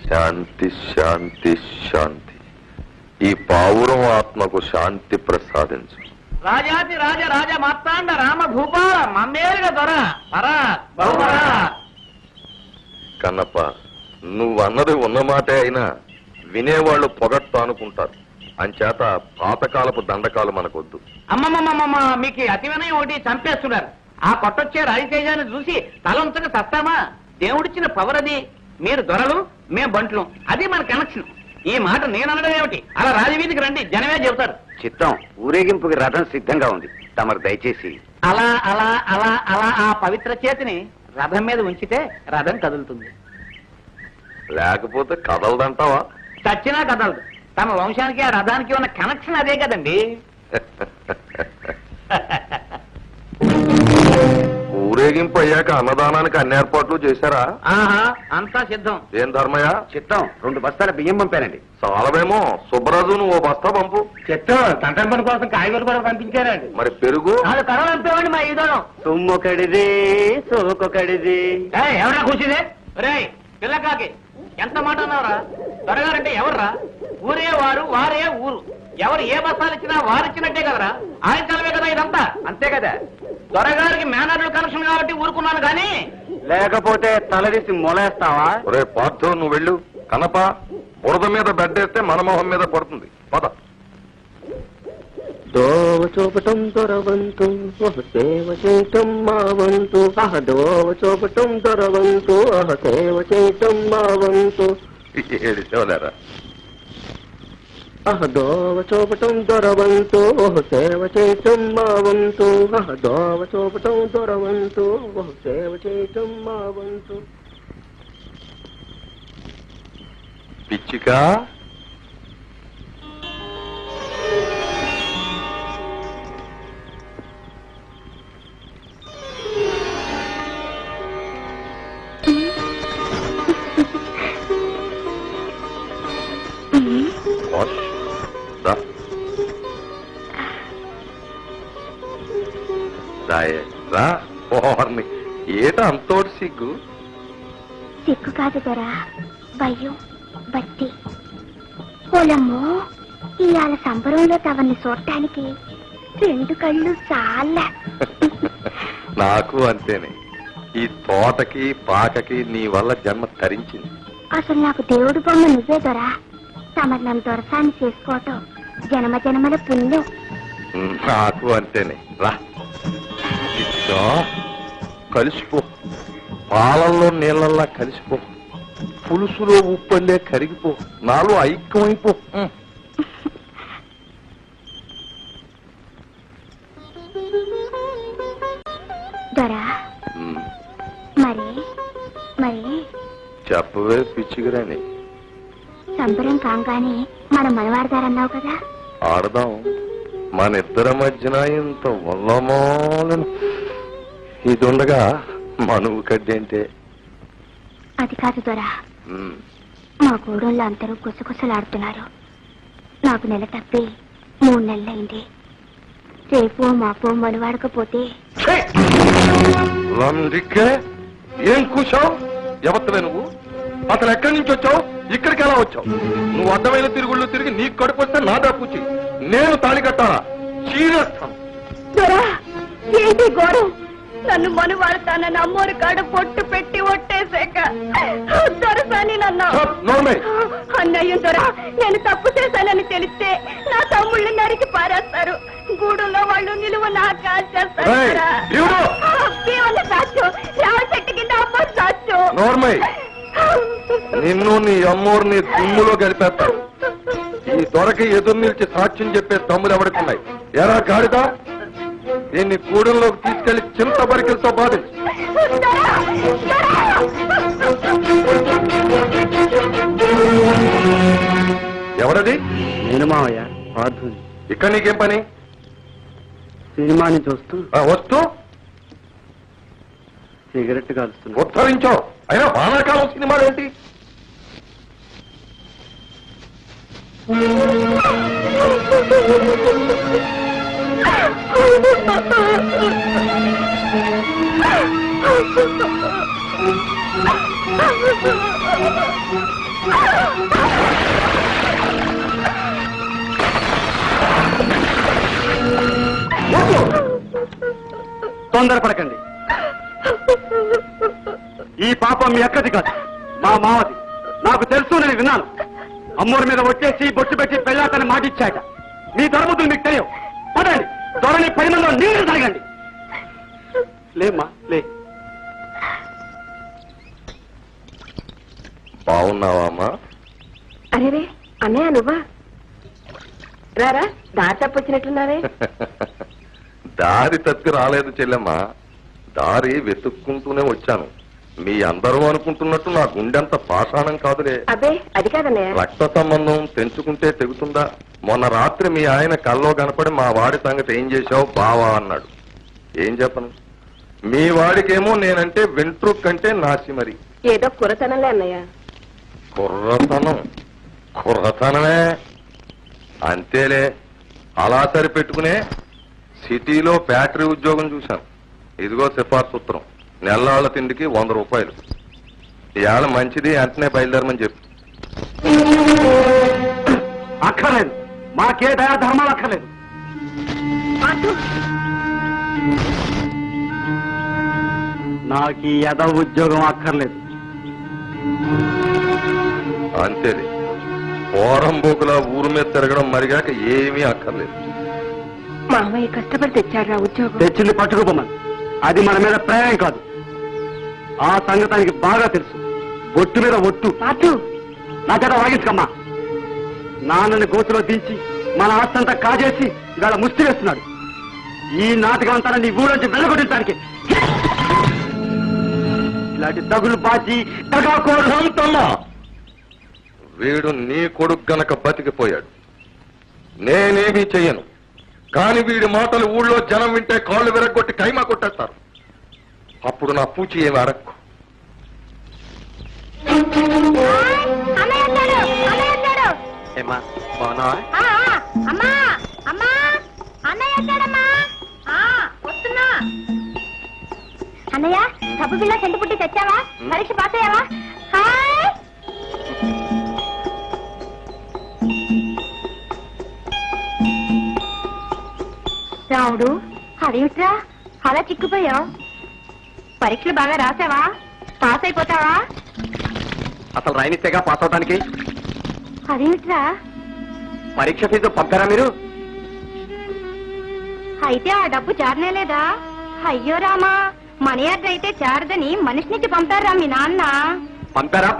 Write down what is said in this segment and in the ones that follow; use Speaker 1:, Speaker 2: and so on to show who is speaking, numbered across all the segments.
Speaker 1: శాంతి శాంతి శాంతి. ఈ పావురం ఆత్మకు శాంతి ప్రసాదించు.
Speaker 2: రాజాతి రాజ రాజ మార్తాండ రామ భూపాల మమ్మేలుగా దొర పరా బహుపరా.
Speaker 1: కన్నప్ప, నువ్వన్నది ఉన్నమాటే అయినా వినేవాళ్లు పొగట్టు అనుకుంటారు. అంచేత పాతకాలపు దండకాలు మనకొద్దు.
Speaker 2: అమ్మమ్మమ్మమ్మ, మీకు అతి వినయం ఒకటి చంపేస్తున్నారు. ఆ కొట్టొచ్చే రవితేజాన్ని చూసి తలంతగా సస్తామా? దేవుడిచ్చిన పవర్ అది. మీరు దొరలు, మేం బంట్లు, అది మన కనెక్షన్. ఈ మాట నేను అనడం ఏమిటి? అలా రాజవీధికి రండి, జనమే చెబుతారు.
Speaker 3: చిత్తం, ఊరేగింపుకి రథం సిద్ధంగా ఉంది. తమరు దయచేసి
Speaker 2: అలా అలా అలా అలా ఆ పవిత్ర చేతిని రథం మీద ఉంచితే రథం కదులుతుంది.
Speaker 1: లేకపోతే కదలదంటావా?
Speaker 2: చచ్చినా కదలదు. తమ వంశానికి ఆ రథానికి ఉన్న కనెక్షన్ అదే కదండి.
Speaker 1: ఊరేగింపు అయ్యాక అన్నదానానికి అన్ని ఏర్పాట్లు చేశారా?
Speaker 2: ఆహా, అంతా సిద్ధం.
Speaker 1: ఏం ధర్మయ్య?
Speaker 3: చిత్తం, 2 బస్తాల బియ్యం పంపానండి.
Speaker 1: చాలవేమో. సుబ్బరాజు, నువ్వు ఓ బస్తా పంపు.
Speaker 2: చిత్తం, తండ్రి పని కోసం కాయగూరలు కూడా పంపించారండి.
Speaker 1: మరి పెరుగు?
Speaker 2: అది కడవండి మా ఇదోనం.
Speaker 3: తుమ్మొకడిది, సోకొకడిది.
Speaker 2: ఎవరా కూర్చుదే? రే పిల్లకాకి, ఎంత మాట అన్నావురా? త్వరగారంటే ఎవర్రా? ఊరే వారు, వారే ఊరు. ఎవరు ఏ బస్తాలు ఇచ్చినా వారిచ్చినట్టే కదరా. ఆయన తలవే కదా ఇదంతా. అంతే కదా. త్వరగారికి మేనర్లు కనెక్షన్ కాబట్టి ఊరుకున్నాను కానీ
Speaker 3: లేకపోతే తలదీసి మొలేస్తావా?
Speaker 1: రే పార్థు, నువ్వు వెళ్ళు. కనప, బురద మీద బెడ్డేస్తే మన మొహం మీద పడుతుంది. పద.
Speaker 4: దోవ చూపటం దొరవంతు, సేవ చేయటం మా వంతు. దోవ చూపటం దొరవంతు, సేవ చేయటం మా వంతు.
Speaker 1: ఏడిసేవలేరా?
Speaker 4: దోవ చూపటం దొరవంతు, సేవ చేయటం మా వంతు. దోవ చూపటం దొరవంతు, సేవ చేయటం మా వంతు.
Speaker 1: పిచ్చిక, ఏట అంతోటి సిగ్గు?
Speaker 5: సిగ్గు కాదు దొరా, భయం, బట్టి. పొలమ్మో, ఇవాళ సంబరంలో తవన్ని చూడటానికి 2 కళ్ళు చాలా.
Speaker 1: నాకు అంతేనే. ఈ తోటకి పాకకి నీ వల్ల జన్మ తరించింది.
Speaker 5: అసలు నాకు దేవుడు బొమ్మ నువ్వే దొరా. తమరు నన్ను దొరసాన్ని చేసుకోవటం జన్మ జన్మల పుణ్యం.
Speaker 1: నాకు అంతేనే. రా, కలిసిపో. పాలల్లో నీళ్ళల్లా కలిసిపో. పులుసులో ఉప్పల్లే కరిగిపో. నాలో ఐక్యమైపో.
Speaker 5: దొరా, మరి మరి
Speaker 1: చెప్పవే పిచ్చిగిరాని.
Speaker 5: సంబరం కాగానే మనం మనవాడతారన్నావు కదా.
Speaker 1: ఆడదాం. మన ఇద్దరి మధ్యన ఇంత వల్లమోలను ఇది ఉండగా మనువు కడ్డేంటే.
Speaker 5: అది కాదు దొరా, మా గూడెంలో అందరూ గుసగుసలాడుతున్నారు. నాకు నెల తప్పి 3 నెలలైంది. రేపో మాపో మనవాడకపోతే.
Speaker 1: ఏం కూర్చావు? ఎవత్తవే నువ్వు? అసలు ఎక్కడి నుంచి వచ్చావు? ఇక్కడికి ఎలా వచ్చావు? నువ్వు అడ్డమైన తిరుగుళ్ళు తిరిగి నీకు కడుపు వస్తే నా దాపుచ్చి నేను తాళి కట్టాలా? చీరేస్తాను.
Speaker 5: ఏంటి ఘోరం? నన్ను మనువాడతానని అమ్మోరి కాడ పొట్టు పెట్టి ఒట్టేశాక దొరసాని నన్ను అన్నయ్య దొర, నేను తప్పు చేశానని తెలిస్తే నా తమ్ముళ్ళు నరికి పారేస్తారు. గూడులో వాళ్ళు నిలువ నా కాల్చేస్తారు. రావ చెట్టు కింద అమ్మ సాచ్చు.
Speaker 1: నిన్ను నీ అమ్మోరిని తుమ్ములో గడిపేస్తాను. ఈ దొరకి ఎదురు నిలిచి సాక్ష్యం చెప్పే తమ్ములు ఎవరికి ఎరా గాడిదా దీన్ని గూడెంలోకి తీసుకెళ్లి చింత బరికలతో బాధించు. ఎవరది?
Speaker 4: నేను మావయ్య పార్థుని.
Speaker 1: ఇక్కడ నీకేం పని?
Speaker 4: సినిమాని చూస్తూ
Speaker 1: వస్తూ
Speaker 4: సిగరెట్ కాలుస్తున్నా.
Speaker 1: ఉత్తరించో. అయినా వానాకాలం సినిమాలు ఏంటి?
Speaker 4: తొందరపడకండి. ఈ పాపం మీ అక్కది కాదు, మా మావది. నాకు తెలుసు, నేను విన్నాను. అమ్మోరి మీద వచ్చేసి బొట్టు పెట్టి పెళ్ళాతని మాటిచ్చాట. మీ ధర్మతులు మీకు తెలియవు. పదండి, త్వరని 10 మందిలో నీళ్ళు తాగండి. లేమ్మా లే.
Speaker 1: బాగున్నావా అమ్మా?
Speaker 5: అరే అన్నయ్య నువ్వా? రారా, దారి తప్పొచ్చినట్లున్నారే.
Speaker 1: దారి తప్పి రాలేదు చెల్లెమ్మ, దారి వెతుక్కుంటూనే వచ్చాను. మీ అందరూ అనుకుంటున్నట్టు నా గుండెంత పాషాణం కాదులే.
Speaker 5: అబ్బే అది కాదన్నయ్య.
Speaker 1: రక్త సంబంధం తెంచుకుంటే తెగుతుందా? మొన్న రాత్రి మీ ఆయన కల్లో కనపడి మా వాడి సంగతి ఏం చేశావు బావా అన్నాడు. ఏం చెప్పను? మీ వాడికేమో నేనంటే వెంట్రుక్ కంటే నాసి. మరి
Speaker 5: ఏదో కురతనంలే అన్నయ్య.
Speaker 1: కుర్రతనమే అంతేలే. అలా సరిపెట్టుకునే సిటీలో ఫ్యాక్టరీ ఉద్యోగం చూశాను. ఇదిగో సిఫార్సు ఉత్తరం. నెల్లాళ్ళ తిండికి 100 రూపాయలు. ఇవాళ మంచిది, వెంటనే బయలుదేరమని చెప్పు.
Speaker 4: అక్కర్లేదు, మాకే దయా ధర్మాలు అక్కర్లేదు. నాకు ఈ యద ఉద్యోగం అక్కర్లేదు.
Speaker 1: అంతేలే, పోరంబోకులా ఊరు మీద తిరగడం మరిగాక ఏమీ అక్కర్లేదు.
Speaker 5: మామయ్య కష్టపడి తెచ్చాడు ఉద్యోగం.
Speaker 4: తెచ్చింది పట్టుకుపోమని. అది మన మీద ప్రేమ కాదు. ఆ సంగతానికి బాగా తెలుసు. బొట్టు మీద ఒట్టు. నా చేత వాగించకమ్మా. నాన్నని గోతులో దించి మన ఆస్తంతా కాజేసి ఇవాళ ముష్టి వేస్తున్నాడు. ఈ నాటకం అంతా నీ ఊరంచి వెళ్ళగొట్టడానికి. ఇలాంటి తగులు బాచి
Speaker 1: తగాకోరంతమ్మా. వీడు నీ కొడుకు గనక బతికిపోయాడు. నేనేమీ చెయ్యను. కాని వీడి మాటలు ఊళ్ళో జనం వింటే కాళ్ళు విరగొట్టి కైమా కొట్టేస్తారు. అప్పుడు నా పూచి ఏమి అడక్కు.
Speaker 5: అన్నయ్య సబ్బు బిళ్ళ సెంటు పుట్టి తెచ్చావా? పరీక్ష పాస్ అయ్యావా? హాయ్ రావుడు, అదేమిట్రా అలా చిక్కుపోయావు? పరీక్షలు బాగా రాసావా? పాస్ అయిపోతావా?
Speaker 4: అసలు రాయనిస్తేగా పాస్ అవడానికి.
Speaker 5: అదేమిట్రా
Speaker 4: పరీక్ష ఫీజు పంపారా మీరు?
Speaker 5: అయితే ఆ డబ్బు చారనేలేదా? అయ్యో రామా, మనీ ఆర్డర్ అయితే చారదని మనిషినికి పంపారా మీ నాన్న?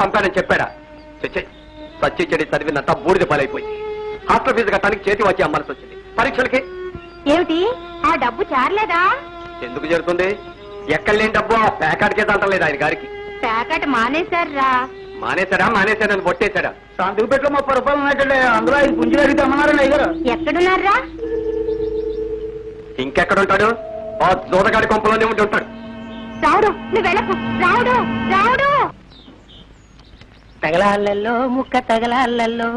Speaker 4: పంపారని చెప్పాడా? సచ్చి చెడి చదివినంతా బూడిద పాలైపోయింది. హాస్టల్ ఫీజు కట్టడానికి చేతి వచ్చి అమ్మాల్సి వచ్చింది. పరీక్షలకి
Speaker 5: ఏమిటి ఆ డబ్బు చారలేదా?
Speaker 4: ఎందుకు జరుగుతుంది? ఎక్కడ లేని డబ్బు ఆ ప్యాకెట్కే తంటలేదు ఆయన గారికి.
Speaker 5: ప్యాకెట్ మానేశారా?
Speaker 4: మానేశారని కొట్టేశాడా?
Speaker 2: సంతకు పెట్టులో 30 రూపాయలు ఉన్నట్టే, అందులో ఆయన పుంజు అడిగితే అమ్మన్నారని అయ్యారు.
Speaker 5: ఎక్కడున్నారా?
Speaker 4: ఇంకెక్కడుంటాడు? ఆ జోదగాడి కొంపలోనే ఉండి ఉంటాడు.
Speaker 5: రావుడు, నువ్వు వెళ్ళకు. రావుడు రావుడు.
Speaker 6: తగలాళ్ళల్లో ముక్క తగలాళ్ళల్లో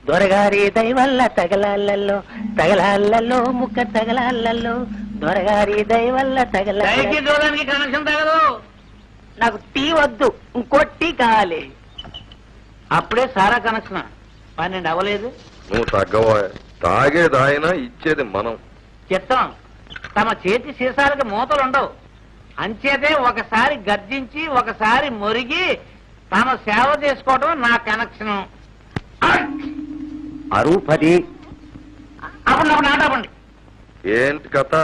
Speaker 6: దొరగారి దయవల్ల తగలాళ్ళల్లో తగలాళ్ళల్లో ముక్క తగలాళ్ళల్లో దొరగారి దయవల్ల
Speaker 2: దయకి చూడడానికి కనెక్షన్ తగదు.
Speaker 6: నాకు టీ వద్దు, ఇంకో టీ కావాలి.
Speaker 2: అప్పుడే సారా కనెక్షన్ 12 అవ్వలేదు.
Speaker 1: నువ్వు తగ్గవా? తాగేదాయన ఇచ్చేది మనం.
Speaker 2: చిత్తం, తమ చేతి సీసాలకి మూతలుండవు. అంచేతే ఒకసారి గర్జించి ఒకసారి మొరిగి తమ సేవ చేసుకోవడం నా కనెక్షన్.
Speaker 4: అరువు 10.
Speaker 2: అప్పుడు నాటపండి.
Speaker 1: ఏంటి కథ?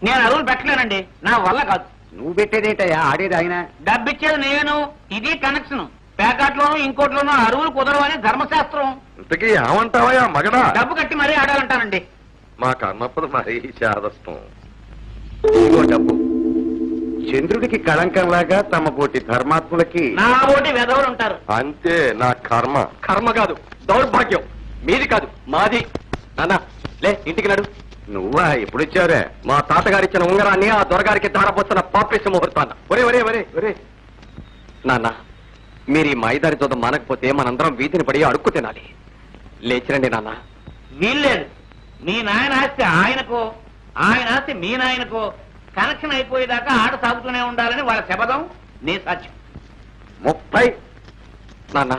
Speaker 2: నేను అరువులు పెట్టలేనండి, నా వల్ల కాదు.
Speaker 4: నువ్వు పెట్టేదేంటయ్యా? ఆడేది ఆయన.
Speaker 2: డబ్బిచ్చేది నేను. ఇది కనెక్షన్. పేకాట్లోనూ ఇంకోట్లోనూ అరువులు కుదరవని ధర్మశాస్త్రం.
Speaker 1: ఇంతకీ ఏమంటావా మగడా?
Speaker 2: డబ్బు కట్టి మరీ ఆడాలంటానండి.
Speaker 1: మా కన్నప్పది మరీ చాదస్తం.
Speaker 3: ఇదిగో డబ్బు. చంద్రుడికి కళంకంలాగా తమ పోటీ ధర్మాత్ములకి
Speaker 2: నా ఓటి వెధవులు ఉంటారు.
Speaker 1: అంతే నా కర్మ.
Speaker 4: కర్మ కాదు, దౌర్భాగ్యం. మీది కాదు, మాది. నాన్న లే, ఇంటికి నడు.
Speaker 3: నువ్వా ఎప్పుడొచ్చావురా?
Speaker 4: మా తాతగారిచ్చిన ఉంగరాన్ని ఆ దొరగారికి ధారపోస్తున్న పాపేసి ముహూర్తాన్న. ఒరే ఒరే ఒరే ఒరే నాన్న, మీరు ఈ మాయిదారి జోదం మానకపోతే మనందరం వీధిని పడి అడుక్కు తినాలి. లేచిరండి నాన్న.
Speaker 2: వీల్లేదు. మీ నాయన ఆస్తి ఆయనకో, ఆయన ఆస్తి మీ నాయనకో కనెక్షన్ అయిపోయేదాకా ఆట సాగుతూనే ఉండాలని వాళ్ళ శపథం. నీ సాధ్యం.
Speaker 3: 30.
Speaker 4: నాన్న,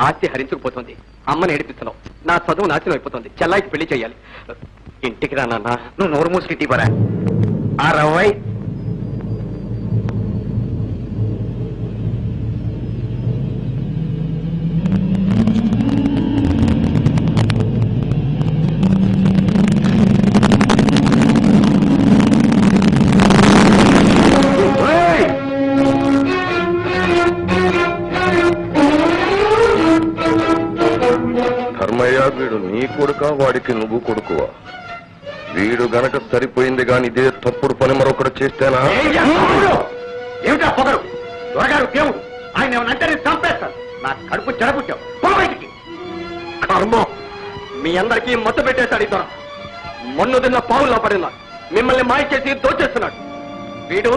Speaker 4: ఆస్తి హరించుకుపోతుంది. అమ్మని ఏడిపిస్తున్నావు. నా చదువు నాశనం అయిపోతుంది. చెల్లాయికి పెళ్లి చేయాలి. ఇంటికి రా నాన్న.
Speaker 3: నువ్వు నోరు మూసుకి పరా. 60.
Speaker 1: ధర్మయ్య, వీడు నీ కొడుక, వాడికి నువ్వు కొడుకువా? వీడు గనక సరిపోయింది గాని ఇదే తప్పుడు పని మరొకటి చేస్తేనా?
Speaker 3: ఏమిటా పొగరు? దొరగారు దేవుడు. ఆయన ఏమనంటే నేను చంపేస్తాను. నా కడుపు చెడపుచ్చావు. పో బయటికి.
Speaker 4: కర్మ, మీ అందరికీ మొత్తం పెట్టేశాడు ఈ దొర. మొన్ను తిన్న పావుల్లో పడినా మిమ్మల్ని మాయ చేసి దోచేస్తున్నాడు. వీడు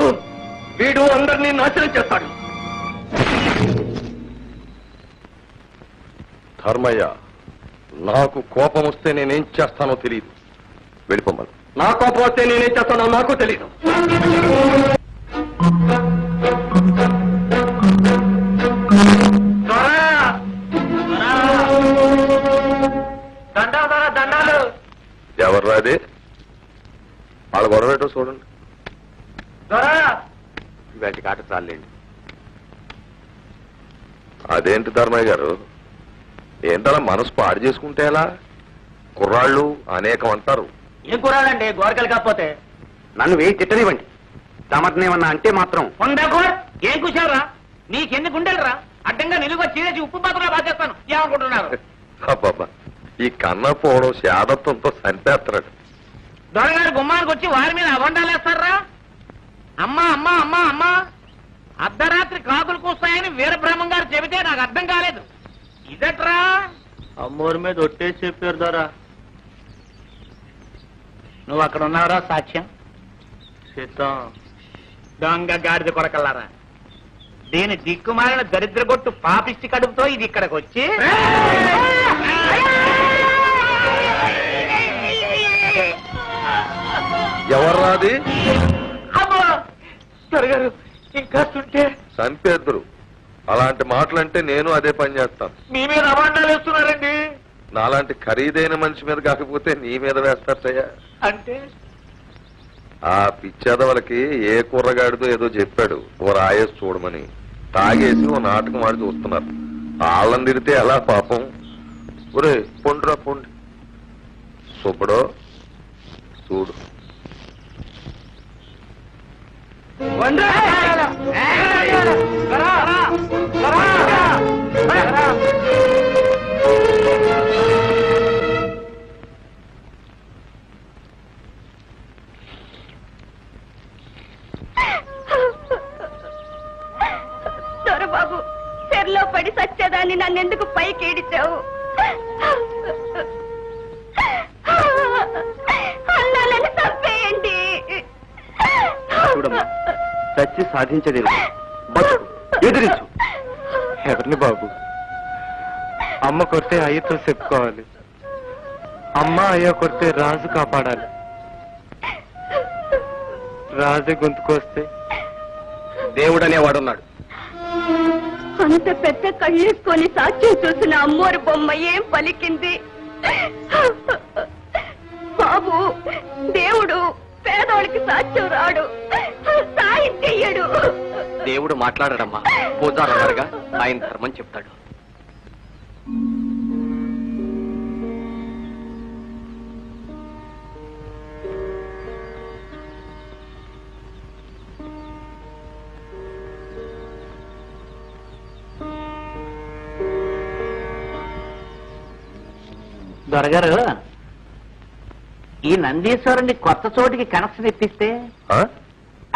Speaker 4: వీడు అందరినీ నాశనం చేస్తాడు.
Speaker 1: ధర్మయ్య, నాకు కోపం వస్తే నేనేం చేస్తానో తెలియదు. వెళ్ళిపోమ్మను.
Speaker 4: నా కోపం వస్తే నేనేం చేస్తానో నాకు తెలీదు.
Speaker 2: దండాలు.
Speaker 1: ఎవర్రా అది? వాళ్ళ గొడవ ఏంటో చూడండి.
Speaker 3: ఇవాటి కాట చాలండి.
Speaker 1: అదేంటి ధర్మయ్య గారు, ఏంటలా మనసు పాడు చేసుకుంటే ఎలా? కుర్రాళ్ళు అనేకం అంటారు.
Speaker 2: ఏం కురాడండి గోరకలు కాకపోతే?
Speaker 3: నన్ను వేయి తిట్టనివ్వండి. తమరినేమన్నా అంటే మాత్రం
Speaker 2: ఉండకో. ఏం కూర్చోరా? నీకెన్ని గుండెలరా? అడ్డంగా నిలుగా చీరేసి ఉప్పు పాత్రలో బాధేస్తాను. ఏమనుకుంటున్నారు?
Speaker 1: అబ్బబ్బా, ఈ కన్న పోవడం శాదత్వంతో చంపేస్తున్నాడు.
Speaker 2: దొరగారు గుమ్మానికి వచ్చి వారి మీద అబండాలు వేస్తారా? అమ్మా అమ్మా అమ్మా అమ్మా, అర్ధరాత్రి కాకులు కూస్తాయని వీరబ్రహ్మం గారు చెబితే నాకు అర్థం కాలేదు. ఇదట్రా? అమ్మోరి మీద ఒట్టేసి చెప్పారు దొరా. నువ్వు అక్కడ ఉన్నావురా సాక్ష్యం? సిద్ధం. దొంగ గాడిద కొడకల్లారా, దీని దిక్కుమాలిన దరిద్రగొట్టు పాపిష్టి కడుపుతో ఇది ఇక్కడికి వచ్చి
Speaker 1: ఎవర్రాది?
Speaker 2: అమ్మా దొరగారు ఇంకా చుట్టే
Speaker 1: చంపేద్దరు. అలాంటి మాటలంటే నేను అదే పని చేస్తాను.
Speaker 2: మీ మీద అబాండాలు వేస్తున్నారండి.
Speaker 1: నాలాంటి ఖరీదైన మనిషి మీద కాకపోతే నీ మీద వేస్తారయ్యా.
Speaker 2: అంటే
Speaker 1: ఆ పిచ్చేదవలకి ఏ కుర్రగాడిదో ఏదో చెప్పాడు ఓ రాయేసి చూడమని. తాగేసి ఓ నాటకం ఆడి చూస్తున్నారు. వాళ్ళని తిరిగితే ఎలా పాపం? ఒరే పొండ్రా పొండి. సుబ్బడో చూడు.
Speaker 5: దొరబాబు, చెర్లో పడి సచ్చేదాన్ని నన్నెందుకు పైకి ఏడిచావు? అన్నాలని చంపేయండి.
Speaker 4: చూడమ్మా, చచ్చి సాధించలేదు. బతుకు, ఎదిరించు. ఎవరిని బాబు? అమ్మ కొడితే అయ్యతో చెప్పుకోవాలి. అమ్మ అయ్య కొడితే రాజు కాపాడాలి. రాజు గొంతుకొస్తే దేవుడు అనేవాడున్నాడు.
Speaker 5: అంత పెద్ద కళ్ళెత్తుకొని సాక్ష్యం చూసిన అమ్మోరు బొమ్మ ఏం పలికింది? బాబు, దేవుడు పేదోడికి సాక్ష్యం రాడు, సాయం చెయ్యడు.
Speaker 4: దేవుడు మాట్లాడడమ్మా. పూజారన్నారుగా, ఆయన ధర్మం చెప్తాడు.
Speaker 2: దొరగారు ఈ నందీశ్వరుని కొత్త చోటికి కనెక్షన్ ఇప్పిస్తే
Speaker 1: ఆ?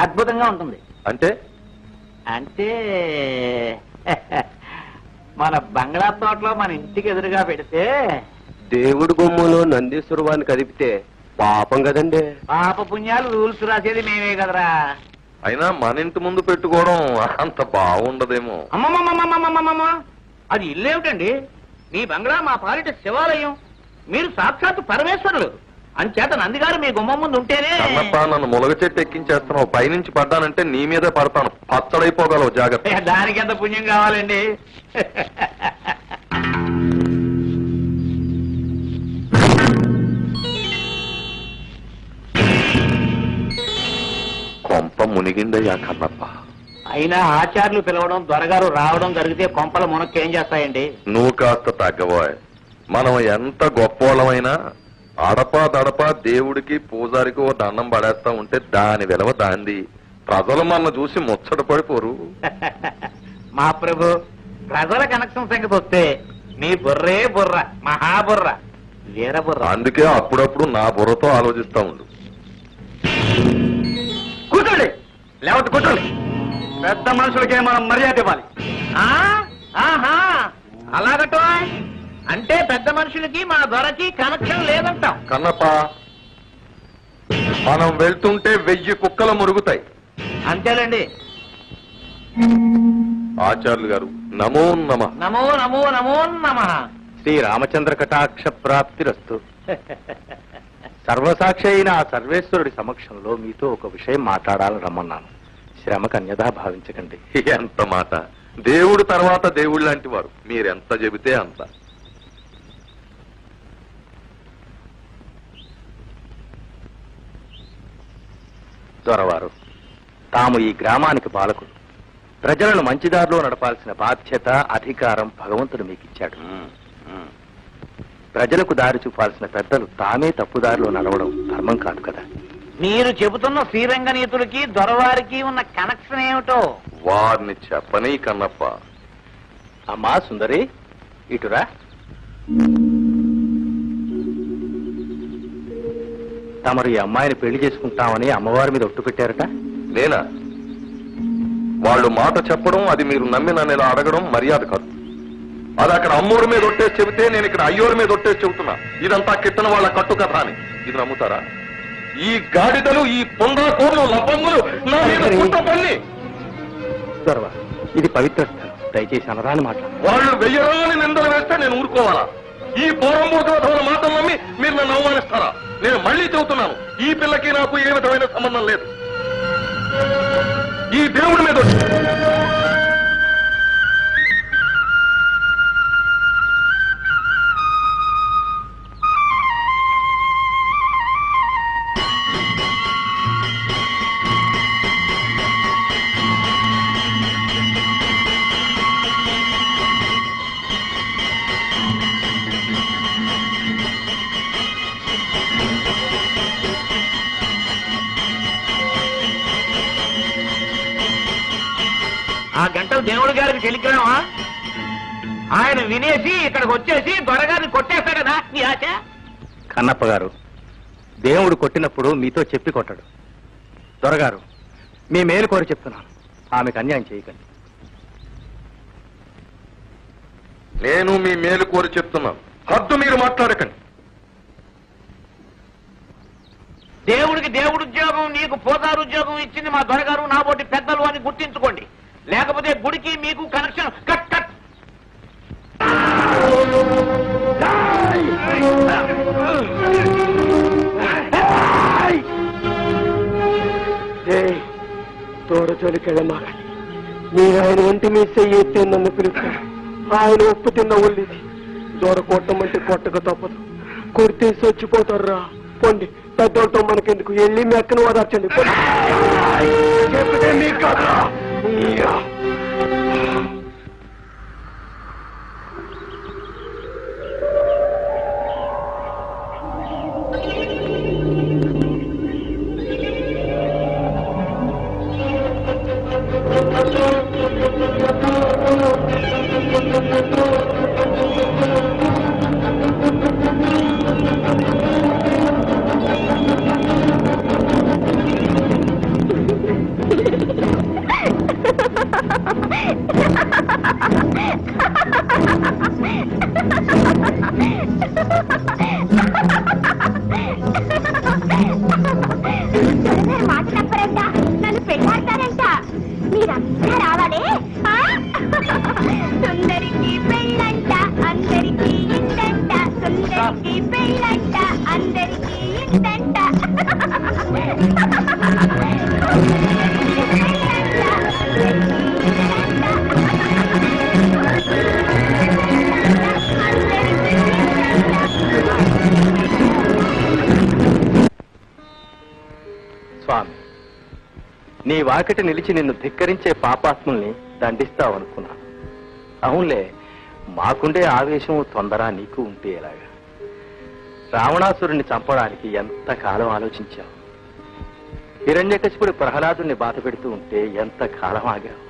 Speaker 2: అద్భుతంగా ఉంటుంది.
Speaker 1: అంటే
Speaker 2: అంటే మన బంగ్లా తోటలో మన ఇంటికి ఎదురుగా పెడితే
Speaker 4: దేవుడి గుమ్మలో నందీశ్వర వారిని కదిపితే పాపం కదండి.
Speaker 2: పాప పుణ్యాలు రూల్స్ రాసేది మేమే కదరా.
Speaker 1: అయినా మన ఇంటి ముందు పెట్టుకోవడం అంత బాగుండదేమో.
Speaker 2: అమ్మమ్మమ్మమ్మమ్మమ్మమ్మ, అది ఇల్లేమిటండి? మీ బంగ్లా మా పాలిట శివాలయం, మీరు సాక్షాత్తు పరమేశ్వరులు. అంచేత నందిగారు మీ గుమ్మం ముందు ఉంటేనే.
Speaker 1: కన్నప్ప, నన్ను ములగ చెట్టు ఎక్కించేస్తున్నావు. పైనుంచి పడ్డానంటే నీ మీదే పడతాను. పచ్చడైపోగలవు, జాగ్రత్త.
Speaker 2: దానికి ఎంత పుణ్యం కావాలండి?
Speaker 1: కొంప మునిగిందయ్యా కన్నప్ప.
Speaker 2: అయినా ఆచార్యులు పిలవడం, దొరగారు రావడం జరిగితే కొంపల మునక్కేం చేస్తాయండి?
Speaker 1: నువ్వు కాస్త తగ్గబోయ్. మనం ఎంత గొప్పోళ్ళమైనా అడపా దడపా దేవుడికి పూజారికి ఓ దండం పడేస్తా ఉంటే దాని విలువ దాంది. ప్రజలు మన చూసి ముచ్చట పడిపోరు.
Speaker 2: మా ప్రభు, ప్రజల కనెక్షన్ సంగతి వస్తే మీ బుర్రే బుర్ర, మహాబుర్ర, వీర బుర్ర.
Speaker 1: అందుకే అప్పుడప్పుడు నా బుర్రతో ఆలోచిస్తా ఉండు.
Speaker 4: కూర్చోండి, లేవద్దు కూర్చోండి. పెద్ద మనుషులకే మనం మర్యాద ఇవ్వాలి.
Speaker 2: ఆహా, అలాగటో అంటే పెద్ద మనుషులకి మా దొరకి కనెక్షన్ లేదంటాం.
Speaker 1: కన్నప్ప, మనం వెళ్తుంటే 1000 కుక్కలు మురుగుతాయి.
Speaker 2: అంతేలేండి.
Speaker 1: ఆచార్యులు గారు, నమో నమః.
Speaker 2: నమో నమో నమో నమః.
Speaker 4: శ్రీ రామచంద్ర కటాక్ష ప్రాప్తిరస్తు. సర్వసాక్షి అయిన ఆ సర్వేశ్వరుడి సమక్షంలో మీతో ఒక విషయం మాట్లాడాలని రమ్మన్నాను. శ్రమకు అన్యథా భావించకండి.
Speaker 1: ఎంత మాట! దేవుడు తర్వాత దేవుడు లాంటి వారు. మీరెంత చెబితే అంత.
Speaker 4: దొరవారు, తాము ఈ గ్రామానికి పాలకులు. ప్రజలను మంచిదారిలో నడపాల్సిన బాధ్యత, అధికారం భగవంతుడు మీకు ఇచ్చాడు. ప్రజలకు దారి చూపాల్సిన పెద్దలు తామే తప్పుదారిలో నడవడం ధర్మం కాదు కదా.
Speaker 2: మీరు చెబుతున్న శ్రీరంగనీతులకి దొరవారికి ఉన్న కనెక్షన్ ఏమిటో
Speaker 1: వారిని చెప్పని కన్నప్ప.
Speaker 4: అమ్మా సుందరి, ఇటురా. తమరు ఈ అమ్మాయిని పెళ్లి చేసుకుంటామని అమ్మవారి మీద ఒట్టు పెట్టారట.
Speaker 1: నేనా? వాళ్ళు మాట చెప్పడం, అది మీరు నమ్మి నన్ను ఇలా అడగడం మర్యాద కాదు. అది అక్కడ అమ్మోరు మీద ఒట్టేసి చెబితే నేను ఇక్కడ అయ్యోరు మీద ఒట్టేసి చెబుతున్నా. ఇదంతా కిట్టన వాళ్ళ కట్టు కథ అని. ఇది నమ్ముతారా? ఈ గాడిదలు, ఈ పొందాకోర్లు, లబ్బంగులు నా మీద కుట్రపల్లి.
Speaker 4: దొరవ, ఇది పవిత్ర స్థలం, దయచేసి అనరాని మాట.
Speaker 1: వాళ్ళు 1000 రోజులు నిందలు వేస్తే నేను ఊరుకోవాలా? ఈ పూర్వమూర్ఖమైన మాటలు నమ్మి మీరు నన్ను అవమానిస్తారా? నేను మళ్ళీ చెబుతున్నాను, ఈ పిల్లకి నాకు ఏ విధమైన సంబంధం లేదు. ఈ దేవుడి మీద
Speaker 2: ఆ గంటలు దేవుడి గారికి టెలిగ్రామా? ఆయన వినేసి ఇక్కడికి వచ్చేసి దొరగారిని కొట్టేస్తాడనా నీ ఆశ?
Speaker 4: కన్నప్ప గారు, దేవుడు కొట్టినప్పుడు మీతో చెప్పి కొట్టాడు. దొరగారు, మీ మేలు కోరి చెప్తున్నాను, ఆమెకు అన్యాయం చేయకండి.
Speaker 1: నేను మీ మేలు కోరి చెప్తున్నాను, హద్దు మీరు మాట్లాడకండి.
Speaker 2: దేవుడికి దేవుడు ఉద్యోగం, నీకు పోతారు ఉద్యోగం ఇచ్చింది మా దొరగారు, నాబోటి పెద్దలు అని గుర్తించుకోండి. లేకపోతే గుడికి మీకు కనెక్షన్ కట్ కట్.
Speaker 4: తోరచోలికెళ్ళమాకండి. మీరు ఆయన ఒంటి మీద చెయ్యి ఎత్తే నన్ను పిలుస్తారు. ఆయన ఉప్పు తిన్న ఒళ్ళిది. దూర కొట్టమంటే కొట్టక తప్పదు. కొడితే చచ్చిపోతారు రా. పొండి, పెద్దోళ్ళతో మనకెందుకు, వెళ్ళి మెక్కను ఓదార్చండి. చెప్తే మీకు కాదురా. నీ వాకిట నిలిచి నిన్ను ధిక్కరించే పాపాత్ముల్ని దండిస్తావనుకున్నాను. అవునులే, మాకుండే ఆవేశం తొందర నీకు ఉంటే ఎలాగా? రావణాసురుణ్ణి చంపడానికి ఎంతకాలం ఆలోచించావు? హిరణ్యకశిపుడు ప్రహ్లాదుని బాధ పెడుతూ ఉంటే ఎంతకాలం ఆగావు?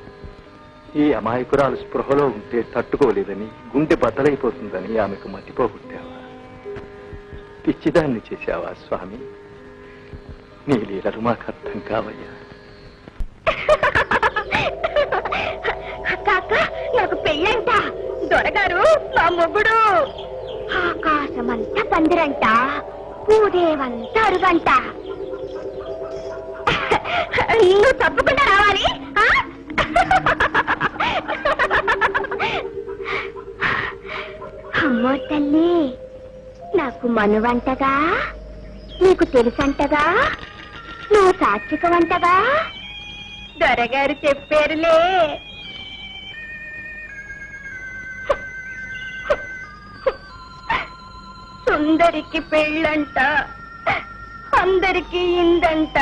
Speaker 4: ఈ అమాయకురాలు స్పృహలో ఉంటే తట్టుకోలేదని, గుండె బద్దలైపోతుందని ఆమెకు మతిపోగొట్టావా? పిచ్చిదాన్ని చేశావా స్వామి? నీ లీలలు మాకు అర్థం కావయ్యా.
Speaker 5: కాక నాకు పెళ్ళంట, దొరగారు నా మొగుడు. ఆకాశమంతా పందిరంట, పూదేవంతా అరుగంట. నువ్వు తప్పకుండా రావాలి. అమ్మో తల్లి, నాకు మనువంటగా, నీకు తెలుసంటగా, నువ్వు సాక్షికవంటగా దొరగారు చెప్పారులే. సుందరికి పెళ్ళంట, అందరికి ఇందంట.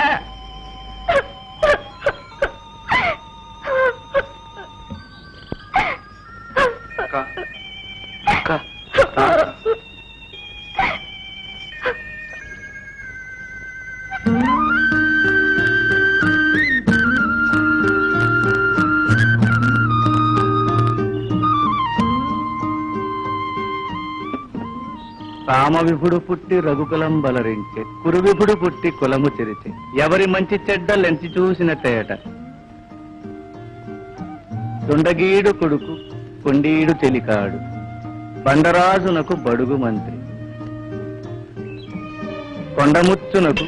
Speaker 4: రామవిభుడు పుట్టి రఘుకులం బలరించే, కురువిభుడు పుట్టి కులము చెరిచే, ఎవరి మంచి చెడ్డలెంచి చూసినట్టేట. దుండగీడు కొడుకు కొండీడు చెలికాడు, బండరాజునకు బడుగు మంత్రి, కొండముచ్చునకు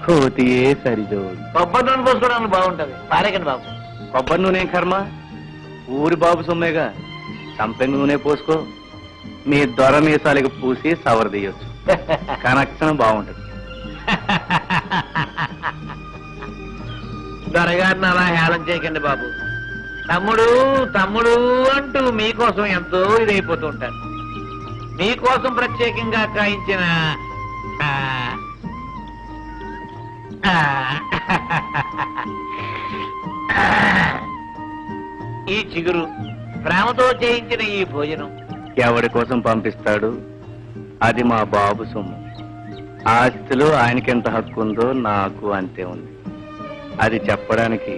Speaker 4: కోతియే సరిజోడు.
Speaker 2: కొబ్బరి నూనె పోసుకోవడానికి బాగుంటది, పారేకండి బాబు.
Speaker 4: కొబ్బరి నూనె కర్మ, ఊరి బాబు సొమ్మేగా. సంపెంగ నూనె పోసుకో, మీ దొర మీసాలకు పూసి సవరదీయొచ్చు. కనెక్షన్ బాగుంటుంది.
Speaker 2: దొరగారిని అలా హేళన చేయకండి బాబు. తమ్ముడు తమ్ముడు అంటూ మీకోసం ఎంతో ఇదైపోతూ ఉంటారు. మీకోసం ప్రత్యేకంగా కాయించిన ఈ చిగురు, ప్రేమతో చేయించిన ఈ భోజనం
Speaker 4: ఎవరి కోసం పంపిస్తాడు? అది మా బాబు సొమ్ము. ఆస్తిలో ఆయనకెంత హక్కు ఉందో నాకు అంతే ఉంది. అది చెప్పడానికి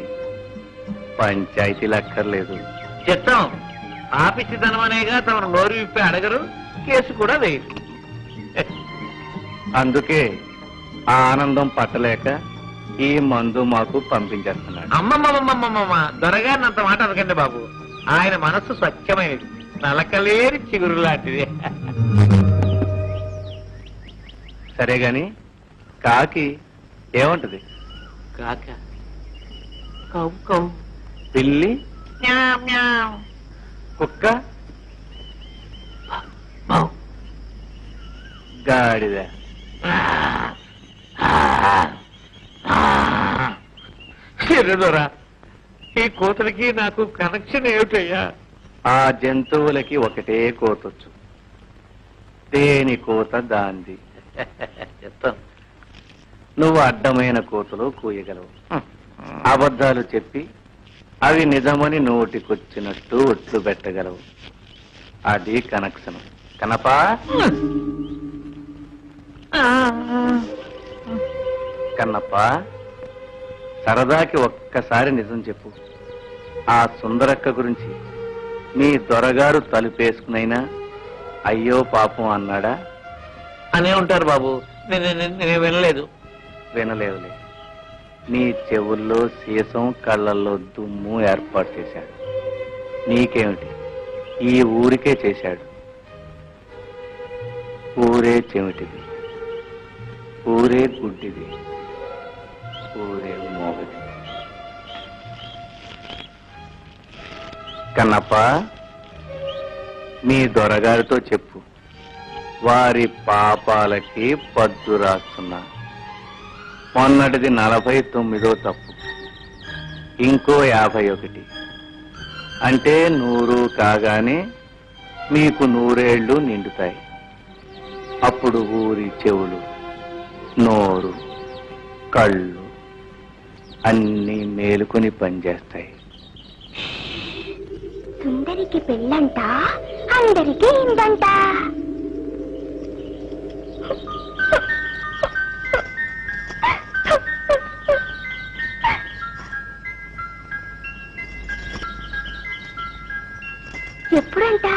Speaker 4: పంచాయతీలు అక్కర్లేదు.
Speaker 2: చిత్తం, ఆపిచ్చితనం అనేగా తమను నోరు విప్పి అడగరు, కేసు కూడా వేయరు.
Speaker 4: అందుకే ఆ ఆనందం పట్టలేక ఈ మందు మాకు పంపించేస్తున్నాడు.
Speaker 2: అమ్మమ్మమ్మమ్మమ్మ, దొరగారిని అంత మాట అనకండి బాబు. ఆయన మనస్సు స్వచ్ఛమైనది, నలకలేని చిగురు లాంటిది.
Speaker 4: సరే గాని కాకి ఏమంటది?
Speaker 2: కాక కౌ కౌ,
Speaker 4: పిల్లి,
Speaker 2: మ్యావ్ మ్యావ్,
Speaker 4: కుక్క,
Speaker 2: మౌ.
Speaker 4: గాడిద.
Speaker 2: ఎర్రదొరా, ఈ కూతురికి నాకు కనెక్షన్ ఏమిటయ్యా?
Speaker 4: ఆ జంతువులకి ఒకటే కోతొచ్చు, దేని కోత దాంది.
Speaker 2: చెప్తాను.
Speaker 4: నువ్వు అడ్డమైన కోతలు కూయగలవు. అబద్ధాలు చెప్పి అవి నిజమని నోటికొచ్చినట్టు ఒట్లు పెట్టగలవు. అది కనెక్షన్. కనపా? కన్నప్ప, సరదాకి ఒక్కసారి నిజం చెప్పు. ఆ సుందరక్క గురించి నీ దొరగారు తలుపేసుకునైనా అయ్యో పాపం అన్నాడా?
Speaker 2: అనే ఉంటారు బాబు, నేను వినలేదు.
Speaker 4: వినలేవులే. నీ చెవుల్లో సీసం, కళ్ళల్లో దుమ్ము ఏర్పాటు చేశాడు. నీకేమిటి, ఈ ఊరికే చేశాడు. ఊరే చెమిటిది, ఊరే గుడ్డిది, ఊరే మోగది. కన్నప్ప, మీ దొరగారితో చెప్పు, వారి పాపాలకి పద్దు రాస్తున్నా. మొన్నటిది 49వ తప్పు, ఇంకో 51. అంటే 100 కాగానే మీకు 100 ఏళ్ళు నిండుతాయి. అప్పుడు ఊరి చెవులు, నోరు, కళ్ళు,
Speaker 3: అన్ని మేలుకొని పనిచేస్తాయి.
Speaker 5: సుందరికి పెళ్ళంట, అందరికి ఇందంట. ఎప్పుడంట?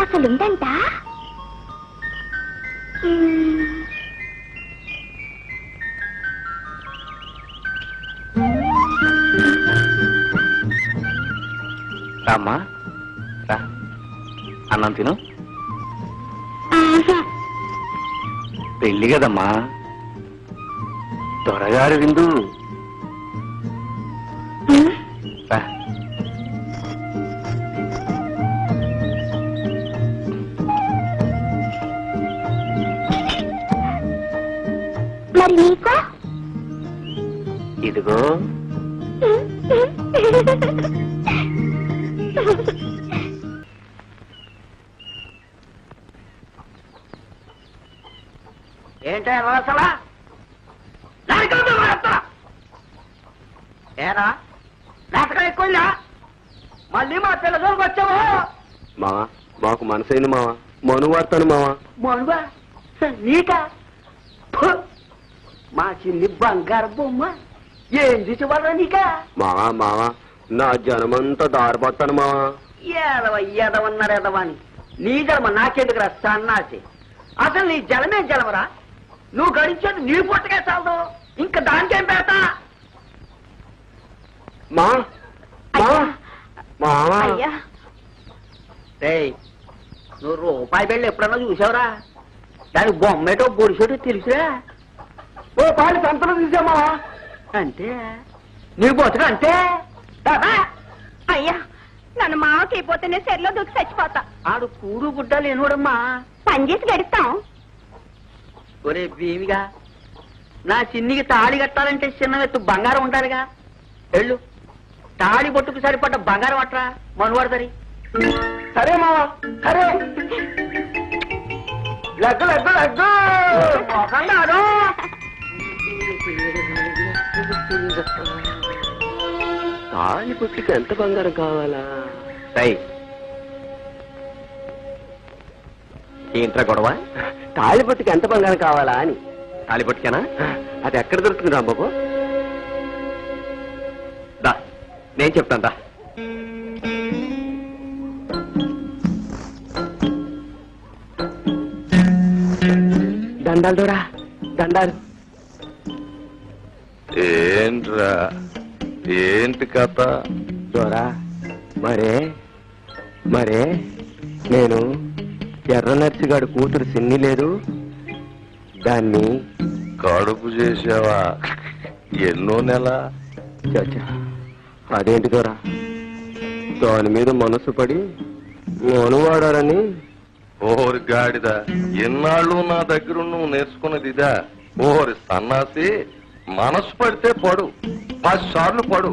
Speaker 5: అసలుందంట?
Speaker 3: రామ్మా రా, అన్నం తిను. పెళ్ళి కదమ్మా, త్వరగారు విందు. రా.
Speaker 5: మరి నీకో?
Speaker 3: ఇదిగో.
Speaker 6: ఏంటా అసలా ఏరా నాటకం ఎక్కువైందా? మళ్ళీ మా పిల్లలకు వచ్చావా?
Speaker 4: మావా మాకు మనసైంది మావా, మను వార్తాను మావా.
Speaker 6: మనువా నీకా? ఫు! మా చిన్ని బంగారు బొమ్మ ఏం చూసేవాళ్ళ నీకా?
Speaker 4: మావా మావా నా జనమంతా దారిపోతాను మావా.
Speaker 6: ఎదవన్నారు ఎదవని నీ జన్మ నాకెందుకు రా సన్నాసి? అసలు నీ జలమే జలమరా? నువ్వు గడించేది నీ పుట్టకే చాలదు, ఇంకా దానికేం పెడతా?
Speaker 4: మా మావా మావా
Speaker 5: అయ్యా,
Speaker 6: రేయ్, నువ్వు రూపాయి బిళ్ళ ఎప్పుడన్నా చూసావురా? దానికి బొమ్మేటో బొడిసోటో తెలుసురా?
Speaker 4: ఓ పాలు సంతలో చూసామా?
Speaker 6: అంతే నీ బతుకు అంతే. బాబా
Speaker 5: అయ్యా, నన్ను మావకి అయిపోతేనే సెరలో దూకి చచ్చిపోతా.
Speaker 6: ఆడు కూడు గుడ్డ లేనుడమ్మా.
Speaker 5: పని చేసి గడుస్తాం.
Speaker 6: ఒరే భీమిగా, నా చిన్నికి తాళి కట్టాలంటే చిన్న ఎత్తు బంగారం ఉండాలిగా. వెళ్ళు, తాళి బొట్టుకు సరిపడ్డ బంగారం అట్రా మనువాడదరి.
Speaker 4: సరే మావా సరే. లగ్గు లగ్గు లగ్గు.
Speaker 6: ఒకన్నాడు.
Speaker 4: తాళి పుట్టికి ఎంత బంగారం కావాలా?
Speaker 3: ఏంట్రా గొడవ?
Speaker 4: తాళి పుట్టికి ఎంత బంగారం కావాలా అని.
Speaker 3: తాలిపట్టుకేనా?
Speaker 4: అది ఎక్కడ దొరుకుతుంది రాంబాబు?
Speaker 3: దా, నేను చెప్తాను రా.
Speaker 4: దండాలు దూరా, దండాలు.
Speaker 1: ఏంట్రా, ఏంటి కథ?
Speaker 4: దూరా, మరే మరే నేను ఎర్ర నర్సిగాడు కూతురు సిన్ని లేదు, దాన్ని
Speaker 1: కడుపు చేసావా? ఎన్నో నెల?
Speaker 4: చచ్చా, అదేంటి దూరా, దాని మీద మనసు పడి మనువాడాలని.
Speaker 1: ఓరి గాడిద, ఎన్నాళ్ళు నా దగ్గర నువ్వు నేర్చుకున్నది ఇదా? ఓరి సన్నాసి, మనసు పడితే పడు, 10 సార్లు పడు,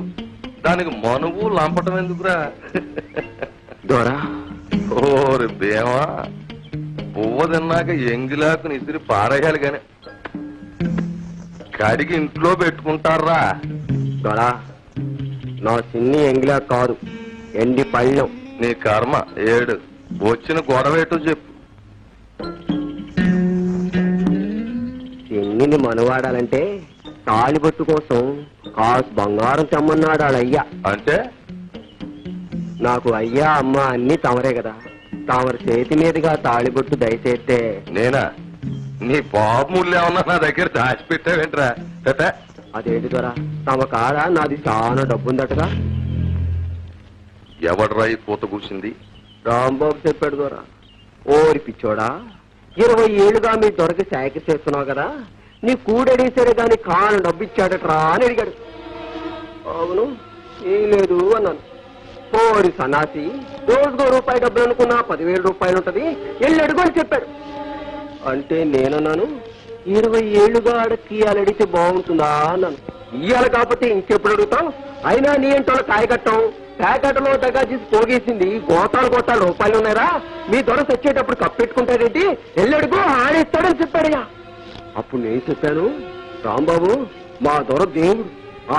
Speaker 1: దానికి మనువు లంపటం ఎందుకురా?
Speaker 4: దూరా,
Speaker 1: ఓరి బేమా, పువ్వ తిన్నాక ఎంగిలాకుని ఇసిరి పారేయాలి గాని కడిగి ఇంట్లో పెట్టుకుంటారా?
Speaker 4: దొరా, నా సిన్ని ఎంగిలా కాదు, ఎండి పళ్ళెం.
Speaker 1: నీ కర్మ ఏడు. వచ్చిన గొడవేటో చెప్పు.
Speaker 4: సిన్నిని మనవాడాలంటే తాళిబొట్టు కోసం కాసు బంగారం తెమ్మన్నాడు వాళ్ళయ్యా.
Speaker 1: అంటే
Speaker 4: నాకు అయ్యా అమ్మ అన్ని తమరే కదా, తమరి చేతి మీదుగా తాళిబొట్టు దయచేస్తే.
Speaker 1: నేనా? నీ బాబుముళ్ళు ఏమన్నా నా దగ్గర దాచిపెట్టావేంట్రా?
Speaker 4: అదేంటి దొరా, తమ కాడ నాది చాలా డబ్బుందటగా.
Speaker 1: ఎవడ్రా ఈ పూత కూర్చుంది?
Speaker 4: రాంబాబు చెప్పాడు దొరా. ఓరి పిచ్చోడా, 20 ఏళ్ళుగా మీ దొరకి సేకరి చేస్తున్నావు కదా, నీ కూడడిసరే గాని కాను డబ్బు ఇచ్చాడట్రా అని అడిగాడు. అవును, ఏం లేదు అన్నాను. ఓరి సన్నాసి, రోజుకో రూపాయి డబ్బులు అనుకున్నా 10,000 రూపాయలు ఉంటది, వెళ్ళి అడుగు అని చెప్పాడు. అంటే నేనన్నాను, 20 ఏళ్ళుగా అడక్కి అడిగితే బాగుంటుందా అన్నాను. ఇయ్యాలి కాకపోతే ఇంకెప్పుడు అడుగుతాం, అయినా నీ ఏంటో కాయకట్టం ప్యాకెట్లో దగ్గర చేసి పోగేసింది గోతాలు రూపాయలు ఉన్నారా, మీ దొర తెచ్చేటప్పుడు కప్పెట్టుకుంటాడేంటి, వెళ్ళడుగు ఆడేస్తాడని చెప్పాడయ్యా. అప్పుడు నేను చెప్పాను, రాంబాబు మా దొర దేవుడు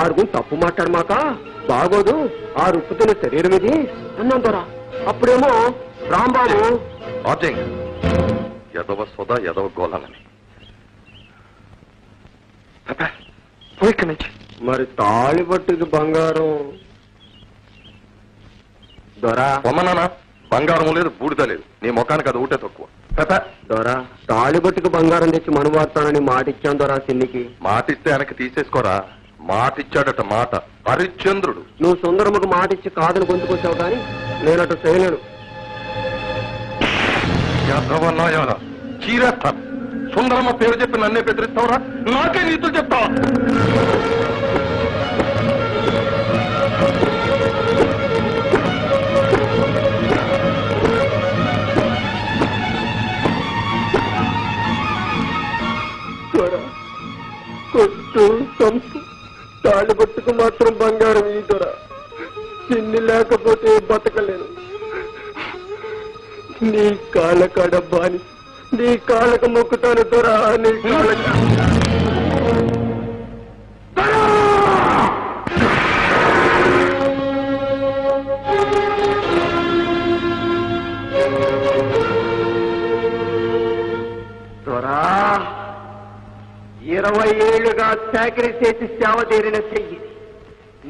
Speaker 4: ఆరుగురు తప్పు మాట్లాడమాక బాగోదు ఆ రుప్పుతున్న శరీరం ఇది అన్నాం దొర. అప్పుడేమో రాంబాబు
Speaker 1: ఆర్జింగ్ ఎదవ సోదా ఎదవ గోళాలని పోయి నుంచి.
Speaker 4: మరి తాళిబట్టుకి బంగారం దొరా
Speaker 1: పొమ్మనానా బంగారం లేదు బూడిద లేదు నీ ముఖానికి అది ఊటే తక్కువ.
Speaker 4: దొరా తాళిబట్టుకి బంగారం తెచ్చి మనువార్తానని మాట ఇచ్చాం దొరా సిన్నికి.
Speaker 1: మాటిస్తే వెనక్కి తీసేసుకోరా. మాటిచ్చాడట మాట హరిశ్చంద్రుడు.
Speaker 4: నువ్వు సుందరమ్మకు మాట ఇచ్చి కాదని గొంతుకొచ్చావు కానీ నేనటు చేయలేను.
Speaker 1: చీరేస్తాను. సుందరమ్మ పేరు చెప్పి నన్నే బెదిరిస్తావురా? నాకే నీతులు చెప్తావా?
Speaker 4: కొట్టు సంపు తాళిబట్టుకు మాత్రం బంగారం ఈ దొర. చిన్ని లేకపోతే బతకలేను. నీ కాళ్ళ కాడ బాని నీ కాళ్ళకు మొక్కుతాను దొరా. నీ కాళ్ళ దొరా 20 ఏళ్లుగా చాకరీ చేసి సేవ తీరిన చెయ్యి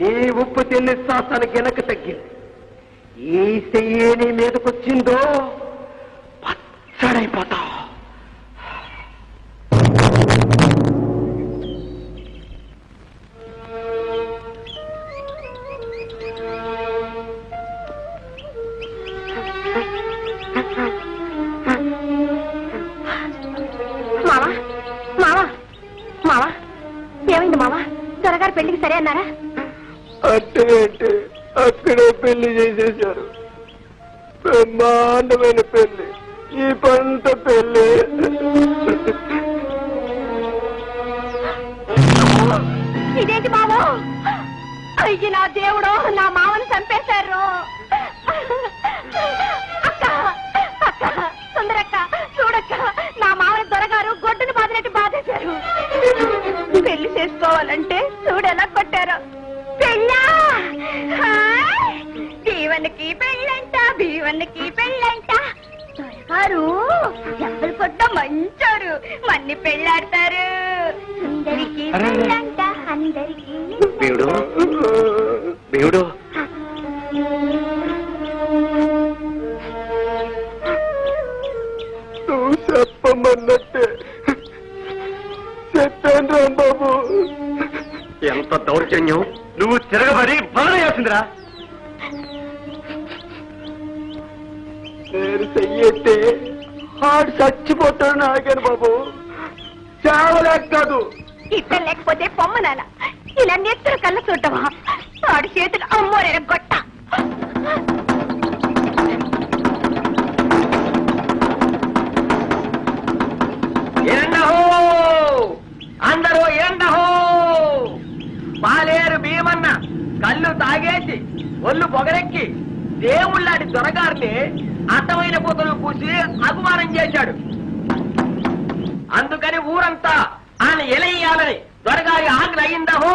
Speaker 4: నీ ఉప్పు తిన్ని శాసానికి వెనక్కి తగ్గింది. ఈ చెయ్యి నీ మీదకొచ్చిందో పచ్చడైపోతా.
Speaker 5: మావా మావా మావా ఏమైంది మావా? దొరగారు పెళ్లికి సరే అన్నారా?
Speaker 4: అంటే అక్కడే పెళ్లి చేసేశారు. బ్రహ్మాండమైన పెళ్లి. ఈ పంట పెళ్లి.
Speaker 5: ఇదేంటి మావో? అయ్యి నా దేవుడు, నా మావని చంపేశారు. అక్క అక్క సుందరక్క చూడక్క, నా మావని దొరగారు గొడ్డును బాదినట్టు బాధేశారు. పెళ్లి చేసుకోవాలంటే చూడెలా కొట్టారు. పెళ్ళా భీవన్నికి పెళ్ళంట, భీవన్నికి పెళ్ళంట. దొరగారు ఎవరు కొట్ట మంచారు, మన్ని పెళ్ళాడతారు. అందరికి పెళ్ళంట, అందరికి.
Speaker 4: దేవుడు దేవుడు నువ్వు చెప్పమన్నట్టే చెప్పాను రాంబాబు. ఎంత దౌర్జన్యం! నువ్వు తిరగబడి బలవేసిందిరా. నేను చెయ్యట్టే ఆడు చచ్చిపోతాడు నాగాను బాబు. చావలేక కాదు.
Speaker 5: ఇద్దరు లేకపోతే పొమ్మనాల ఇలా నెత్తురు కళ్ళ చూడటమా? ఆడి చేతులు అమ్మోరేర గొట్ట.
Speaker 6: అందరూ ఏండహో! పాలేరు భీమన్న కళ్ళు తాగేసి ఒళ్ళు పొగరెక్కి దేవుళ్ళాడి దొరగారిని అర్థమైన పూతలు పూసి అపమానం చేశాడు. అందుకని ఊరంతా ఆయన ఎలయ్యాలని దొరగారి ఆజ్ఞ అయిందహో!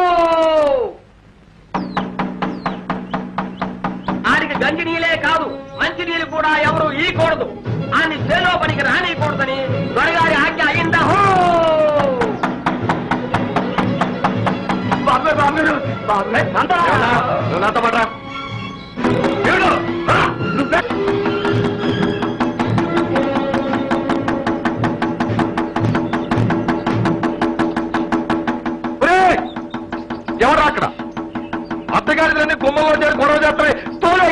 Speaker 6: ఆడికి గంజి నీళ్ళే కాదు, మంచి నీళ్ళు కూడా ఎవరు ఈకూడదు. ఆయన చేలో పనికి రానియకూడదని దొరగారి ఆజ్ఞ అయిందహో!
Speaker 1: నాతో మాట ఎవరు అక్కడ? అత్తగారిని గుమ్మలో చేరి గొడవ చేస్తాయి. తోలై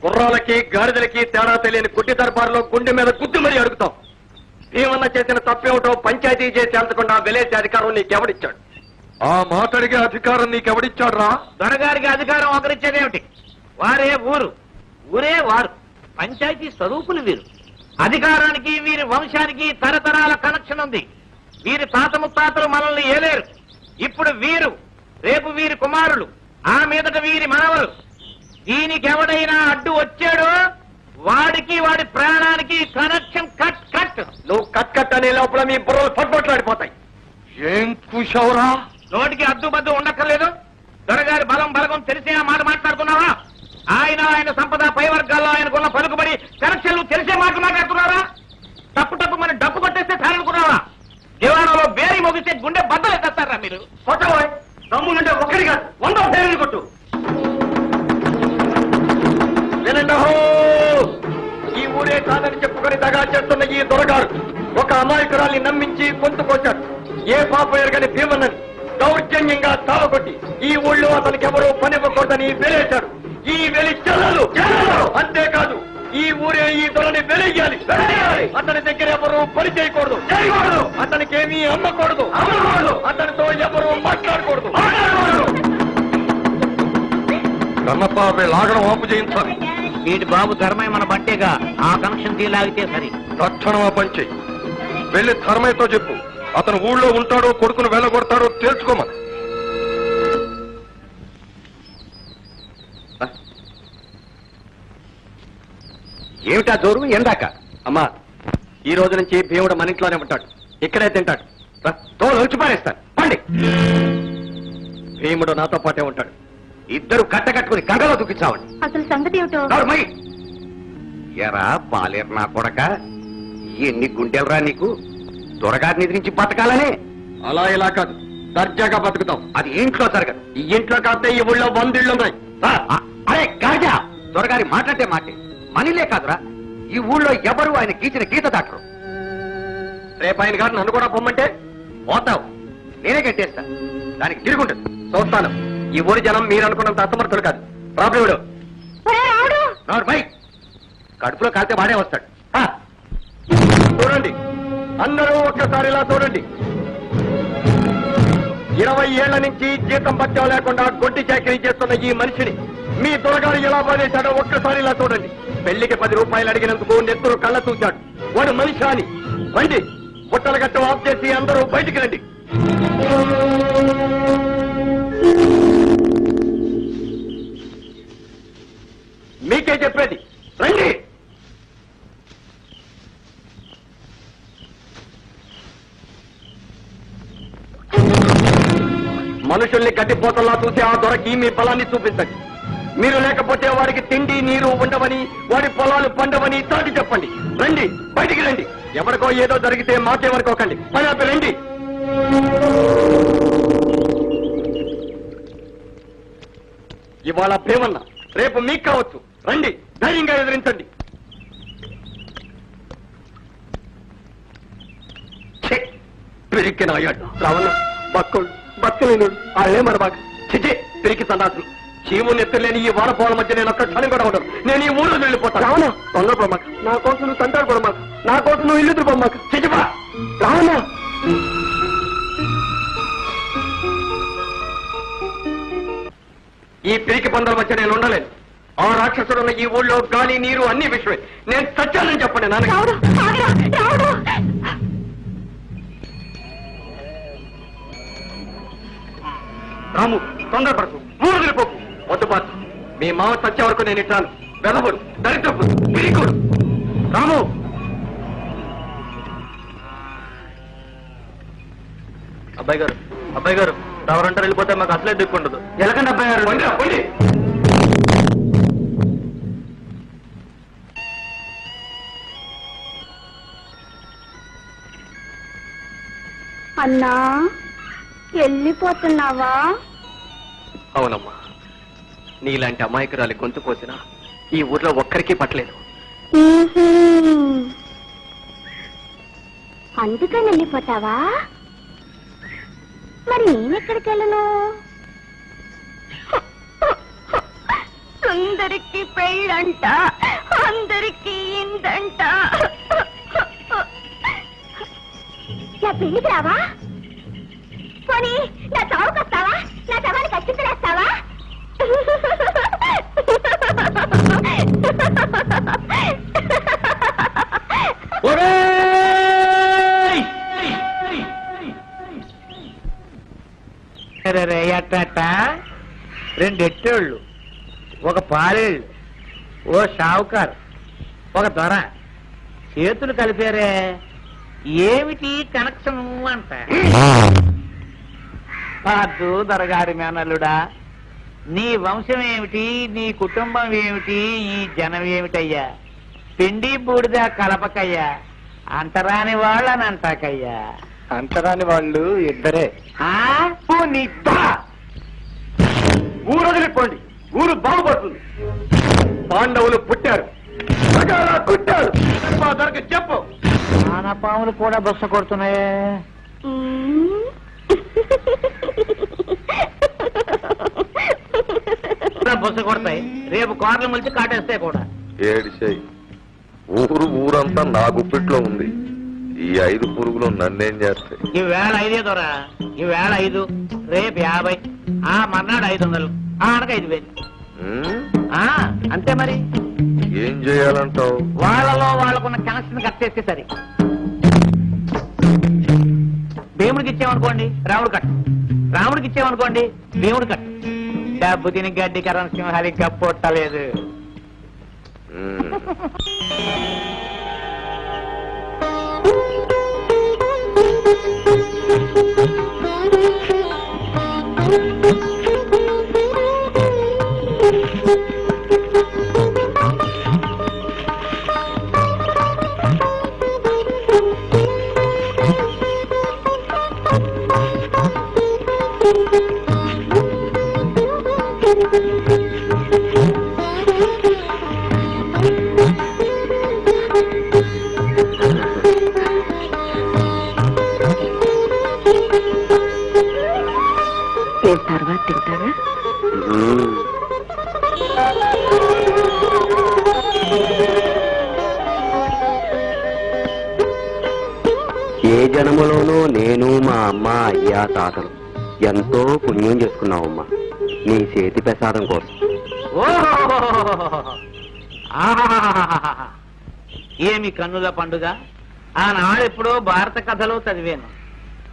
Speaker 1: గుర్రాలకి గాడిదలకి తేడా తెలియని గుడ్డి దర్బారులో గుండె మీద గుద్దు మరీ అడుగుతాం. భీమన్న చేసిన తప్పేమిటో పంచాయతీ చేసి అంతకుండా వెలేసే అధికారం నీకెవడిచ్చాడు? ఆ మాట అడిగే అధికారం నీకెవడిచ్చాడు రా?
Speaker 2: దొరగారికి అధికారం ఒకరిచ్చేదేమిటి? వారే ఊరు, ఊరే వారు. పంచాయతీ స్వరూపులు వీరు. అధికారానికి వీరి వంశానికి తరతరాల కనెక్షన్ ఉంది. వీరి తాత ముత్తాతలు మనల్ని ఏలేరు. ఇప్పుడు వీరు, రేపు వీరి కుమారులు, ఆ మీదట వీరి మనవలు. దీనికి ఎవడైనా అడ్డు వచ్చాడో వాడికి వాడి ప్రాణానికి కనెక్షన్ కట్ కట్.
Speaker 4: నువ్వు కట్ కట్ అనే లోపల మీ బుర్రలు పట్టుబట్లాడిపోతాయి.
Speaker 1: ఏం చూశావురా?
Speaker 2: నోటికి అద్దుబద్దు ఉండక్కర్లేదు. దొరగారి బలం బలగం తెలిసే ఆ మాట మాట్లాడుతున్నావా? ఆయన సంపద పై వర్గాల్లో ఆయనకున్న పలుకుబడి కనెక్షన్లు తెలిసే మాట మాట్లాడుతున్నారా? తప్పు మన డబ్బు కొట్టేస్తే సారనుకున్నావా? జీవనంలో బేరీ మొగిస్తే గుండె బద్దలు ఎత్తేస్తారా మీరు?
Speaker 3: కొట్టబోయ్, తమ్ముడుంటే ఒక్కడి కాదు 100 పేర్లు కొట్టు.
Speaker 1: వినండహో! ఈ ఊరే కాదని చెప్పుకొని దగా చేస్తున్న ఈ దొరగారు ఒక అమాయకురాల్ని నమ్మించి గొంతుకొచ్చాడు. ఏ పాప ఎరగని భీమన్నని దౌర్జన్యంగా తావగొట్టి ఈ ఊళ్ళో అతనికి ఎవరూ పనివ్వకూడదని వెలేశాడు. ఈ వెలి చెల్లలు. అంతేకాదు, ఈ ఊరే ఈ దొరని వెలయ్యాలి. అతని దగ్గర ఎవరు పని చేయకూడదు. అతనికి ఏమీ అమ్మకూడదు. అతనితో ఎవరు మాట్లాడకూడదు. కన్నప్ప లాగడం ఆపు చేయించాలి.
Speaker 2: వీటి బాబు ధర్మయ్య మన బంటేగా, ఆ కనెక్షన్ తీలాగితే సరి.
Speaker 1: తక్షణం ఆ పని చెయ్యి. వెళ్ళి ధర్మయ్యతో చెప్పు, అతను ఊళ్ళో ఉంటాడో కొడుకును వెళ్ళగొడతాడో తేల్చుకోమని.
Speaker 3: ఏమిటా జోరు ఎందాక? అమ్మా, ఈ రోజు నుంచి భీముడు మన ఇంట్లోనే ఉంటాడు, ఇక్కడే తింటాడు. తోలు వచ్చి పారేస్తాను పండి. భీముడు నాతో పాటే ఉంటాడు. ఇద్దరు కట్టకట్టుకుని కగలో దుఃఖించావండి.
Speaker 5: అసలు సంగతి ఏమిటో?
Speaker 3: ఎరా బాలేరు నా కొడక, ఎన్ని గుండెలరా నీకు? దొరగారిని ఎదిరించి బతకాలనే?
Speaker 1: అలా ఇలా కాదు, దర్జాగా బతుకుతాం.
Speaker 3: అది ఇంట్లో జరగదు.
Speaker 1: ఈ ఇంట్లో కాస్తే ఈ ఊళ్ళో 100 ఇళ్ళు ఉన్నాయి.
Speaker 3: అరే గాజా, దొరగారి మాట్లాడితే మాటే మనీలే కాదురా, ఈ ఊళ్ళో ఎవరు ఆయన గీచిన గీత దాటరు.
Speaker 1: రేపు ఆయన గారు నన్ను కూడా పొమ్మంటే
Speaker 3: పోతావు, నేనే కట్టేస్తా. దానికి తిరుగుంటుంది.
Speaker 1: చూస్తాను. ఈ ఊరి జనం మీరు అనుకున్నంత అసమర్థుడు కాదు. ప్రాబ్లముడు
Speaker 3: కడుపులో కాలితే వాడే వస్తాడు.
Speaker 1: చూడండి, అందరూ ఒక్కసారి ఇలా చూడండి. 20 ఏళ్ల నుంచి జీతం పట్టం లేకుండా గొడ్డి చాకరీ చేస్తున్న ఈ మనిషిని మీ దొరగారు ఎలా బాధేశాడో ఒక్కసారి ఇలా చూడండి. పెళ్లికి 10 రూపాయలు అడిగినందుకు నెత్తురు కళ్ళ చూశాడు. వాడు మనిషి అని. రండి, బుట్టల గట్ట ఆఫ్ చేసి అందరూ బయటికి రండి. మీకే చెప్పేది, రండి. మనుషుల్ని గడ్డిపోతల్లా చూసి ఆ దొరకి మీ బలాన్ని చూపించండి. మీరు లేకపోతే వాడికి తిండి నీరు ఉండవని, వాడి పొలాలు పండవని చాటి చెప్పండి. రండి, బయటికి రండి. ఎవరికో ఏదో జరిగితే మాకేమనుకోకండి. పని ఆపి రండి. ఇవాళ భీమన్న, రేపు మీకు కావచ్చు. రండి, ధైర్యంగా ఎదిరించండి. పిరికి నాయాడు రావణ బక్కలు బక్కలేనుడు వాళ్ళే మన బాగా చిచి పిరికి సన్నాసులు. చీము నెత్తలేని ఈ వానపోల మధ్య నేను ఒక్క క్షణం కూడా ఉండను. నేను ఈ ఊరు వెళ్ళిపోతాను. రావణ తొందరపోమాక, నా కోసం నువ్వు తంటాడు పడమాక, నా కోసం నువ్వు ఇల్లు తిరిపోమాక. చిచిపా రావణ. ఈ పిరికి పందల మధ్య నేను ఉండలేను. ఆ రాక్షసుడున్న ఈ ఊళ్ళో గాలి నీరు అన్ని విషయమే. నేను చచ్చానని చెప్పండి నాన్న. రాము, తొందరపడకు, ఊరు వెళ్ళిపోకు. వద్దుపాటు, మీ మామ చచ్చే వరకు నేను ఇట్టాను. వెదవుడు, దరిద్రపు, పిరికుడు. రాము, అబ్బాయి గారు ఎవరంటారు వెళ్ళిపోతే మాకు అసలే దిక్కుండదు. ఎలాగండి అబ్బాయి గారు? పండి.
Speaker 5: అన్నా, వెళ్ళిపోతున్నావా?
Speaker 3: అవునమ్మా, నీలాంటి అమాయకురాలి గొంతు కోసినా ఈ ఊర్లో ఒక్కరికి పట్టలేదు.
Speaker 5: అందుకని వెళ్ళిపోతావా? మరి నేనెక్కడికి వెళ్ళను? సుందరికి పెళ్ళంట, అందరికి ఇందంట. నా పెళ్లికి రావా? పోనీ నా చావుకు వస్తావా? నా శవానికి అచ్చింతలేస్తావా?
Speaker 2: అట్ట 2 ఎట్టేళ్ళు, ఒక పాలేళ్ళు, ఓ షావుకారు, ఒక దొర చేతులు కలిపారే. ఏమిటి కనెక్షన్ అంట? కాదు దొరగారి మేనల్లుడా, నీ వంశం ఏమిటి, నీ కుటుంబం ఏమిటి, ఈ జనం ఏమిటయ్యా? పిండి బూడిద కలపకయ్యా, అంటరాని వాళ్ళని అంటాకయ్యా.
Speaker 3: అంతరాని వాళ్ళు ఇద్దరే.
Speaker 4: ఊరు వదిలిపోండి, ఊరు బాగుపడుతుంది. పాండవులు పుట్టారు, సగాలా కుట్టారు. చెప్పు.
Speaker 2: పాములు కూడా బొస్స కొడుతున్నాయే. బొస్స కొడతాయి, రేపు కార్లు మలిచి కాటేస్తాయి కూడా.
Speaker 1: ఏడిసేయి, ఊరంతా నా గుప్పిట్లో ఉంది. ఈ 5 పురుగులు నన్నేం చేస్తాయి?
Speaker 2: ఈవేళ 5 దొరా, ఈవేళ 5, రేపు 50, ఆ మర్నాడు 500, అనక 5,000. అంతే మరి.
Speaker 1: ఏం చేయాలంటావు?
Speaker 2: వాళ్ళలో వాళ్ళకున్న కనెక్షన్ కట్ చేస్తే సరి. భీముడికి ఇచ్చామనుకోండి రాముడు కట్, రాముడికి ఇచ్చామనుకోండి భీముడు కట్. డబ్బు తిని గడ్డి కరణ సింహాలి కప్పొట్టలేదు.
Speaker 5: తర్వాత తింటారా?
Speaker 4: ఏ జన్మలోనూ నేను, మా అమ్మ, అయ్యా, తాతలు ఎంతో పుణ్యం చేసుకున్నావమ్మా నీ చేతి ప్రసాదం కోసం.
Speaker 2: ఏమి కన్నుల పండుగ! ఆనాడెప్పుడో భారత కథలో చదివాను.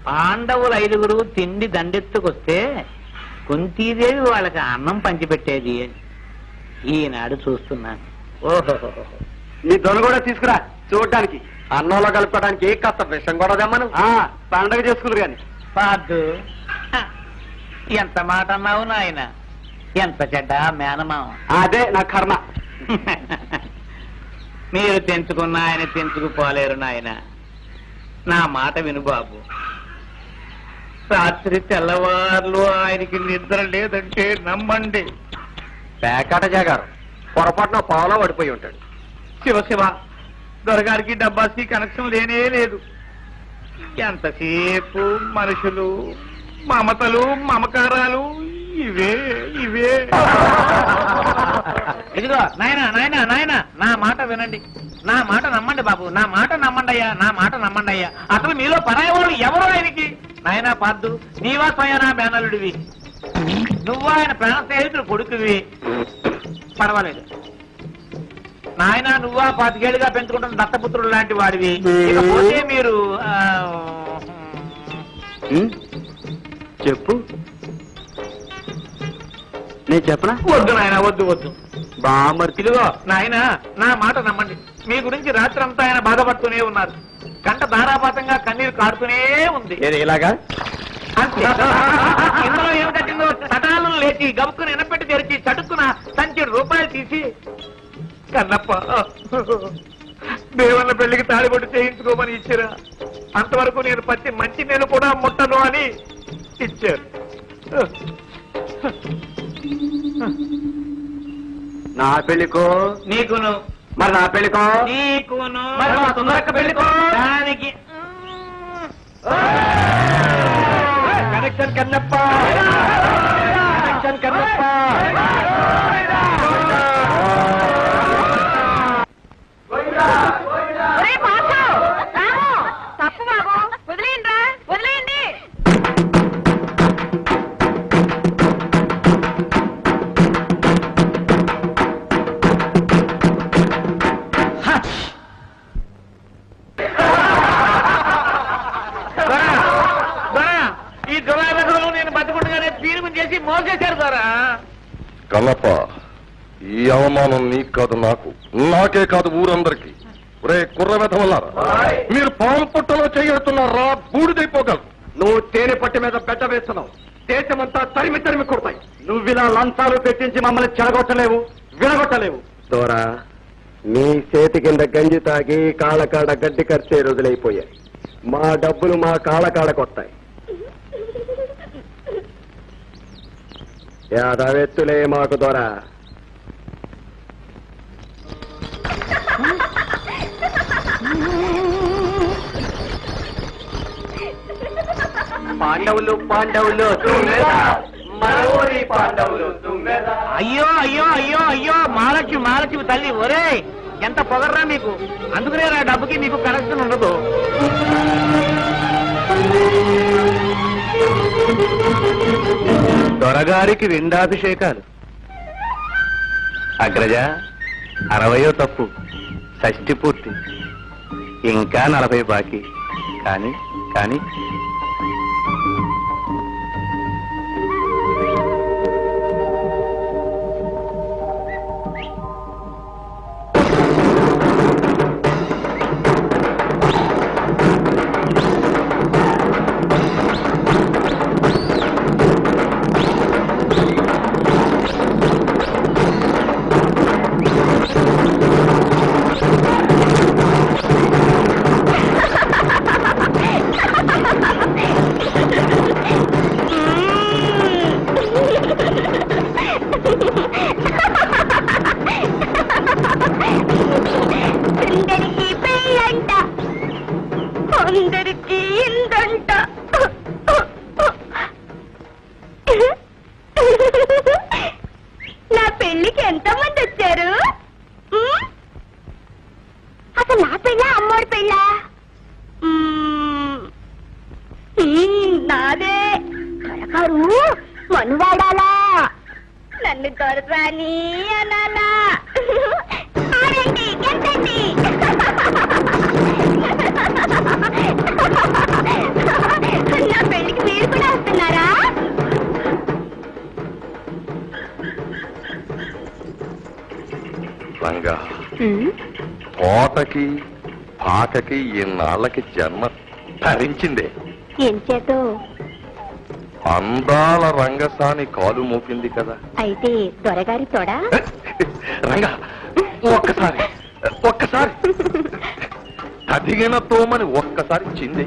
Speaker 2: పాండవులు 5గురు తిండి దండెత్తుకొస్తే కుంతీదేవి వాళ్ళకి అన్నం పంచిపెట్టేది అని ఈనాడు చూస్తున్నాను. ఓహో,
Speaker 4: నీ దొన కూడా తీసుకురా చూడడానికి, అన్నంలో కలుపుకోవడానికి కాస్త విషం కూడా తెమ్మను. పండగ చేసుకున్నారు కానీ.
Speaker 2: పాదు, ఎంత మాట అన్నావు నాయన, ఎంత చెడ్డ మేనమావ.
Speaker 4: అదే నా కర్మ.
Speaker 2: మీరు తెంచుకున్న ఆయన తెంచుకుపోలేరు నాయన. నా మాట విను బాబు. రాత్రి తెల్లవార్లు ఆయనకి నిద్ర లేదంటే నమ్మండి.
Speaker 3: పేకాట జాగారు పొరపాటున పావులో పడిపోయి ఉంటాడు.
Speaker 2: శివ దొరగారికి డబ్బాసి కనెక్షన్ లేనే లేదు. ఎంతసేపు మనుషులు, మమతలు, మమకారాలు, ఇవే. ఇదిగో నాయనా నాయనా నాయనా, నా మాట వినండి, నా మాట నమ్మండి బాబు, నా మాట నమ్మండి అయ్యా, నా మాట నమ్మండి అయ్యా. అసలు మీలో పరాయి వాళ్ళు ఎవరు ఆయనకి? నాయనా పాద్దు, నీవా స్వయనా మేనలుడివి, నువ్వు ఆయన ప్రాణ స్నేహితుడు కొడుకువి, పర్వాలేదు. నాయన నువ్వా 25 ఏళ్ళుగా పెంచుకుంటున్న దత్తపుత్రుడు లాంటి వాడివి. ఇకపోతే మీరు
Speaker 4: చెప్పు. నేను చెప్పనా?
Speaker 2: వద్దు నాయన, వద్దు.
Speaker 4: బామర్
Speaker 2: ఇదిగో నాయన, నా మాట నమ్మండి. మీ గురించి రాత్రి అంతా ఆయన బాధపడుతూనే ఉన్నారు. కంట ధారాపాతంగా కన్నీరు కాడుతూనే ఉంది.
Speaker 3: ఇలాగా
Speaker 2: అంతే. ఇందులో ఏం కట్టిందో చటాలను లేచి గబుక్కుని ఎనపెట్టి తెరిచి చటుక్కున ₹1,000 తీసి, కన్నప్ప దేవన్న పెళ్లికి తాళిబొట్టు చేయించుకోమని ఇచ్చిరా, అంతవరకు నేను పచ్చి మంచి నేను కూడా ముట్టను అని ఇచ్చారు.
Speaker 4: నా పెళ్లికో
Speaker 2: నీకును,
Speaker 4: మరి నా పెళ్లికో
Speaker 2: నీకును, మరి మా సుందరక్క పెళ్లికో దానికి
Speaker 3: కనెక్షన్ కన్నప్ప, కనెక్షన్ కన్నప్ప.
Speaker 5: తప్పు బాబు, వదిలేయండి, వదిలేయండి.
Speaker 2: ఈ దురాగతులు నేను బతుకుండగానే పీరుగు చేసి మోసేశారు ద్వారా.
Speaker 1: కన్నప్ప, ఈ అవమానం నీకు కాదు, నాకే కాదు, ఊరందరికీ. ఒరే కుర్ర వెధవల్లారా, మీరు పాము పుట్టలో చేయెడుతున్నారా? బూడిదైపోగలరు.
Speaker 3: నువ్వు తేనె పట్టి మీద బెట్ట వేస్తున్నావు.
Speaker 4: మమ్మల్ని చెడగొట్టలేవు, విడగొట్టలేవు.
Speaker 3: దూరా మీ చేతి కింద గంజి తాగి కాళ్ళకాడ గడ్డి ఖర్చే రోజులైపోయాయి. మా డబ్బులు మా కాళ్ళకాడ కొత్తాయి. యాదవెత్తులే మాకు దొర.
Speaker 6: పాండవులు పాండవులు పాండవులు.
Speaker 2: అయ్యో అయ్యో అయ్యో అయ్యో మహాలక్ష్మి మహాలక్ష్మి తల్లి, ఒరే ఎంత పొగర్రా మీకు. అందుకనే నా డబ్బుకి మీకు కనెక్షన్ ఉండదు.
Speaker 3: దొరగారికి రెండాభిషేకాలు. అగ్రజ 60వ తప్పు, షష్ఠి పూర్తి, ఇంకా 40 బాకీ. కానీ కానీ
Speaker 5: అందరికీ ఇందంట. నా పెళ్లికి ఎంతమంది వచ్చారు? అసలు నా పెళ్ళ అమ్మోడి పెళ్ళ? నాదే. త్వరగారు మనువాడాలా, నన్ను దొరసాని అనాలా? ఆడండి, గెంతండి. నా పెళ్లికి మీరు కూడా వస్తున్నారా?
Speaker 1: రంగా, పోతకి పాకకి ఇన్నాళ్ళకి జన్మ ధరించిందే.
Speaker 5: ఏం చేతో?
Speaker 1: అందాల రంగసాని కాలు మోపింది కదా.
Speaker 5: అయితే దొరగారి తోడా?
Speaker 1: రంగా, ఒక్కసారి ఒక్కసారి తదిగిన తోమని ఒక్కసారి చింది.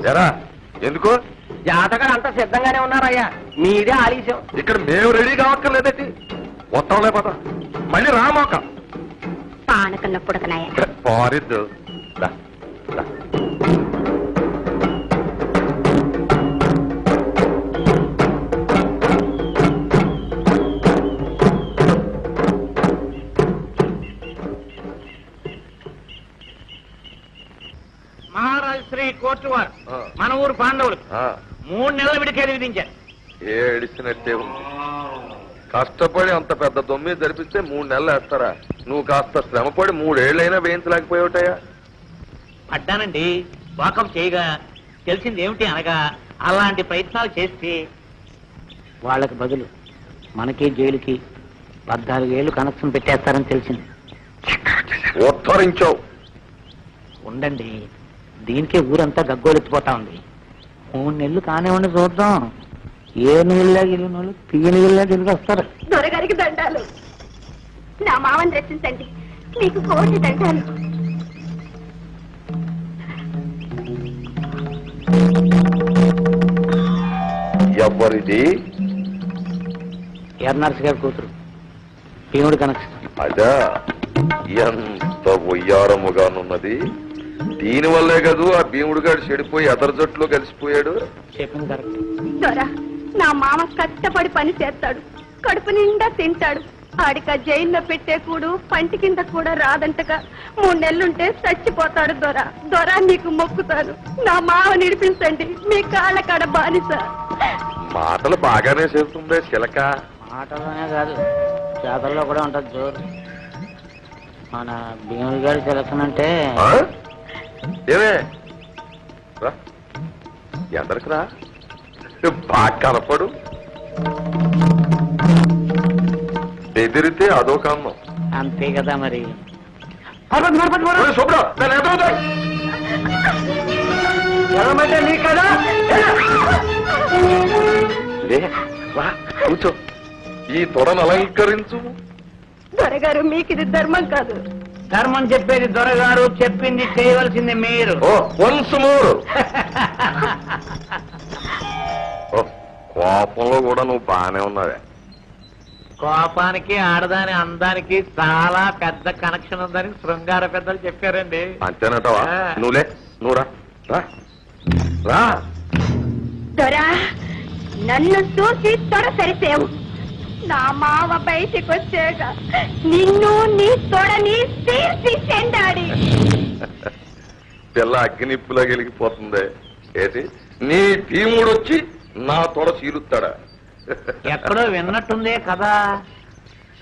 Speaker 1: ఎరా ఎందుకు?
Speaker 6: జాతకాలు అంతా సిద్ధంగానే ఉన్నారయ్యా, మీదే ఆలస్యం.
Speaker 1: ఇక్కడ మేము రెడీ కావక్కర్లేదటి. మొత్తంలే పద, మళ్ళీ రామాక
Speaker 5: పానకన్నప్పుడుకనాయ
Speaker 1: పారిద్దు.
Speaker 2: మహారాజు శ్రీ కోర్టు వారు మన ఊరు పాండవులు 3 నెలల విడికేది విధించారు.
Speaker 1: ఏడిసినట్టే ఉంది. కష్టపడి అంత పెద్ద దొమ్మి జరిపిస్తే 3 నెలలు వేస్తారా? నువ్వు కాస్త శ్రమపడి 3 ఏళ్ళైనా వేయించలేకపోయావుటయా?
Speaker 2: పడ్డానండి, వాకం చేయగా తెలిసింది ఏమిటి అనగా అలాంటి ప్రయత్నాలు చేస్తే వాళ్ళకి బదులు మనకి జైలుకి 14 ఏళ్ళు కనెక్షన్ పెట్టేస్తారని తెలిసింది.
Speaker 1: ఉద్ధరించావు.
Speaker 2: ఉండండి, దీనికే ఊరంతా గగ్గోలెత్తిపోతా ఉంది. 3 నెలలు కానివ్వండి, చూద్దాం. ఏ నీళ్ళ గెలిగిన వాళ్ళు తీయని నీళ్ళ తిరిగి వస్తారు.
Speaker 5: దొరగారికి దండాలు. నా మామని రక్షించండి, మీకు కోటి దండాలు.
Speaker 1: ఎవరిది?
Speaker 2: ఎర్నర్స్ గారి కూతురు, భీముడి కనెక్షన్.
Speaker 1: అదా, ఎంత ఉయ్యారముగానున్నది. దీనివల్లే కదూ ఆ భీముడు గారు చెడిపోయి అదర్ జట్లో కలిసిపోయాడు.
Speaker 2: చెప్పింది కరెక్ట్.
Speaker 5: దొరా, నా మామ కష్టపడి పని చేస్తాడు, కడుపు నిండా తింటాడు. ఆడిక జైల్లో పెట్టే కూడు పంటి కింద కూడా రాదంటగా. 3 నెలలుంటే చచ్చిపోతాడు. దొరా దొరా, నీకు మొక్కుతాను, నా మావ నిడిపించండి, మీ కాళ్ళ కాడ బానిస.
Speaker 1: మాటలు బాగానే చెబుతుందే చిలక.
Speaker 2: మాటలోనే కాదు, చేతల్లో కూడా ఉంటుంది జోరు. మన భీముడి గారి సెలక్షన్ అంటే
Speaker 1: ఏమే రా, ఎదరికి రా, బాగా కనపడు. ఎదిరితే అదొక అన్నం.
Speaker 6: అంతే కదా మరి.
Speaker 1: ఒరేయ్ శుభ్రా, నేను ఎదురుతాను.
Speaker 4: ఎలామంటే నీ కదా
Speaker 1: లే, రా, కూర్చో. ఈ తొడను అలంకరించు.
Speaker 5: దొరగారు మీకు ఇది ధర్మం కాదు.
Speaker 6: ధర్మం చెప్పేది దొరగారు, చెప్పింది చేయవలసింది మీరు.
Speaker 1: ఓ వన్స్ మోర్. కోపంలో కూడా నువ్వు బాగానే ఉన్నావే.
Speaker 2: కోపానికి ఆడదాని అందానికి చాలా పెద్ద కనెక్షన్ ఉందని శృంగార పెద్దలు చెప్పారండి.
Speaker 1: అంతేనటవా? నువ్వులే, నువ్వు రా, రా, రా.
Speaker 5: దొరా నన్ను చూసి తొడ సరిసేవు. నా మావ బయటికి వచ్చాక నిన్ను నీ తొడని తీసి చెండాడి.
Speaker 1: పిల్ల అగ్నిప్పులా గెలిగిపోతుంది. ఏంటి నీ భీముడు వచ్చి నా తొడ చీరుస్తాడా?
Speaker 6: ఎక్కడో విన్నట్టుందే కదా.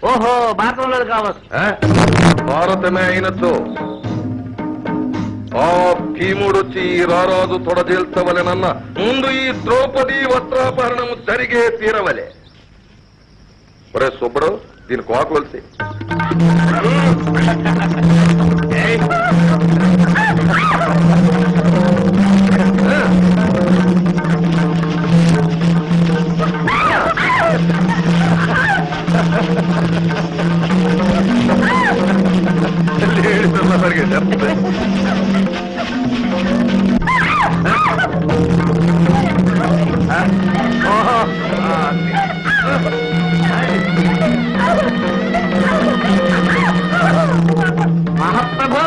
Speaker 6: ఓహో, భారతంలో కావచ్చు.
Speaker 1: భారతమే అయినట్టు ఆ భీముడు వచ్చి ఈ రారాజు తొడజేల్చవలెనన్న ముందు ఈ ద్రౌపది వస్త్రాపహరణము జరిగే తీరవలే. ఒరే సుబ్బడు, దీని కోకవలసి.
Speaker 2: మహాప్రభు,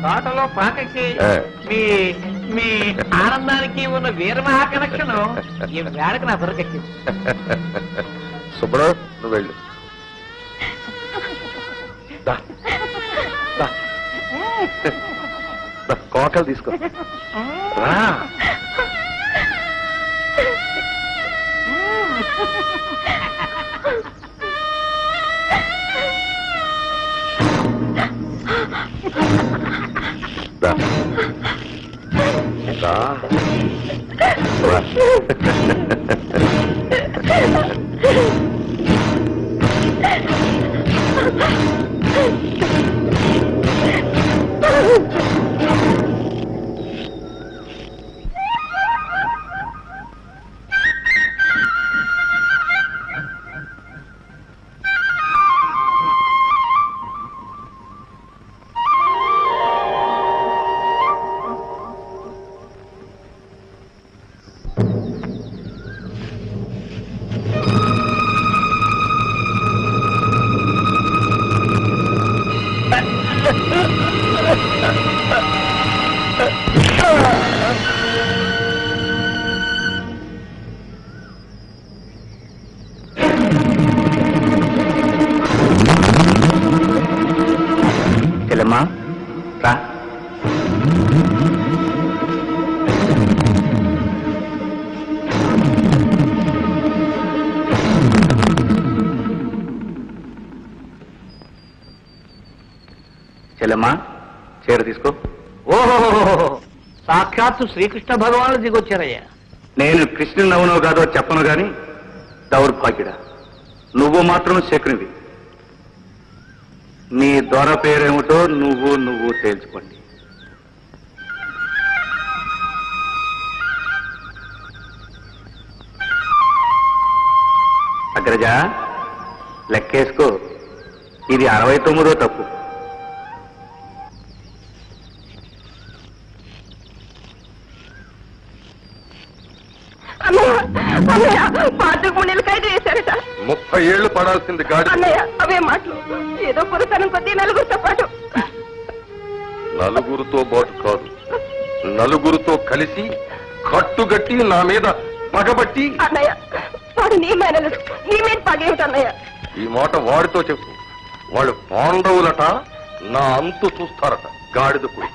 Speaker 2: తోటలో పాకకి మీ మీ ఆనందానికి ఉన్న వీరమహా కనెక్షన్ ఈ వేడకు నా దొరకెక్కింది.
Speaker 1: సుబ్బడు, నువ్వు వెళ్ళు. కోకలు తీసుకో. రా. రా. రా.
Speaker 3: చెల్లెమ్మా, రా. చెల్లెమ్మా, చీర తీసుకో.
Speaker 6: ఓహో, సాక్షాత్తు శ్రీకృష్ణ భగవానుడు దిగొచ్చారయ్యా.
Speaker 4: నేను కృష్ణుని అవునో కాదో చెప్పను గాని దౌర్భాగ్యుడా, నువ్వు మాత్రం శకునివి. నీ దొర పేరేమిటో నువ్వు తేల్చుకోండి. అగ్రజ, లెక్కేసుకో. ఇది 69వ తప్పు.
Speaker 5: పాతకు ముందు ఖైదు వేశారట.
Speaker 1: 30 ఏళ్లు పడాల్సింది గాడి.
Speaker 5: అన్నయ్య అవే మాటలు. ఏదో పురుషనం కొద్దీ నలుగురితో పాటు.
Speaker 1: నలుగురితో పాటు కాదు, నలుగురితో కలిసి కట్టుగట్టి నా మీద పగబట్టి.
Speaker 5: అన్నయ్య వాడు నీ మేనలు, నీ మీద పగేమిటి అన్నయ్య?
Speaker 1: ఈ మాట వాడితో చెప్పు. వాళ్ళు పాండవులట, నా అంతు చూస్తారట. గాడిదకుడు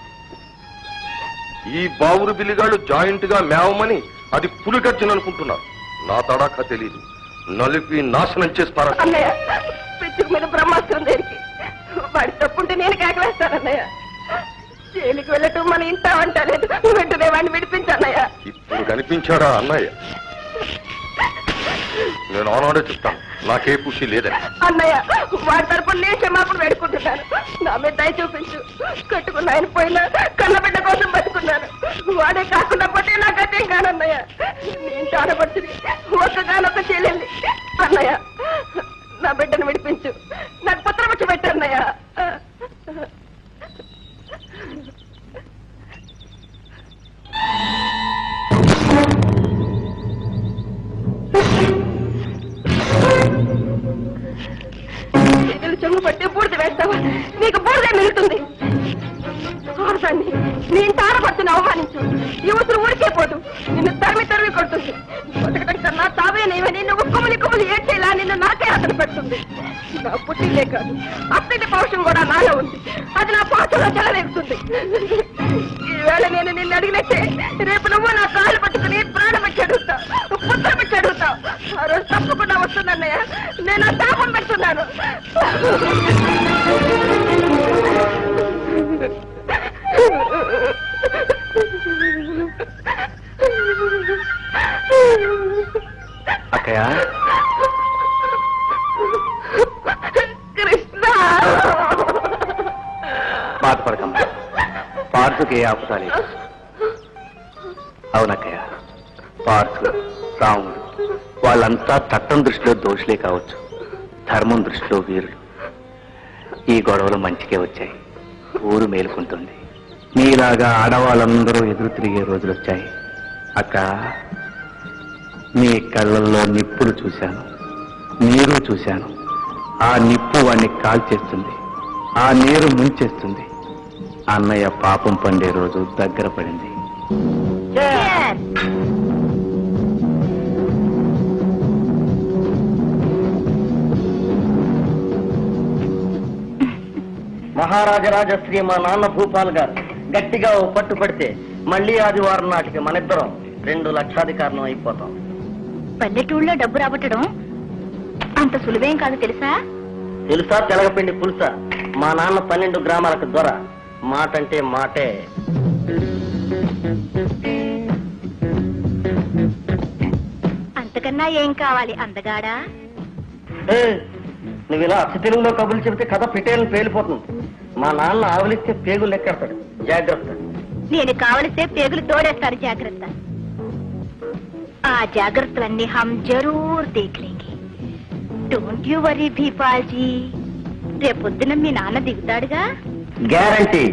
Speaker 1: ఈ బావురు బిల్లిగాళ్ళు జాయింట్ గా మేవమని అది పులిగర్జననుకుంటున్నారు. నా తడాఖా తెలీదు. నలిపి నాశనం చేస్తారట.
Speaker 5: అన్నయ్య పిచ్చుకు మీద బ్రహ్మాస్త్రం దేనికి? వాడి తప్పుంటే నేను కేకలేస్తానన్నయ్య. జైలుకి వెళ్ళటం మన ఇంట అంటలేదు. వెంటనే వాడిని విడిపించన్నయ్య.
Speaker 1: ఇప్పుడు కనిపించాడా అన్నయ్య? నేను ఆనాడే చెప్తాను నాకే ఖుషి లేదని.
Speaker 5: అన్నయ్య వాడి తరపున నేను క్షమాపణ వేడుకుంటున్నాను. నా మీద దయ చూపించు. కట్టుకున్న ఆయన పోయినా కన్నబిడ్డ కోసం బతుకున్నాను. వాడే కాకుండా పోతే నాకు అదేం కానన్నయ్య. నేను చాడపడుతుంది ఒక్కగానొక్క చెల్లెండి. అన్నయ్య నా బిడ్డను విడిపించు. నాకు పత్రం వచ్చి పెట్టన్నయ్య. చెంగు పట్టి బూడిద వేస్తావా? నీకు బూడిదే మిగులుతుంది. ఆడదాన్ని నేను తారపడుతున్న అవమానించు. ఈ ఉసురు ఊరికే పోదు. నిన్ను తరిమి కొడుతుంది. బతకడం కన్నా తావే నీవని నువ్వు కుమ్ములు ఏడ్చేలా నిన్ను నాకే అతను పెడుతుంది. నా పుట్టిలే కాదు అత్తింటి పౌరుషం కూడా నాలో ఉంది. అది నా పాత్రలో చెలరేగుతుంది. ఈవేళ నేను నిన్ను అడిగినట్టే రేపు నువ్వు నా కాళ్ళు పట్టుకుని ప్రాణం పెట్టి అడుగుతావు, పుత్రం పెట్టి అడుగుతావు. ఆ రోజు తప్పకుండా వస్తుందన్నయ్య. నేను శాపం పెడుతున్నాను.
Speaker 3: అక్కయ్య
Speaker 5: కృష్ణ
Speaker 3: బాధపడకమ్మా, పార్సుకి ఏ ఆపుతాలి. అవునక్కయ్య, పార్సు రాముడు వాళ్ళంతా చట్టం దృష్టిలో దోషులే కావచ్చు, ధర్మం దృష్టిలో వీరులు. ఈ గొడవలు మంచికే వచ్చాయి. ఊరు మేలుకుంటుంది. మీలాగా ఆడవాళ్ళందరూ ఎదురు తిరిగే రోజులు వచ్చాయి. అక్క, మీ కళ్ళల్లో నిప్పులు చూశాను, నీరు చూశాను. ఆ నిప్పు వాణ్ణి కాల్చేస్తుంది, ఆ నీరు ముంచేస్తుంది. అన్నయ్య పాపం పండే రోజు దగ్గర పడింది.
Speaker 6: మహారాజరాజశ్రీ మా నాన్న భూపాల్ గారు గట్టిగా ఓ పట్టు పడితే మళ్ళీ ఆదివారం నాటికి మనిద్దరం 2 లక్షాధికారం అయిపోతాం.
Speaker 5: పల్లెటూళ్ళలో డబ్బు రాబట్టడం అంత సులువేం కాదు తెలుసా?
Speaker 6: తెలుసా తెలగపిండి పులుసా? మా నాన్న 12 గ్రామాలకు దొర. మాటంటే మాటే.
Speaker 5: అంతకన్నా ఏం కావాలి అందగాడా?
Speaker 6: నువ్వు ఇలా అచ్చ తెలుగులో కబుర్లు చెబితే కథ పిటేలను పేలిపోతుంది. మా నాన్న ఆవలిస్తే పేగులు లెక్కెడతాడు. జాగ్రత్త.
Speaker 5: నేను కావలిస్తే పేగులు తోడేస్తాను. జాగ్రత్త. ఆ జాగ్రత్తలన్నీ హమ్ జరూర్ దేఖ్లేంగే. డోంట్ యు వరీ భీపాల్జీ. రేపొద్దున మీ నాన్న దిగుతాడుగా.
Speaker 6: గ్యారంటీ.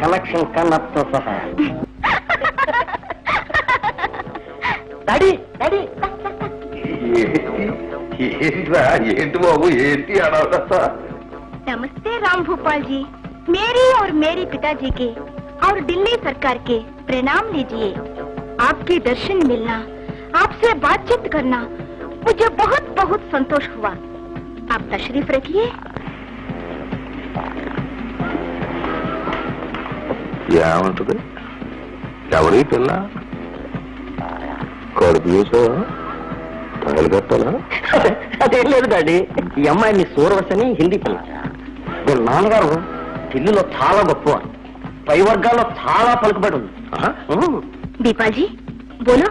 Speaker 6: కలెక్షన్ కన్నప్తో సహా. డాడీ డాడీ
Speaker 1: ఏంటి బాబు, ఏంటి అడగ?
Speaker 5: नमस्ते राम भूपाल जी। मेरी और मेरे पिताजी के और दिल्ली सरकार के प्रणाम लीजिए। आपके दर्शन मिलना, आपसे बातचीत करना मुझे बहुत बहुत संतोष हुआ। आप तशरीफ रखिए।
Speaker 1: ఏమంటది? ఎవరి పిల్ల? కడుపు చూసా తగలు కట్టాలా?
Speaker 6: అదేం లేదు డాడీ. ఈ అమ్మాయి మీ సూరవశని హిందీ పిల్ల. వీళ్ళ నాన్నగారు ఢిల్లీలో చాలా గొప్పవారు. పై వర్గాల్లో చాలా పలుకుబడి ఉంది.
Speaker 5: दीपा जी बोलो,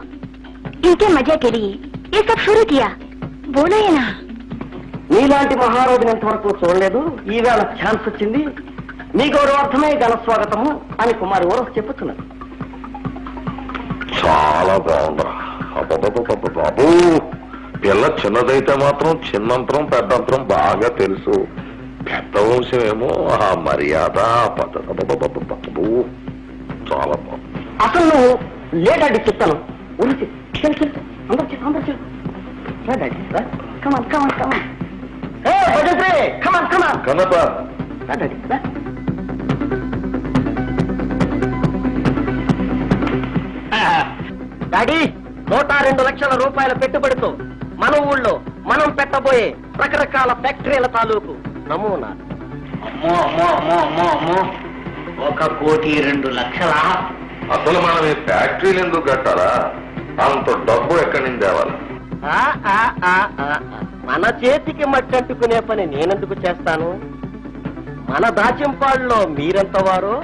Speaker 5: इनके मजे के लिए ये सब शुरू किया, बोलो ये ना।
Speaker 6: నీలాంటి మహారాజుని ఎంతవరకు చూడలేదు. ఈవేళ ఛాన్స్ వచ్చింది. మీ గౌరవార్థమే ఘన స్వాగతము అని కుమారి ఓరస్ చెప్పుతున్నారు.
Speaker 1: చాలా బాగుందిరా. బాబు, పిల్ల చిన్నదైతే మాత్రం చిన్నంతరం పెద్దంతరం బాగా తెలుసు. పెద్ద వంశం ఏమో ఆ మర్యాద పద్ధతి చాలా బాగుంది.
Speaker 6: అసలు నువ్వు లేట్ అడ్డి చెప్తాను. ఊరికి అందరూ కమాన్ కమాన్ కమాన్. కమాన్ కమాన్
Speaker 1: కన్నప్ప
Speaker 6: డాడీ, 102 లక్షల రూపాయల పెట్టుబడితో మన ఊళ్ళో మనం పెట్టబోయే రకరకాల ఫ్యాక్టరీల తాలూకు నమూనా. 1,02,00,000.
Speaker 1: అసలు మనం ఈ ఫ్యాక్టరీలు ఎందుకు కట్టాలా? అంత డబ్బు ఎక్కడి నుంచి తేవాలి?
Speaker 6: మన చేతికి మట్టంటుకునే పని నేనెందుకు చేస్తాను? మన దాచింపాళ్ళలో మీరెంత వారో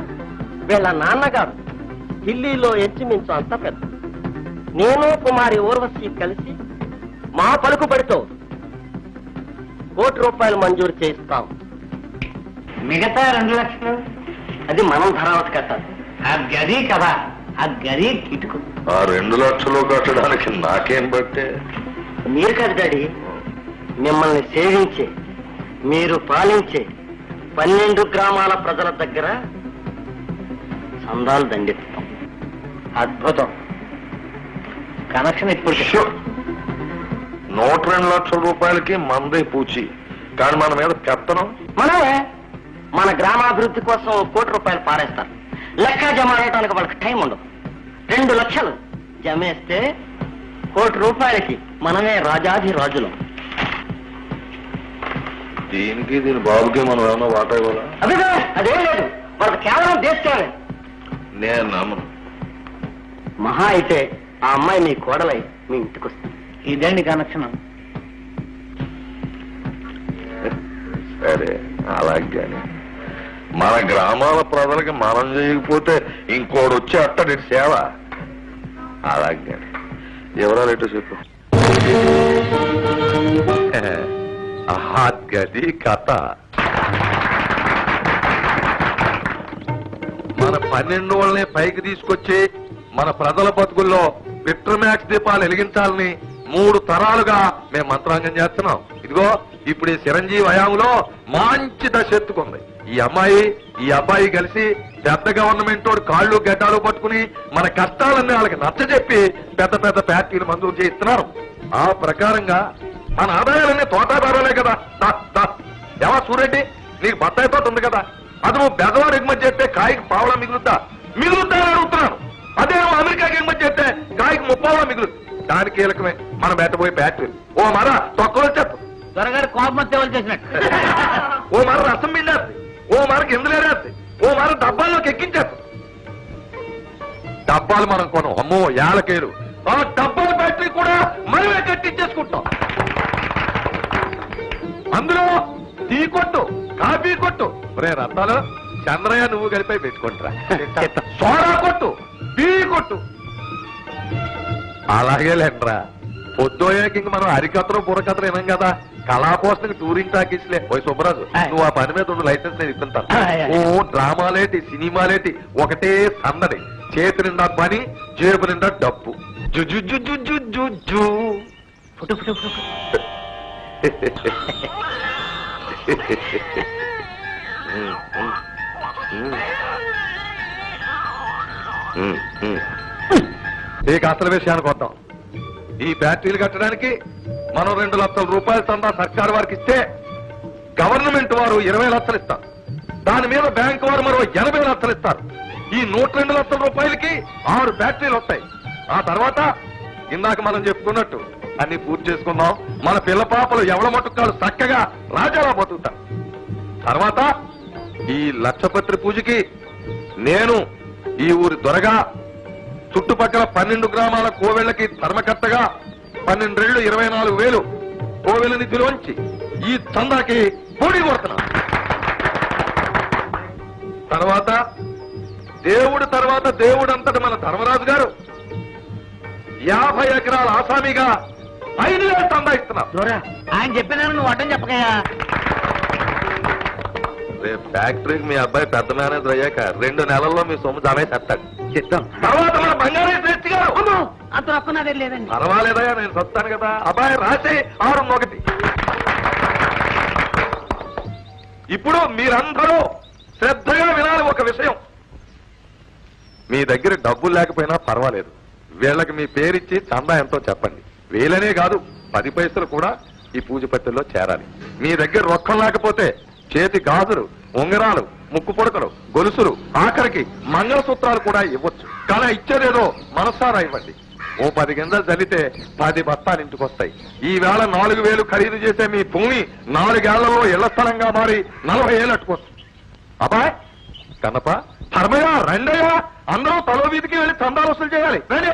Speaker 6: వీళ్ళ నాన్నగారు ఢిల్లీలో ఎంచుమించు అంత పెద్ద. నేను కుమారి ఊర్వశి కలిసి మా పలుకుబడితో ₹1,00,00,000 మంజూరు చేయిస్తాం.
Speaker 2: మిగతా 2 లక్షలు
Speaker 6: అది మనం ధరావతి కట్టాలి.
Speaker 2: ఆ గది కదా, ఆ గది కిటుకు.
Speaker 1: ఆ 2 లక్షలు కట్టడానికి నాకేం బట్టే?
Speaker 6: మీరు కాదు డాడీ, మిమ్మల్ని సేవించే, మీరు పాలించే 12 గ్రామాల ప్రజల దగ్గర చందాలు దండెత్తుతాం.
Speaker 2: అద్భుతం. కనెక్షన్ ఇప్పుడు
Speaker 1: షో. 102 లక్షల రూపాయలకి మందే పూచి, కానీ మన మీద పెత్తనం.
Speaker 6: మనమే మన గ్రామాభివృద్ధి కోసం ₹1,00,00,000 పారేస్తారు. లెక్క జమ అడటానికి వాళ్ళకి టైం ఉండదు. 2 లక్షలు జమేస్తే ₹1,00,00,000కి మనమే రాజాధి రాజులం.
Speaker 1: దీనికి దీని బాబుకి మనం ఏమన్నా వాటా ఇవ్వాలా?
Speaker 6: అదేం లేదు, వాళ్ళకి కేవలం దేశమే.
Speaker 1: నేను నమ్మను.
Speaker 6: మహా అయితే ఆ అమ్మాయి మీ కోడలై మీ ఇంటికి వస్తుంది.
Speaker 2: ఇదేంటి కనెక్షన్?
Speaker 1: సరే అలాగే, మన గ్రామాల ప్రజలకి మనం చేయకపోతే ఇంకోటి వచ్చి అట్టడి సేవ. అలాగే ఎవరా రేటు చెప్పు. గది కథ. మన 12 వాళ్ళని పైకి తీసుకొచ్చి మన ప్రజల బతుకుల్లో విట్రమాక్స్ దీపాలు వెలిగించాలని 3 తరాలుగా మేము మంత్రాంగం చేస్తున్నాం. ఇదిగో ఇప్పుడు ఈ చిరంజీవి హయాంలో మంచి దశ ఎత్తుకుంది. ఈ అమ్మాయి ఈ అబ్బాయి కలిసి పెద్ద గవర్నమెంట్ కాళ్ళు గడ్డాలు పట్టుకుని మన కష్టాలన్నీ వాళ్ళకి నచ్చజెప్పి పెద్ద పెద్ద ఫ్యాక్టరీలు మంజూరు చేయిస్తున్నారు. ఆ ప్రకారంగా మన ఆదాయాలన్నీ తోటాదారాలే కదా. ఏమా సూరెడ్డి, నీకు బత్తాయి తోట ఉంది కదా, అది నువ్వు బెదవారు ఎగుమతి చేస్తే కాయకి పావలా మిగులుతా అని అడుగుతున్నాను. అదే నువ్వు అమెరికాకి ఎగుమతి చేస్తే కాయకి 30 మిగులుతుంది. దానికి కీలకమే మనం పెట్టబోయే ఫ్యాక్టరీలు. ఓ మర తొక్కలు వచ్చేస్తాం,
Speaker 2: త్వరగా కోపం చేసినట్టు.
Speaker 1: ఓ మర రసం పిండేస్తుంది, ఓ మర కిందలేరేస్తుంది, ఓ మర డబ్బాల్లోకి ఎక్కించేస్తాం. డబ్బాలు మనం కొనం, అమ్మో ఏళ్ళకేలు. ఆ డబ్బాల ఫ్యాక్టరీ కూడా మనమే కట్టించేసుకుంటాం. అందులో టీ కొట్టు, కాఫీ కొట్టు, రే రత్నాలు చంద్రయ్య నువ్వు కలిపి పెట్టుకుంటారా, సోడా కొట్టు, టీ కొట్టు. అలాగే లేంట్రా, పొద్దుయ్యాక ఇంక మనం హరికథలు బుర్రకథలు వినాం కదా, కళాపోషణకి టూరింగ్ టాకీస్లే. పోయి సుబ్బరాజు నువ్వు ఆ పని మీద ఉన్న లైసెన్స్ నేను ఇస్తుంటాను. ఓ డ్రామాలేటి సినిమాలేటి ఒకటే సందడి, చేతి నిండా పని జేబు నిండా డబ్బు. జుజు జుజు జుజు జు
Speaker 2: ఫుటు ఫుటు ఫుటు.
Speaker 1: నీకు అసలు విషయానికి వద్దాం. ఈ ఫ్యాక్టరీలు కట్టడానికి మనం 2 లక్షల రూపాయల చందా సర్కారు వారికి ఇస్తే గవర్నమెంట్ వారు 20 లక్షలు ఇస్తారు. దాని మీద బ్యాంకు వారు మరో 80 లక్షలు ఇస్తారు. ఈ 102 లక్షల రూపాయలకి 6 ఫ్యాక్టరీలు వస్తాయి. ఆ తర్వాత ఇందాక మనం చెప్పుకున్నట్టు అన్ని పూర్తి చేసుకుందాం. మన పిల్ల పాపలు ఎవడ మట్టుకాలు చక్కగా రాజాలా బతుకుతారు. తర్వాత ఈ లక్షపత్రి పూజకి నేను ఈ ఊరి దొరగా చుట్టుపక్కల 12 గ్రామాల కోవెళ్లకి ధర్మకర్తగా 12 రెళ్ళు 24,000 కోవెల నిధిలోంచి ఈ చందాకి పోటీ కొడుతున్నాను. తర్వాత దేవుడంతటి మన ధర్మరాజు గారు 50 ఎకరాల ఆసామిగా 5,000 చందా ఇస్తున్నారు.
Speaker 2: ఆయన చెప్పినాను నువ్వు అడ్డం చెప్పకయ్యా.
Speaker 1: రేపు ఫ్యాక్టరీకి మీ అబ్బాయి పెద్ద మేనేజర్ అయ్యాక 2 నెలల్లో మీ సొమ్ము జమే చెప్తాడు.
Speaker 6: చెప్తాం.
Speaker 1: తర్వాత మన బంగారే శ్రేష్ఠి గారు,
Speaker 2: అంత ఒక్కనాదే లేదండి.
Speaker 1: పర్వాలేదయ్యా నేను చెప్తాను కదా, అబ్బాయి రాసే 6-1. ఇప్పుడు మీరందరూ శ్రద్ధగా వినాలి ఒక విషయం. మీ దగ్గర డబ్బులు లేకపోయినా పర్వాలేదు, వీళ్ళకి మీ పేరిచ్చి చందా ఎంతో చెప్పండి. వేలనే కాదు 10 పైసలు కూడా ఈ పూజ పత్రిలో చేరాలి. మీ దగ్గర రొక్కం లేకపోతే చేతి గాజులు, ఉంగరాలు, ముక్కు పొడకలు, గొలుసులు, ఆఖరికి మంగళసూత్రాలు కూడా ఇవ్వచ్చు. కానీ ఇచ్చేదేదో మనసారా ఇవ్వండి. ఓ 10 గింజలు చల్లితే 10 బస్తాలు ఇంటికొస్తాయి. ఈ వేళ 4,000 ఖరీదు చేసే మీ భూమి 4 ఏళ్లలో ఇళ్ల స్థలంగా మారి 40 ఏళ్ళు అట్టుకొస్తుంది. అబ్బాయ్ కన్నప్ప, ధర్మయ్య, రండయ్య, అందరూ తలో వీధికి వెళ్ళి చందాలు వసూలు చేయాలి. రండి.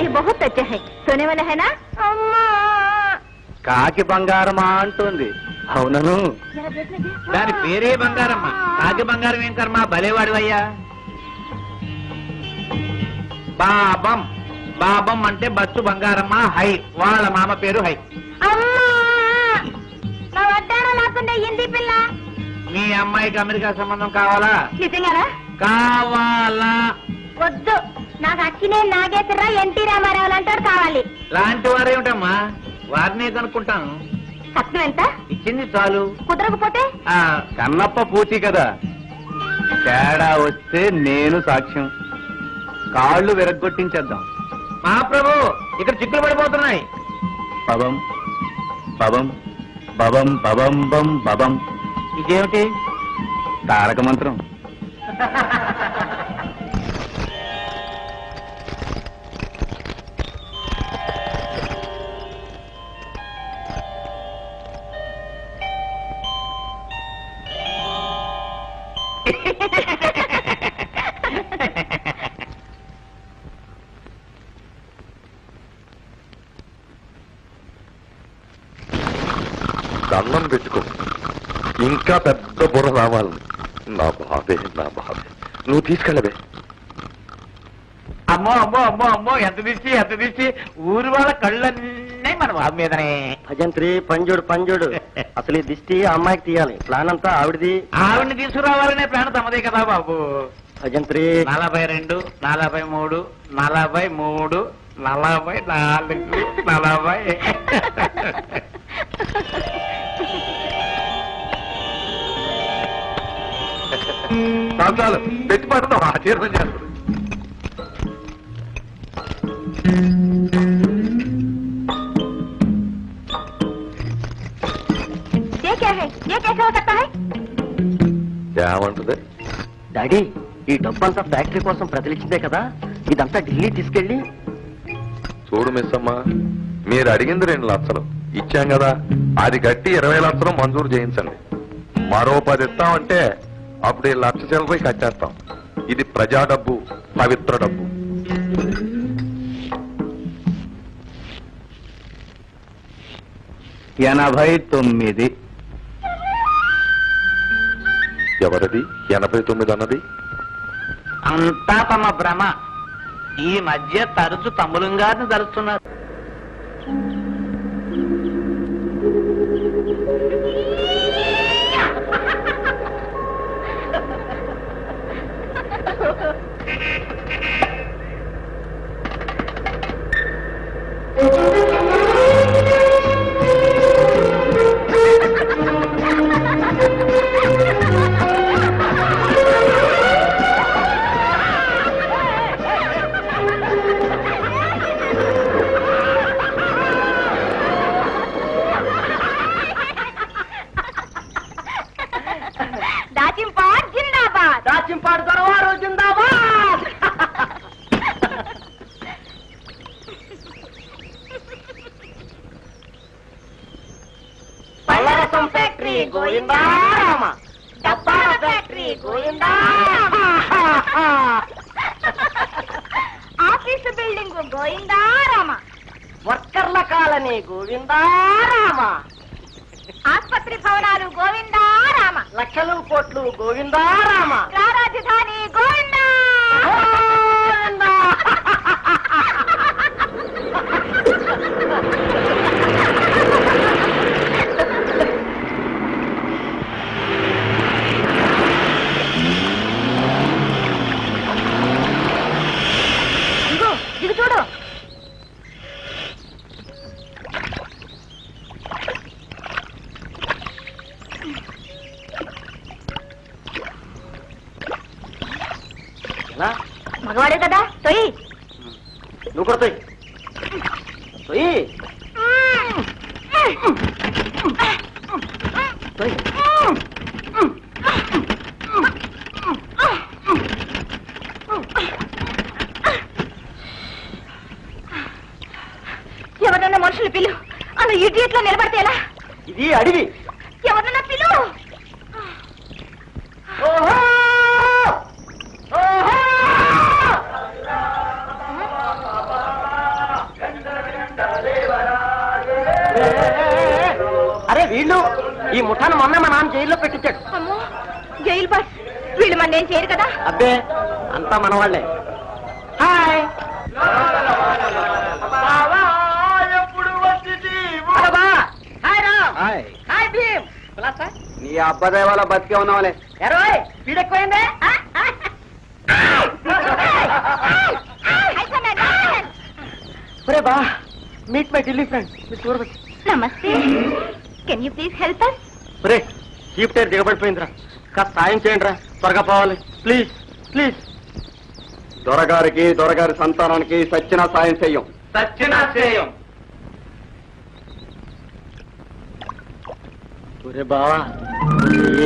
Speaker 5: ये बहुत अच्छा है, सोने वाला है ना?
Speaker 3: కాకి బంగారమా అంటుంది. అవునను.
Speaker 2: దాని పేరే బంగారమ్మ. కాకి బంగారం ఏం కర్మ, భలేవాడివయ్యా. బాబం బాబం అంటే బస్సు బంగారమ్మ. హై వాళ్ళ మామ పేరు హై.
Speaker 5: పిల్ల
Speaker 2: మీ అమ్మాయికి అమెరికా సంబంధం కావాలా?
Speaker 5: నిజంగారా?
Speaker 2: కావాలా?
Speaker 5: వద్దు, నాకు అక్కినే నాగేశ్వరరావు ఎన్టీ రామారావు అంటాడు కావాలి.
Speaker 2: లాంటి వారేమిటమ్మా, వారినే కనుక్కుంటాను.
Speaker 5: కట్నం ఎంత?
Speaker 2: ఇచ్చింది చాలు.
Speaker 5: కుదరకపోతే
Speaker 3: కన్నప్ప పూచి కదా, తేడా వస్తే నేను సాక్ష్యం. కాళ్ళు విరగ్గొట్టించేద్దాం.
Speaker 2: మహాప్రభు, ఇక్కడ చిక్కులు పడిపోతున్నాయి.
Speaker 3: పబం పబం బబం బబం బం బబం.
Speaker 2: ఇదేమిటి?
Speaker 3: తారక మంత్రం.
Speaker 1: దండం పెట్టుకో, ఇంకా పెద్ద బుర్ర రావాలి. నా బాబే నా బాబే, నువ్వు తీసుకెళ్ళవే.
Speaker 2: అమ్మో అమ్మో అమ్మో అమ్మో, ఎంత తీసి ఊరు వాళ్ళ కళ్ళన్నీ మన బాబు మీదనే.
Speaker 6: భజంత్రి పంజుడు పంజుడు. అసలు ఈ దిష్టి ఆ అమ్మాయికి తీయాలి. ప్లాన్ అంతా ఆవిడది.
Speaker 2: ఆవిడ్ని తీసుకురావాలనే ప్లాన్ తమదే కదా బాబు.
Speaker 6: భజంత్రి
Speaker 2: 42, 43, 43, 44, 40.
Speaker 1: చాలు పెట్టి పడతాం, ఆశీర్వదం చేస్తాడు. ఏమంటది
Speaker 6: డాడీ, ఈ డబ్బంతా ఫ్యాక్టరీ కోసం ప్రజలిచ్చిందే కదా, ఇదంతా ఢిల్లీ తీసుకెళ్ళి.
Speaker 1: చూడు మిస్ అమ్మా, మీరు అడిగింది 2 లక్షలు ఇచ్చాం కదా, అది కట్టి 20 లక్షలు మంజూరు చేయించండి. మరో 10 ఇస్తామంటే అప్పుడు 1,00,000 చిల్లరపై కట్టేస్తాం. ఇది ప్రజా డబ్బు, పవిత్ర డబ్బు.
Speaker 3: $89.
Speaker 1: ఎవరిది 89 అన్నది?
Speaker 2: అంతా తమ భ్రమ. ఈ మధ్య తరచు తమ్ములం గారిని తరుస్తున్నారు.
Speaker 5: దాచింపాడు జిందాబాద్.
Speaker 6: దాచింపాడు దొరవారు జిందాబాద్. పల్లరసం ఫ్యాక్టరీ గోవిందారామ.
Speaker 5: డబ్బాల factory Govinda. Office building Govindarama.
Speaker 6: వర్కర్ల కాలనీ గోవిందారామ.
Speaker 5: ఆస్పత్రి భవనాలు గోవిందారామ.
Speaker 6: లక్షలు కోట్లు గోవిందారామ.
Speaker 5: రాజధాని గోవిందా.
Speaker 6: గోవిందా.
Speaker 5: ఇది చూడు. మగవాడే కదా, తొయ్యి.
Speaker 6: నువ్వు కూడా తొయ్యి. తొయ్యి. తొయ్యి.
Speaker 5: ఎవరన్నా మనుషులు పిలు. అలా ఇడియట్లో నిలబడితే ఎలా?
Speaker 6: ఇది అడివి.
Speaker 5: ఎవరన్నా పిలు.
Speaker 6: ఓహో ఓహో.
Speaker 5: రాలేదు కదా?
Speaker 6: అబ్బే అంతా మన వాళ్ళే. Hi hi Ram hi Bheem.
Speaker 4: నీ అబ్బాయి వాళ్ళ బతికే ఉన్నావులే.
Speaker 6: ఎరవై స్పీడ్ ఎక్కువైందే. ఒరే బా meet my Delhi friend miss Urvashi.
Speaker 5: నమస్తే. Can you please help us?
Speaker 6: ఒరే జీప్ టైర్ దిగబడిపోయిందిరా, కాస్త సాయం చేయండి రా, త్వరగా పోవాలి ప్లీజ్ ప్లీజ్.
Speaker 4: దొరగారికి దొరగారి సంతానానికి సచ్చిన సాయం చెయ్యం.
Speaker 2: సచ్చినా చేయం.
Speaker 6: ఒరే బావా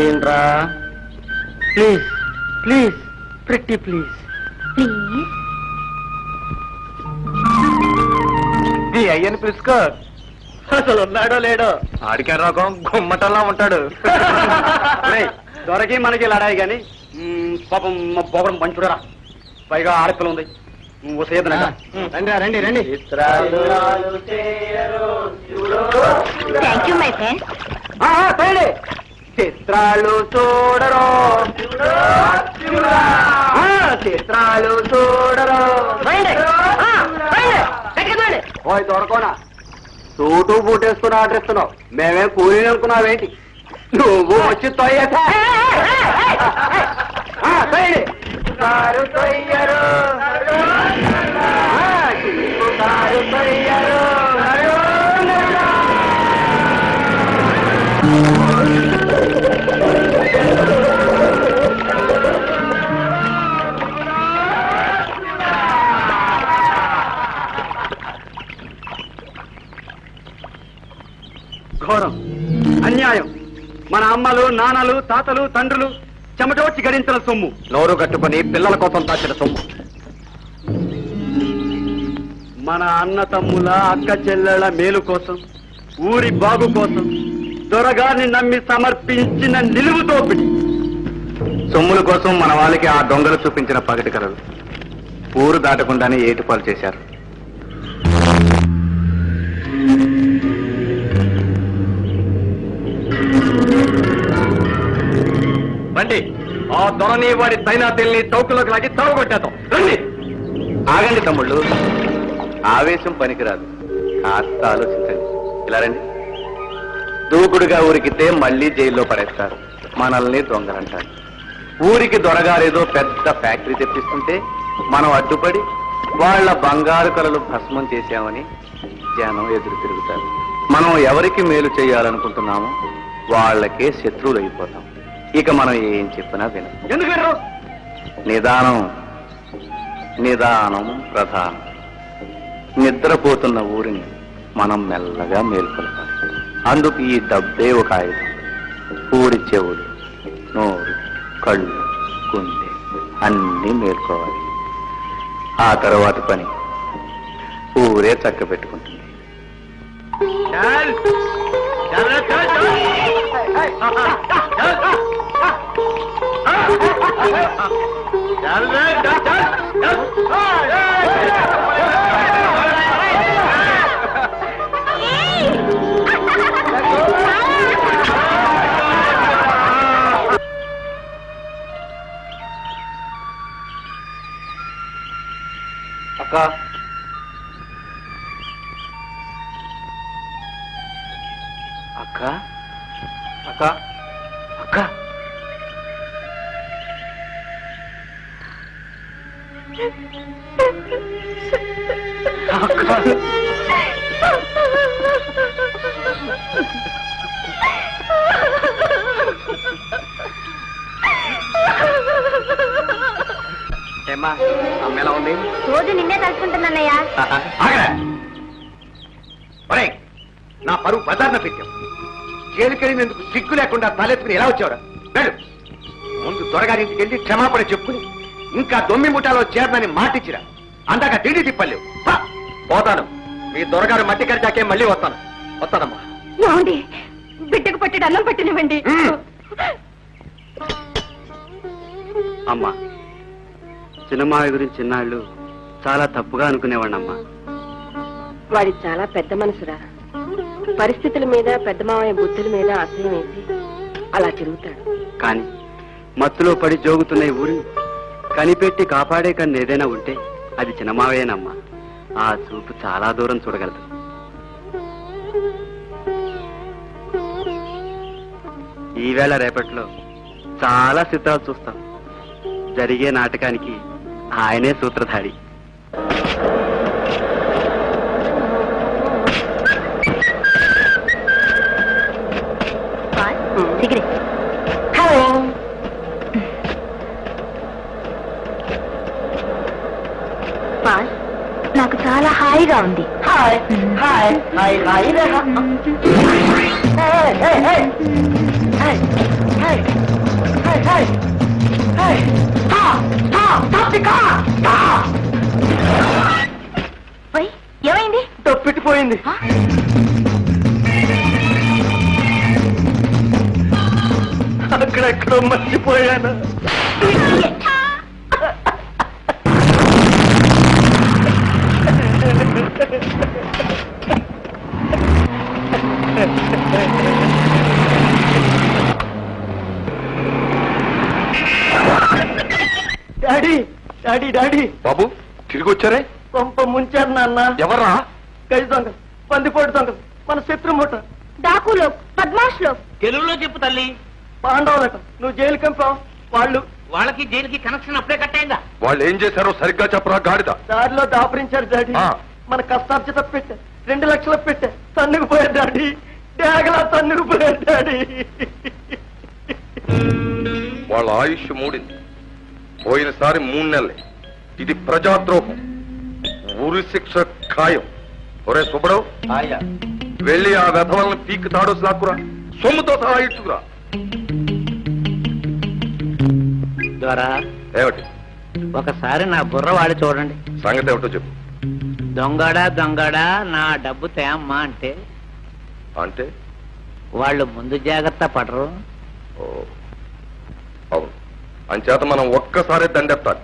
Speaker 6: ఏంట్రా, please please pretty please.
Speaker 5: Please.
Speaker 1: నీ అయ్యని పిలుచుకో.
Speaker 6: అసలు ఉన్నాడో లేడో.
Speaker 1: ఆడికే రకం గుమ్మటంలా ఉంటాడు.
Speaker 4: దొరకి మనకి లడాయి గాని పాపం మా పోవడం మంచుడరా, పైగా ఆడపిల్ల ఉంది. నువ్వు సేదనట.
Speaker 6: రండి రండి రండి.
Speaker 5: Thank you my friend.
Speaker 4: చిత్రాలు చూడరో చిత్రాలు చూడరో. ఓయ్ దొరకోనా, సూటు బూటేసుకుని ఆర్డర్ ఇస్తున్నావు, మేమేం కూలీ అనుకున్నావేంటి? నువ్వు వచ్చి తొయ్యరు తొయ్యరు ఘోరం, అన్యాయం. మన అమ్మలు నాన్నలు తాతలు తండ్రులు చెమటోడ్చి గడించిన సొమ్ము
Speaker 1: నోరు కట్టుకుని పిల్లల కోసం దాచిన సొమ్ము.
Speaker 4: మన అన్న తమ్ముల అక్క చెల్లెళ్ళ మేలు కోసం, ఊరి బాగు కోసం దొరగారిని నమ్మి సమర్పించిన నిలువు దోపిడి.
Speaker 3: సొమ్ముల కోసం మన వాళ్ళకి ఆ దొంగలు చూపించిన పగటి కలలు ఊరు దాటకుండానే ఏటుపాలు చేశారు.
Speaker 1: రండి, ఆ దొరని వాడి తైనాతిల్ని చౌకులోకి లాగి తావగొట్టేద్దాం. రండి.
Speaker 3: ఆగండి తమ్ముళ్ళు, ఆవేశం పనికిరాదు, కాస్త ఆలోచించండి. ఇలా రండి. దూకుడుగా ఊరికితే మళ్ళీ జైల్లో పడేస్తారు, మనల్ని దొంగలంటారు. ఊరికి దొరగారేదో పెద్ద ఫ్యాక్టరీ తెప్పిస్తుంటే మనం అడ్డుపడి వాళ్ళ బంగారు కలలు భస్మం చేశామని జనం ఎదురు తిరుగుతారు. మనం ఎవరికి మేలు చేయాలనుకుంటున్నామో వాళ్ళకే శత్రువులు అయిపోతాం. ఇక మనం ఏం చెప్పినా వినం.
Speaker 4: ఎందుకు వినరు?
Speaker 3: నిదానం నిదానం ప్రధానం. నిద్రపోతున్న ఊరిని మనం మెల్లగా మేల్కొల్పాలి. అందుకు ఈ డబ్బే ఒక ఆయుధం. ఊరి చెవులు, నోరు, కళ్ళు, గుండె అన్నీ మేల్కోవాలి. ఆ తర్వాత పని ఊరే చక్క పెట్టుకుంటుంది.
Speaker 1: అక్క,
Speaker 3: అక్క అక్క అక్క
Speaker 1: ఏమ్మా, అమ్మ ఎలా ఉంది?
Speaker 5: రోజు నిన్నే తలుచుకుంటున్నానయ్యా.
Speaker 1: ఆగరా. ఒరేయ్, నా పరువు బజార్న పెట్టావు. జైలుకెళ్ళినందుకు సిగ్గు లేకుండా తలెత్తుకుని ఎలా వచ్చావురా? వెళ్ళు, ముందు దొరగారింటికి వెళ్ళి క్షమాపణ చెప్పుకుని ఇంకా దొమ్మి ముఠాలో చేరనని మాటిచ్చిరా. అందాక తిండి తిప్పలేవు. పోతాను, మీ దొరగారు మట్టి కరిచాకే మళ్ళీ వస్తానమ్మా.
Speaker 5: ఏమండి, బిడ్డకు పట్టెడు అన్నం పట్టినవ్వండి.
Speaker 4: అమ్మా, చిన్నమావి గురించి చిన్నాళ్ళు చాలా తప్పుగా అనుకునేవాడినమ్మా.
Speaker 7: వాడి చాలా పెద్ద మనసురా. పరిస్థితుల మీద పెద్ద మావయ్య బుద్ధుల మీద అసహ్యం వేసి అలా తిరుగుతాడు.
Speaker 4: కానీ మత్తులో పడి జోగుతున్న ఈ ఊరిని కనిపెట్టి కాపాడే కన్ను ఏదైనా ఉంటే అది చిన్నమావేనమ్మా. ఆ చూపు చాలా దూరం చూడగలదు. ఈవేళ రేపట్లో చాలా చిత్రాలు చూస్తాం. జరిగే నాటకానికి ఆయనే సూత్రధారి.
Speaker 5: నాకు చాలా హాయిగా ఉంది.
Speaker 6: హాయ్ హాయ్ హాయ్ హాయ్
Speaker 5: ఏమైంది?
Speaker 6: తప్పిటిపోయింది. అక్కడెక్కడో మర్చిపోయాను. డాడీ డాడీ డాడీ
Speaker 1: బాబు తిరిగి వచ్చారే?
Speaker 6: పంప ముంచారు నాన్న.
Speaker 1: ఎవర్రా?
Speaker 6: గై దొంగ, పందిపోటు దొంగ, మన శత్రుమూట.
Speaker 5: డాకులో, పద్మాష్లో.
Speaker 2: తెలుగులో చెప్పు తల్లి.
Speaker 6: పాండవులట. నువ్వు జైలు కంపావు.
Speaker 2: వాళ్ళకి జైలుకి కనెక్షన్ అప్పుడే కట్టయిందా?
Speaker 1: వాళ్ళు ఏం చేశారో సరిగ్గా చెప్పరా గాడిద.
Speaker 6: దారిలో దాపరించారు డాడీ.
Speaker 1: ఆ.
Speaker 6: మన కష్టార్జిత పెట్టే 2 లక్షలు పెట్టే తన్నుకుపోయారు డాడీ. డాగలా తన్నుకుపోయారు డాడీ.
Speaker 1: వాళ్ళ ఆయుష్ మూడింది. పోయినసారి 3 నెలలే. ఇది ప్రజాద్రోహం. ఊరి శిక్ష ఖాయం. ఒరే సుబ్బడవు, వెళ్ళి ఆ వెధవలను పీక్ తాడోసి లాక్కురా. సొమ్ముతో సహా ఇచ్చుకురా.
Speaker 2: ద్వారా
Speaker 1: ఏమిటి
Speaker 2: ఒకసారి నా బుర్ర వాడి చూడండి.
Speaker 1: సంగతి ఏమిటో చెప్పు.
Speaker 2: దొంగడా దొంగడా నా డబ్బు తేమ్మా అంటే
Speaker 1: అంటే
Speaker 2: వాళ్ళు ముందు జాగ్రత్త పడరు.
Speaker 1: ఓ, అవును. అంచేత మనం ఒక్కసారి దండెత్తాలి.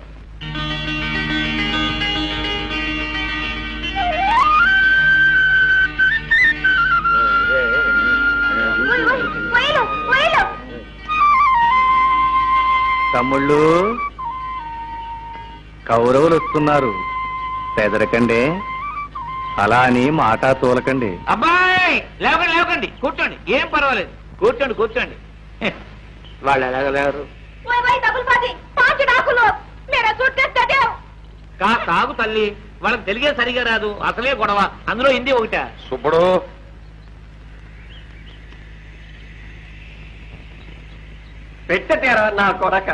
Speaker 3: తమ్ముళ్ళు, కౌరవులు వస్తున్నారు. పెదరకండి, అలా అని మాట తోలకండి.
Speaker 2: అబ్బాయి లేవకండి లేవకండి, కూర్చోండి. ఏం పర్వాలేదు, కూర్చోండి కూర్చోండి. వాళ్ళు ఎలాగలేరు. కాగు తల్లి, వాళ్ళకి తెలిగే సరిగా రాదు. అసలే గొడవ, అందులో హిందీ ఒకట.
Speaker 1: సుబ్బడు,
Speaker 6: పెట్టేరా నా కొడక.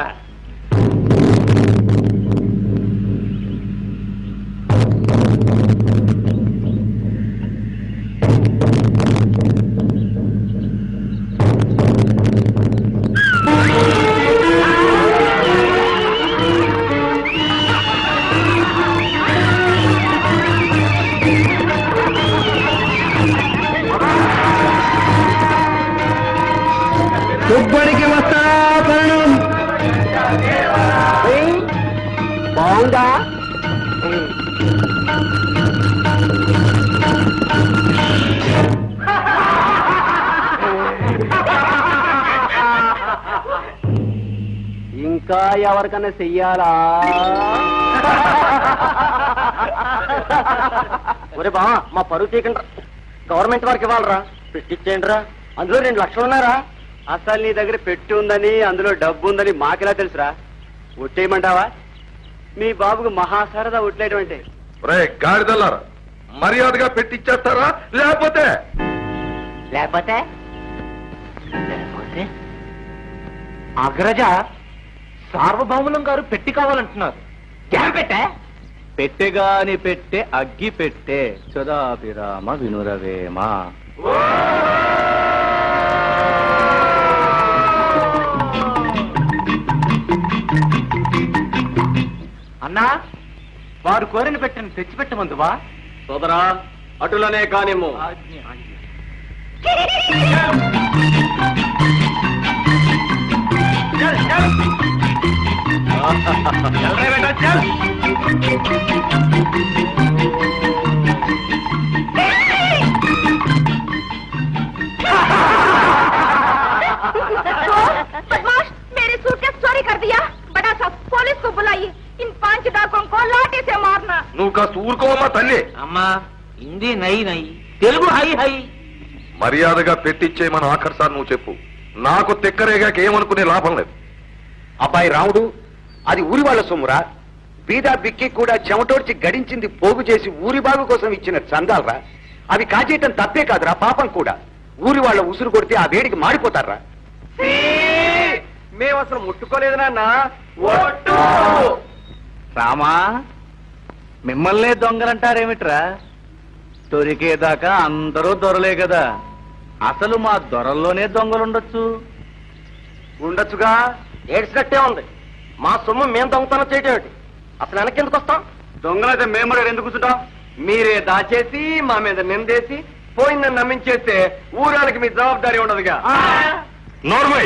Speaker 4: సుబ్బడికి వస్తా పరణం. బాగుందా? ఇంకా ఎవరికన్నా చెయ్యాలా?
Speaker 6: ఒరే బా, మా పరువు తీకండి. గవర్నమెంట్ వారికి ఇవ్వాలరా. పెట్టించేయండి రా. అందులో 2 లక్షలు ఉన్నారా?
Speaker 4: అసలు నీ దగ్గర పెట్టి ఉందని, అందులో డబ్బు ఉందని మాకెలా తెలుసురా? ఒట్టేయమంటావా? మీ బాబుకు మహాసరదా ఒట్లేయడం అంటే.
Speaker 1: రే గాడిదల్లారా, మర్యాదగా పెట్టిచ్చేస్తారా? లేకపోతే
Speaker 2: లేకపోతే లేకపోతే అగ్రజ సార్వభౌములం గారు పెట్టి కావాలంటున్నారు.
Speaker 3: పెట్టెగాని పెట్టే అగ్గి పెట్టే చదాభిరామ వినురవేమ.
Speaker 2: అన్నా, వారు కోరిన పెట్టని తెచ్చిపెట్టమందువా?
Speaker 6: సోదరా, అటులనే కానిమ్ము.
Speaker 5: बदमाश, मेरे सूटकेस उसको बुलाइए इन 5 डाकुओं को लाठी से मारना
Speaker 1: నువ్వు కాస్త ఊరుకోవమ్మా తల్లి.
Speaker 2: అమ్మా హిందీ నై నై తెలుగు హై హై.
Speaker 1: మర్యాదగా పెట్టిచ్చేయమని ఆఖరిసారి నువ్వు చెప్పు. నాకు తిక్కరేగాక ఏమనుకునే లాభం లేదు.
Speaker 4: అబ్బాయి రాముడు, అది ఊరి వాళ్ళ సొమ్మురా. బీదా బిక్కి కూడా చెమటోడ్చి గడించింది పోగు చేసి ఊరి బాగు కోసం ఇచ్చిన చందాలరా. అవి కాజేయటం తప్పే కాదురా, పాపం కూడా. ఊరి వాళ్ళ ఉసురు కొడితే ఆ వేడికి మాడిపోతారా. మేము అసలు ముట్టుకోలేదు నాన్న.
Speaker 3: రామా, మిమ్మల్నే దొంగలంటారేమిట్రా? దొరికేదాకా అందరూ దొరలే కదా. అసలు మా దొరల్లోనే దొంగలుండొచ్చు.
Speaker 6: ఉండొచ్చుగా, ఏడ్చినట్టే ఉంది. మా సొమ్ము మేము దొంగతనం చేయటం ఏంటి? అసలు వెనకెందుకు వస్తాం?
Speaker 4: దొంగలైతే మేము కూడా ఎందుకు కూర్చుంటాం? మీరే దాచేసి మా మీద నిందేసి పోయిందని నమ్మించేస్తే ఊరానికి మీ జవాబారి ఉండదుగా.
Speaker 1: నోర్మై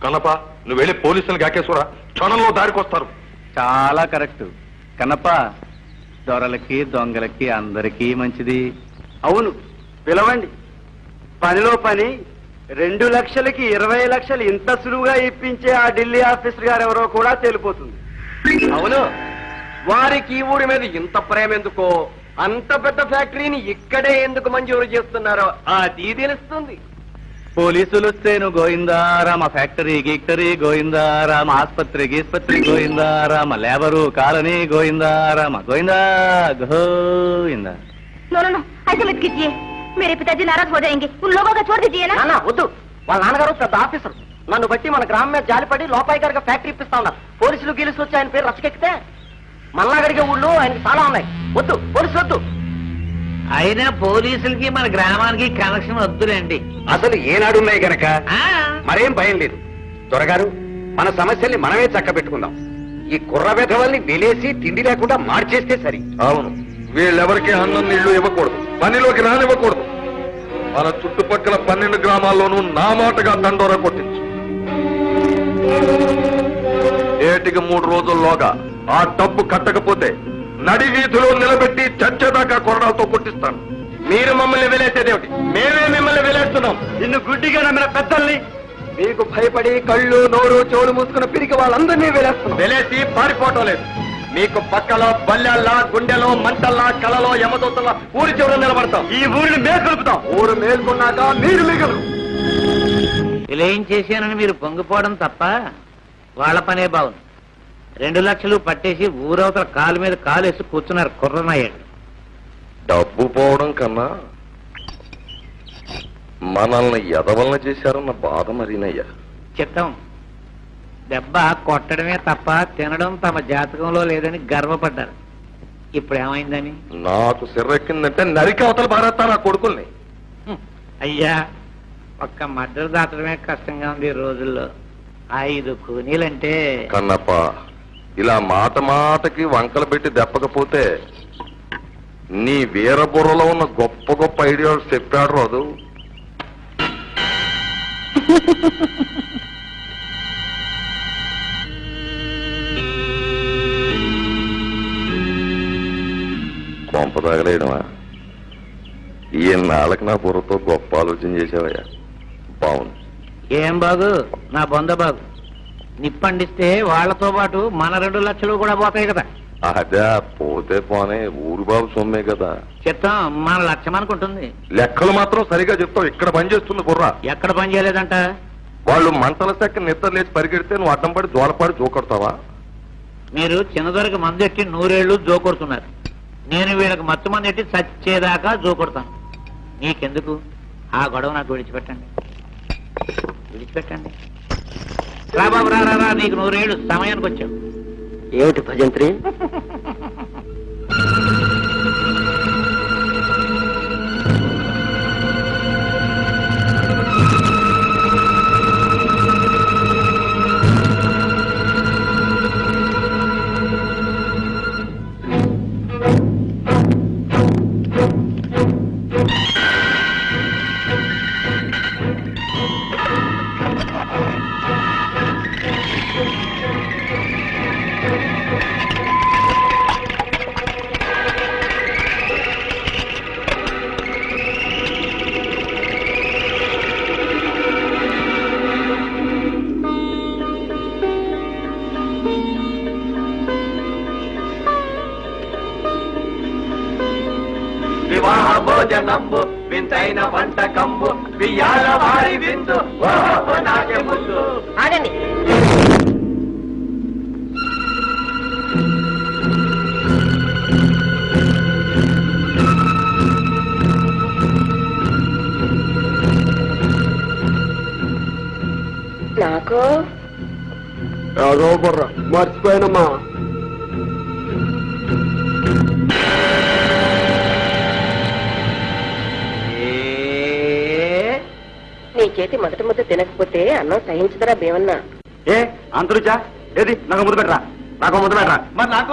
Speaker 1: కనప, నువ్వు వెళ్ళి పోలీసులు గాకేశ్వరా, క్షణంలో దారికొస్తారు.
Speaker 3: చాలా కరెక్ట్ కన్నప్ప. దొరలకి దొంగలకి అందరికీ మంచిది.
Speaker 4: అవును, పిలవండి. పనిలో పని 2 లక్షలకి 20 లక్షలు ఇంత సులువుగా ఇప్పించే ఆ ఢిల్లీ ఆఫీసర్ గారు ఎవరో కూడా తేలిపోతుంది. అవును, వారికి ఈ ఊరి మీద ఇంత ప్రేమ ఎందుకో, అంత పెద్ద ఫ్యాక్టరీని ఇక్కడే ఎందుకు మంజూరు చేస్తున్నారో అది తెలుస్తుంది.
Speaker 3: పోలీసులు వస్తేను గోయిందారామ, ఫ్యాక్టరీ గీక్టరీ గోయిందారామ, ఆస్పత్రి గీస్పత్రి గోయిందారామ, లేబరు కాలనీ గోయిందారామ, Govinda Govinda.
Speaker 5: No no no ऐसे मत कीजिए, मेरे पिताजी नाराज हो जाएंगे. उन लोगों को छोड़ दीजिए ना.
Speaker 6: నాన్న వద్దు, వాళ్ళ నాన్నగారు పెద్ద ఆఫీసర్. నన్ను బట్టి మన గ్రామం మీద జాలిపడి లోపాయి గారికి ఫ్యాక్టరీ ఇప్పిస్తా ఉన్నారు. పోలీసులు గీలుసు వచ్చి ఆయన పేరు రచ్చకెక్కితే మల్లాగడిగే ఊళ్ళో ఆయనకి చాలా ఉన్నాయి. వద్దు, పోలీసులు వద్దు.
Speaker 2: అయినా పోలీసులకి మన గ్రామానికి కనెక్షన్ వద్దులేండి.
Speaker 4: అసలు ఏనాడున్నాయి గనక మరేం భయం లేదు. దొరగారు, మన సమస్యల్ని మనమే చక్క పెట్టుకుందాం. ఈ కుర్ర వెధవల్ని వెలేసి తిండి లేకుండా మార్చేస్తే సరి.
Speaker 1: అవును, వీళ్ళెవరికి అన్నం నీళ్లు ఇవ్వకూడదు, పనిలోకి రానివ్వకూడదు. మన చుట్టుపక్కల 12 గ్రామాల్లోనూ నా మాటగా దండోరా కొట్టించు. ఏటికి 3 రోజుల్లోగా ఆ డబ్బు కట్టకపోతే నడి వీధిలో నిలబెట్టి చచ్చేదాకా కొరడాలతో కొట్టిస్తాను.
Speaker 4: మీరు మమ్మల్ని వెలేసేదేమిటి? మేమే మిమ్మల్ని వెలేస్తున్నాం. నిన్ను గుడ్డిగా నమ్మిన పెద్దల్ని మీకు భయపడి కళ్ళు నోరు చెవులు మూసుకున్న పిరికి వాళ్ళందరినీ వెలేస్తున్నాం. వెలేసి పారిపోవటం లేదు. మీకు పక్కలో బల్లెల్లా, గుండెలో మంటల్లా, కలలో యమదూతల్లా ఊరి చివర నిలబడతాం. ఈ ఊరిని మేల్కొలుపుతాం. ఊరు మేల్కొన్నాక మీరు మిగలరు.
Speaker 2: ఇలా ఏం చేశానని మీరు పొంగిపోవడం తప్ప వాళ్ళ పనే బాగుంది. 2 లక్షలు పట్టేసి ఊరవతల కాలు మీద కాలేసి కూర్చున్నారు కుర్రనాయాడు.
Speaker 1: డబ్బు పోవడం కన్నా మనల్ని ఎదవలన చేశారన్న బాధ మరీనయ్యా.
Speaker 2: చిత్తం, దెబ్బ కొట్టడమే తప్ప తినడం తమ జాతకంలో లేదని గర్వపడ్డారు. ఇప్పుడు ఏమైందని?
Speaker 1: నాకు సిర్రెక్కిందంటే నరికి అవతల భారత నా కొడుకుల్ని.
Speaker 2: అయ్యా, ఒక్క మద్దతు దాటడమే కష్టంగా ఉంది ఈ రోజుల్లో. 5 కూనీలంటే.
Speaker 1: కన్నప్ప, ఇలా మాట మాటకి వంకలు పెట్టి దెప్పకపోతే నీ వీరబుర్రలో ఉన్న గొప్ప గొప్ప ఐడియాలు చెప్పాడు రోజు. కొంప తగలేయడమా? ఈనాళ్ళకి నా బుర్రతో గొప్ప ఆలోచన చేసావయ్యా. బాగుంది.
Speaker 2: ఏం బాగు? నా బొంద బాగు. నిప్పండిస్తే వాళ్లతో పాటు మన 2 లక్షలు కూడా పోతాయి కదా.
Speaker 1: అదే పోతే పోనే, ఊరు బాబు సొమ్మే కదా.
Speaker 2: చిత్తం మన లక్ష్యం అనుకుంటుంది.
Speaker 1: లెక్కలు మాత్రం సరిగా చెప్తావు. ఇక్కడ పని చేస్తుంది బుర్ర.
Speaker 2: ఎక్కడ పని చేయలేదంట?
Speaker 1: వాళ్ళు మంటల సెక్క నిద్ర లేచి పరిగెడితే నువ్వు అడ్డం పడి జోలపాడి జోకొడతావా?
Speaker 2: మీరు చిన్నదొరకు మందు ఎట్టి 100 ఏళ్ళు జోకొడుతున్నారు. నేను వీళ్ళకి మత్తు మంది ఎట్టి చచ్చేదాకా జోకొడతాను. నీకెందుకు? ఆ గొడవ నాకు విడిచిపెట్టండి, విడిచిపెట్టండి. రా బాబు, రా రా రా, నీకు 100 ఏళ్ళు సమయానికి వచ్చావు.
Speaker 6: ఏమిటి భజంత్రి?
Speaker 2: భోజనంబు వింతైన వంటకంబు బియ్యాల వారి విందు ఓహో నాకే ముందు.
Speaker 7: ఆగండి. నాకు
Speaker 4: ఏదో బుర్ర మర్చిపోయానమ్మా.
Speaker 7: నీ చేతి మొదటి ముద్ద తినకపోతే అన్నం సహించదరా భీమన్నా.
Speaker 4: ఏ అంతరుచా ఏది నాకు ముద్దు పెట్టరా, నాకు ముద్దు పెట్టరా.
Speaker 2: మరి నాకు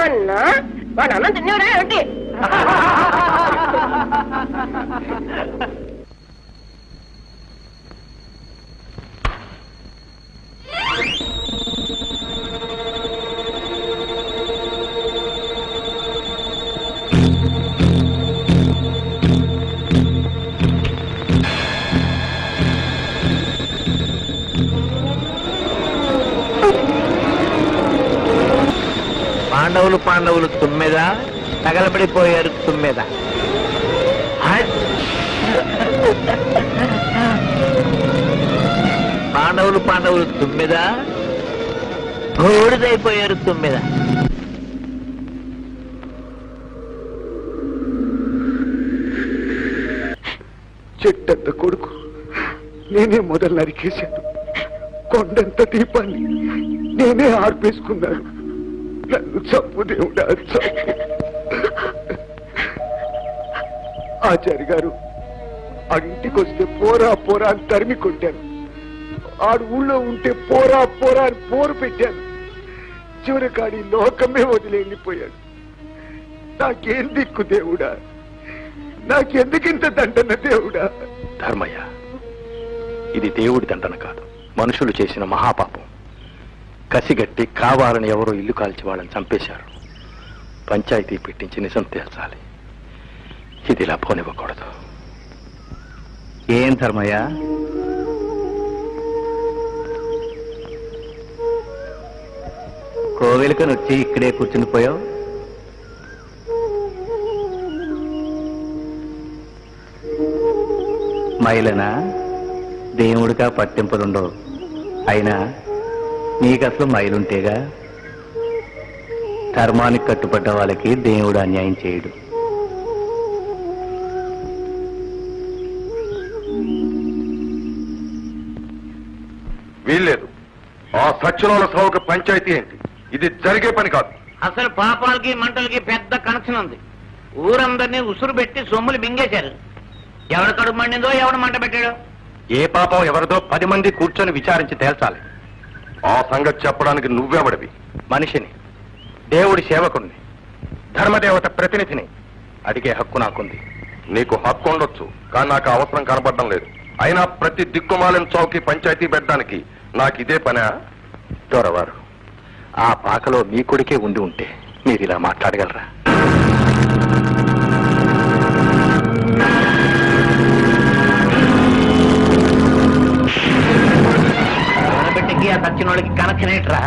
Speaker 7: అన్నా వాడు అన్నం తినేవరా ఏమిటి?
Speaker 3: పాండవులు తుమ్మెద తగలబడిపోయారు తుమ్మెద. పాండవులు తుమ్మెద బూడిదైపోయారు తుమ్మెద.
Speaker 4: చెట్టంత కొడుకు నేనే మొదలు నరికేశాను. కొండంత దీపాన్ని నేనే ఆర్పేసుకున్నాను. నన్ను చంపు దేవుడా, చంపు. ఆచార్య గారు ఇంటికి వస్తే పోరా పోరా అని తరిమి కొట్టాను. ఆడు ఊళ్ళో ఉంటే పోరా పోరా అని పోరు పెట్టాను. చివరి కాడి లోకమే వదిలి వెళ్ళిపోయాడు. నాకేం దిక్కు దేవుడా, నాకెందుకింత దండన దేవుడా?
Speaker 3: ధర్మయ్య, ఇది దేవుడి దండన కాదు, మనుషులు చేసిన మహాపాపం. కసిగట్టి కావాలని ఎవరో ఇల్లు కాల్చి వాళ్ళని చంపేశారు. పంచాయతీ పెట్టించి నిజం తేల్చాలి. ఇది ఇలా పోనివ్వకూడదు. ఏం ధర్మయ్య, కోవెలకని వచ్చి ఇక్కడే కూర్చుని పోయావు? మైలనా దేవుడిగా పట్టింపులుండవు. అయినా నీకసలు మైలుంటేగా. ధర్మానికి కట్టుబడ్డ వాళ్ళకి దేవుడు అన్యాయం చేయడు.
Speaker 1: వీల్లేదు. ఆ సత్యనాల సావుకి పంచాయతీ ఏంటి? ఇది జరిగే పని కాదు.
Speaker 2: అసలు పాపాలకి మంటలకి పెద్ద కనెక్షన్ ఉంది. ఊరందరినీ ఉసురు పెట్టి సొమ్ములు బింగేశారు. ఎవడ కడుపు మండిందో ఎవడు మంట పెట్టాడో.
Speaker 3: ఏ పాపం ఎవరిదో 10 మంది కూర్చొని విచారించి తేల్చాలి.
Speaker 1: ఆ సంగతి చెప్పడానికి నువ్వెవడివి?
Speaker 3: మనిషిని, దేవుడి సేవకుణ్ణి, ధర్మదేవత ప్రతినిధిని అడిగే హక్కు నాకుంది.
Speaker 1: నీకు హక్కు ఉండొచ్చు, కానీ నాకు అవసరం కనబడడం లేదు. అయినా ప్రతి దిక్కుమాలిన చౌకి పంచాయతీ పెట్టడానికి నాకు ఇదే పనా?
Speaker 3: దొరవారు, ఆ పాకలో మీ కొడుకే ఉండి ఉంటే మీరు ఇలా మాట్లాడగలరా?
Speaker 2: బిడ్డకి ఆ సచ్చిన వాళ్ళకి కనెక్షన్ ఏంట్రా?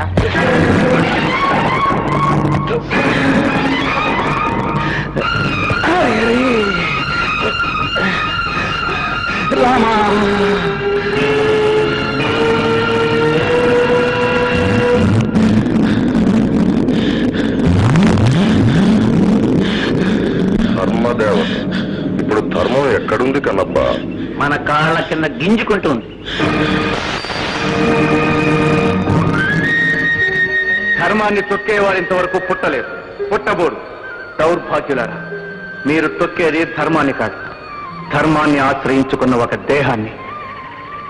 Speaker 1: ధర్మదేవత ఇప్పుడు ధర్మం ఎక్కడుంది కన్నబ్బా?
Speaker 2: మన కాళ్ళ కింద గింజుకుంటుంది.
Speaker 3: ధర్మాన్ని తొక్కేవాడు ఇంతవరకు పుట్టలేదు, పుట్టబోడు. దౌర్భాగ్యులారా, మీరు తొక్కేది ధర్మాన్ని కాదు, ధర్మాన్ని ఆశ్రయించుకున్న ఒక దేహాన్ని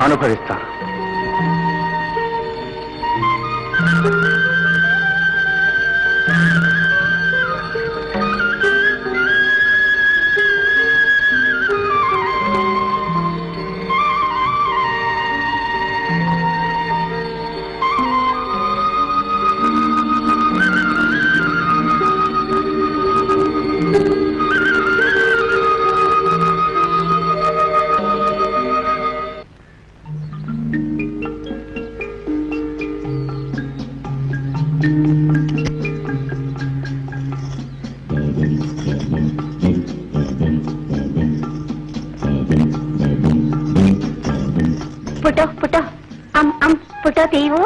Speaker 3: అనుభవిస్తారు.
Speaker 5: ఫోటో ఫోటో ఫోటో తీవు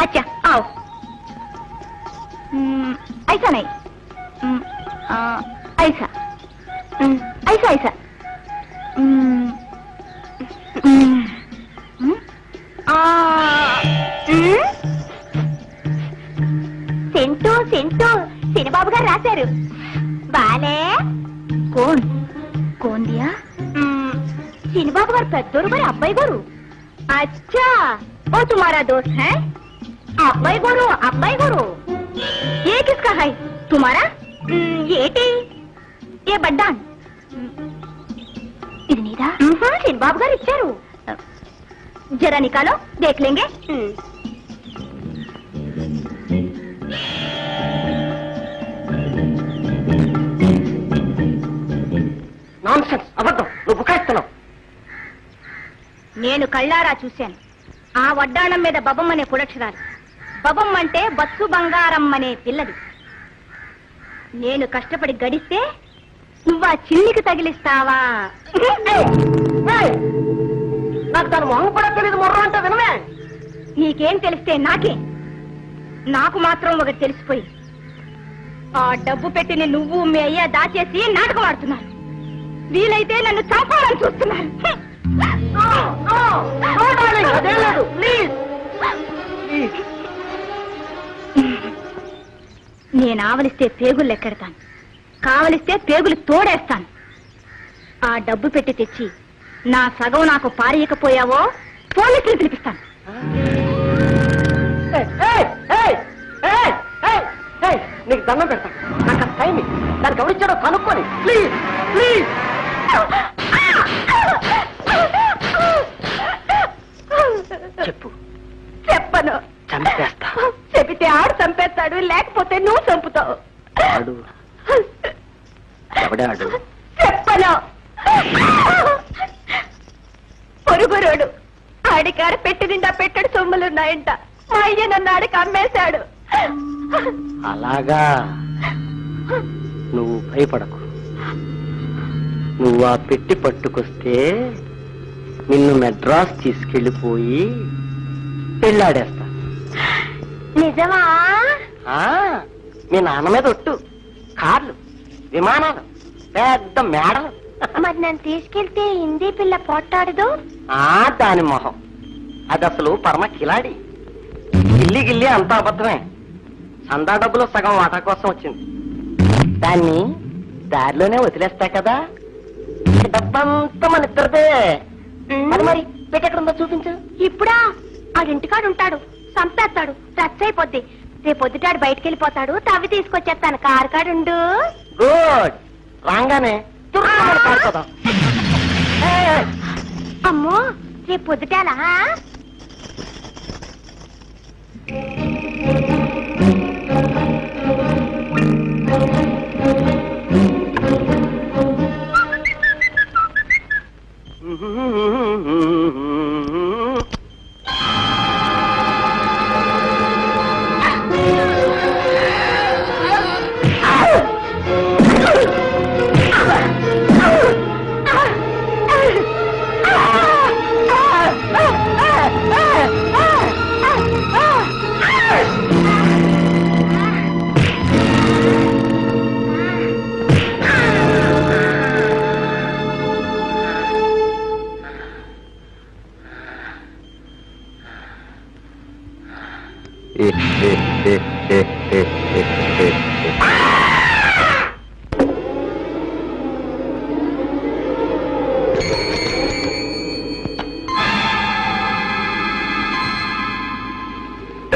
Speaker 5: अच्छा आओ ऐसा नहीं ऐसा ऐसा ऐसा సెంటూ సెంటూ సినిబాబు గారు రాశారు బాలే కోన్ కోన్ దియా సినిబాబు గారు పెద్దోరు గారు అబ్బాయి గారు अच्छा वो तुम्हारा दोस्त है अब्बाई गुरु ये किसका है तुम्हारा ये टी ये बड्डान ఇది నీదా బాబు గారు ఇచ్చారు జరా నికాలో దేఖ్ లేంగే
Speaker 6: నాన్సెన్స్ అబద్ధం నువ్వు బుకాయిస్తున్నావు
Speaker 5: నేను కళ్ళారా చూశాను ఆ వడ్డాణం మీద బబం అనే కులక్షరాలు బబం అంటే బస్సు బంగారం అనే పిల్లది నేను కష్టపడి గడిస్తే నువ్వు ఆ చిల్లికి తగిలిస్తావా
Speaker 6: నాకు దాని మొహం కూడా తెలియదు మొర్ర అంటే వినవే
Speaker 5: నీకేం తెలిస్తే నాకే నాకు మాత్రం ఒకటి తెలిసిపోయి ఆ డబ్బు పెట్టిన నువ్వు మీ అయ్యా దాచేసి నాటకం ఆడుతున్నారు వీలైతే నన్ను చంపాలని చూస్తున్నారు నేను ఆవలిస్తే పేగులు లెక్కెడతాను కావలిస్తే పేగులు తోడేస్తాను ఆ డబ్బు పెట్టి తెచ్చి నా సగం నాకు పారేయకపోయావో పోలీసులు పిలిపిస్తాను
Speaker 6: నీకు దండం పెడతాను నాకు ఆ టైం దానికి ఎవరిచ్చాడో కనుక్కొని ప్లీజ్ ప్లీజ్ చెప్పు
Speaker 5: చెప్పను
Speaker 6: చంపేస్తా
Speaker 5: చెబితే ఆడు చంపేస్తాడు లేకపోతే నువ్వు చంపుతావు
Speaker 6: ఆడు ఎవడాడు
Speaker 5: చెప్పను పొరుగురోడు ఆడికాడ పెట్టి నిండా పెట్టడు సొమ్ములున్నాయంట మా అయ్య నన్ను ఆడికి అమ్మేశాడు
Speaker 6: అలాగా నువ్వు భయపడకు నువ్వు ఆ పెట్టి పట్టుకొస్తే నిన్ను మెడ్రాస్ తీసుకెళ్లిపోయి పెళ్ళాడేస్తా
Speaker 5: నిజమా
Speaker 6: మీ నాన్న మీద ఒట్టు కార్లు విమానాలు పెద్ద మేడలు
Speaker 5: మరి నన్ను తీసుకెళ్తే హిందీ పిల్ల పోట్టాడదు
Speaker 6: దాని మొహం అది అసలు పరమ కిలాడి గిల్లి గిల్లి అంతా అబద్ధమే చందా డబ్బులో సగం వాటా కోసం వచ్చింది దాన్ని దారిలోనే వదిలేస్తా కదా డబ్బంతా మన ఇద్దరిదే మరి పెట్టెక్కడుందో చూపించు
Speaker 5: ఇప్పుడా ఆడింటికాడు ఉంటాడు చంపేస్తాడు రచ్చ అయిపోద్ది రేపొద్దుటాడు బయటికి వెళ్ళిపోతాడు తవ్వి తీసుకొచ్చేస్తాను కారు కాడుండు
Speaker 6: గుడ్ రాగానే పారిపోదాం
Speaker 5: అమ్మో రేపు పొద్దుటాలా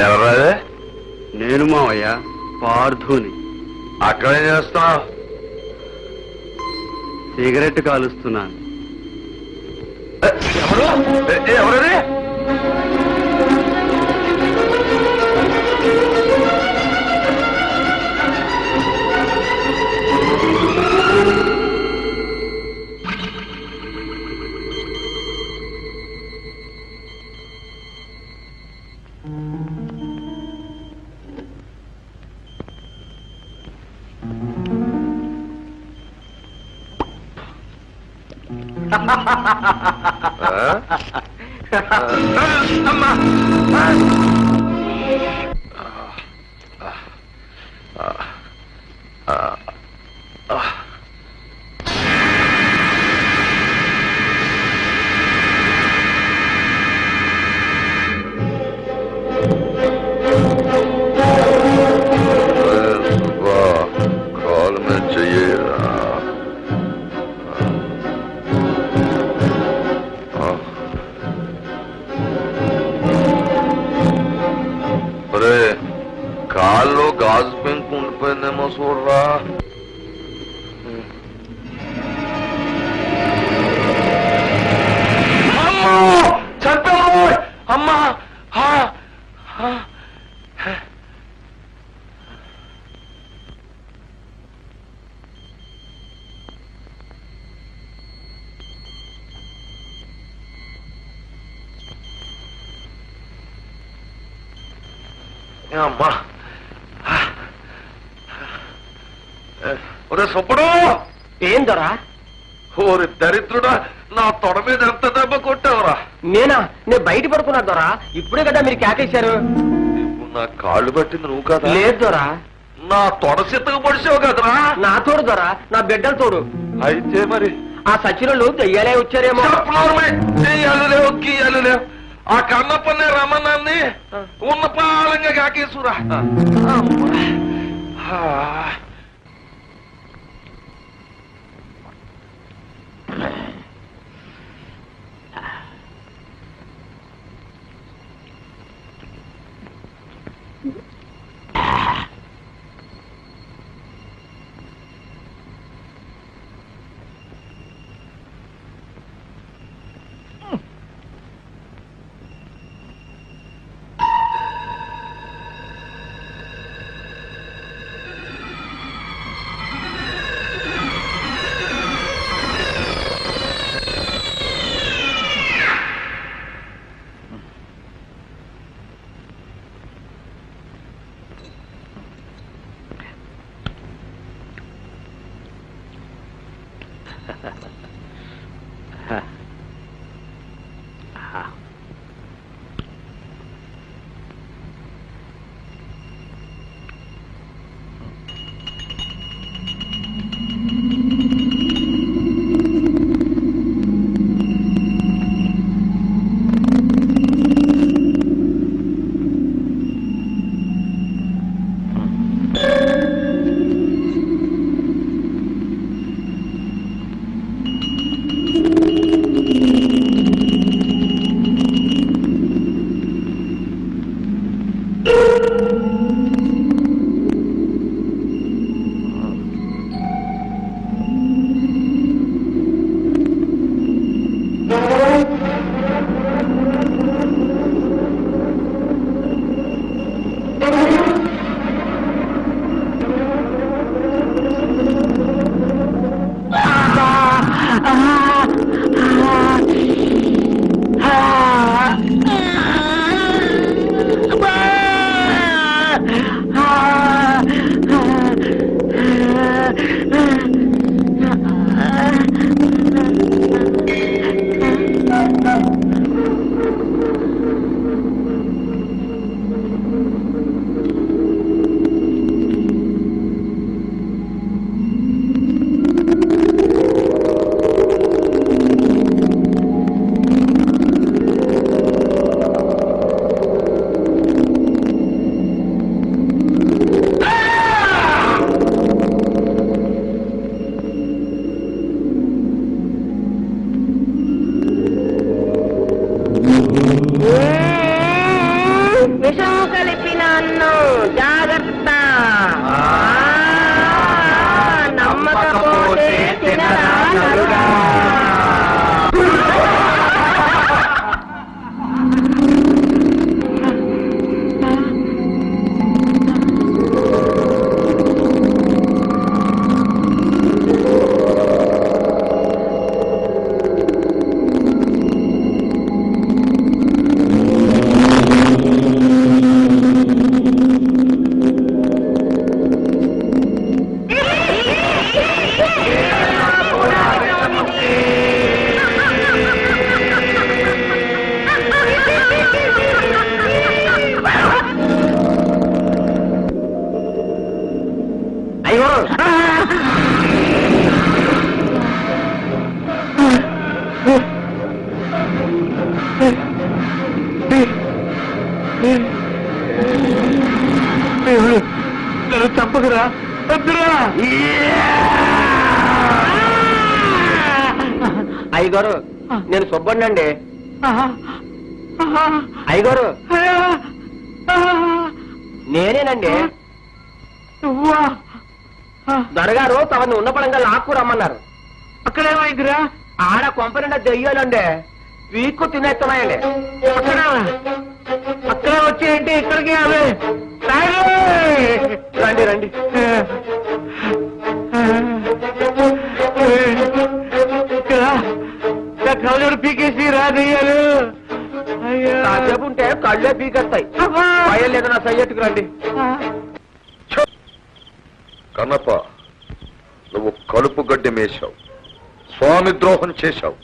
Speaker 1: ఎవరాదే?
Speaker 4: నేను మావయ్య పార్థుని.
Speaker 1: అక్కడేం చేస్తున్నావు?
Speaker 4: సిగరెట్ కాలుస్తున్నాను.
Speaker 1: ఎవరు? ఎవరది? అమ్మా కాలు మీద చెయ్యరా ఒరే కాల్లో గాజు పెంకు ఉండిపోయిందేమో చూడరా అమ్మా చంపావు అమ్మా అమ్మా ఒరే సుబ్బడు
Speaker 6: ఏం దొరా?
Speaker 1: ఓరి దరిద్రుడా నా తొడ మీద ఎంత దెబ్బ కొట్టావురా
Speaker 6: నేనా? నేను బయట పడుకున్నా దొరా. ఇప్పుడే కదా మీరు కేకేశారు.
Speaker 1: ఇప్పుడు నా కాళ్ళు పట్టింది నువ్వు కదా?
Speaker 6: లేదు దొరా.
Speaker 1: నా తొడ సిత్తకు పొడిచావు కదరా?
Speaker 6: నా తోడు దొరా, నా బిడ్డల తోడు.
Speaker 1: అయితే మరి
Speaker 6: ఆ సచినులు దెయ్యాలే వచ్చారేమో.
Speaker 1: లేవు గీయాలు లేవు. ఆ కన్నప్పనే రమణాన్ని ఉన్న పాలంగా కాకేసురా.
Speaker 2: వద్దురా వద్దురా.
Speaker 6: అయ్యగారు నేను సుబ్బడినండి. అయ్యగారు నేనేనండి.
Speaker 2: నువ్వా?
Speaker 6: దొరగారు తమని ఉన్న పడంగా లాక్కు రమ్మన్నారు.
Speaker 2: అక్కడేమైందిరా?
Speaker 6: ఆడ కొంపనిండా దెయ్యాలండి వీక్కు తినేస్తున్నాయండి.
Speaker 2: అక్కడ వచ్చేయంటే ఇక్కడికి అవే
Speaker 6: రండి రండి.
Speaker 2: కళ్ళు పీకేసి రాదయ్యారు.
Speaker 6: కాసేపు ఉంటే కళ్ళే పీకేస్తాయి. భయం లేదు నా సయ్యట్టుకు రండి.
Speaker 1: కన్నప్ప, నువ్వు కలుపు గడ్డి మేశావు, స్వామి ద్రోహం చేశావు.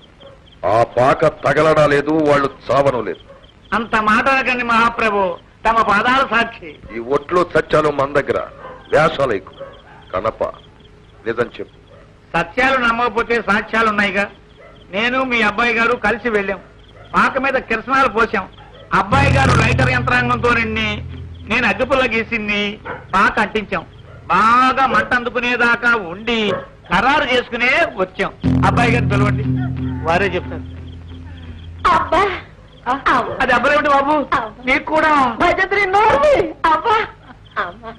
Speaker 1: ఆ పాక తగలడా లేదు, వాళ్ళు చావను లేదు.
Speaker 2: అంత మాట అనకండి మహాప్రభు, తమ పాదాల సాక్షి.
Speaker 1: ఈ ఒట్లు సత్యాలు మన దగ్గర వేషాలైకు. కన్నప్ప, నిజం చెప్పు.
Speaker 2: సత్యాలు నమ్మకపోతే సాక్ష్యాలున్నాయిగా. నేను మీ అబ్బాయి గారు కలిసి వెళ్ళాం. పాక మీద కిరసనాలు పోసాం. అబ్బాయి గారు లైటర్ యంత్రాంగంతో నిండి, నేను అగ్గిపుల్ల గీసింది పాక అంటించాం. బాగా మంట అందుకునేదాకా ఉండి ఖరారు చేసుకునే వచ్చాం. అబ్బాయి గారు పిలవండి, వారే చెప్తారు.
Speaker 5: అబ్బా
Speaker 2: అది అబ్బాయి బాబు, నీకు కూడా
Speaker 5: భజత్రి నోర్మి. అబ్బా అబ్బా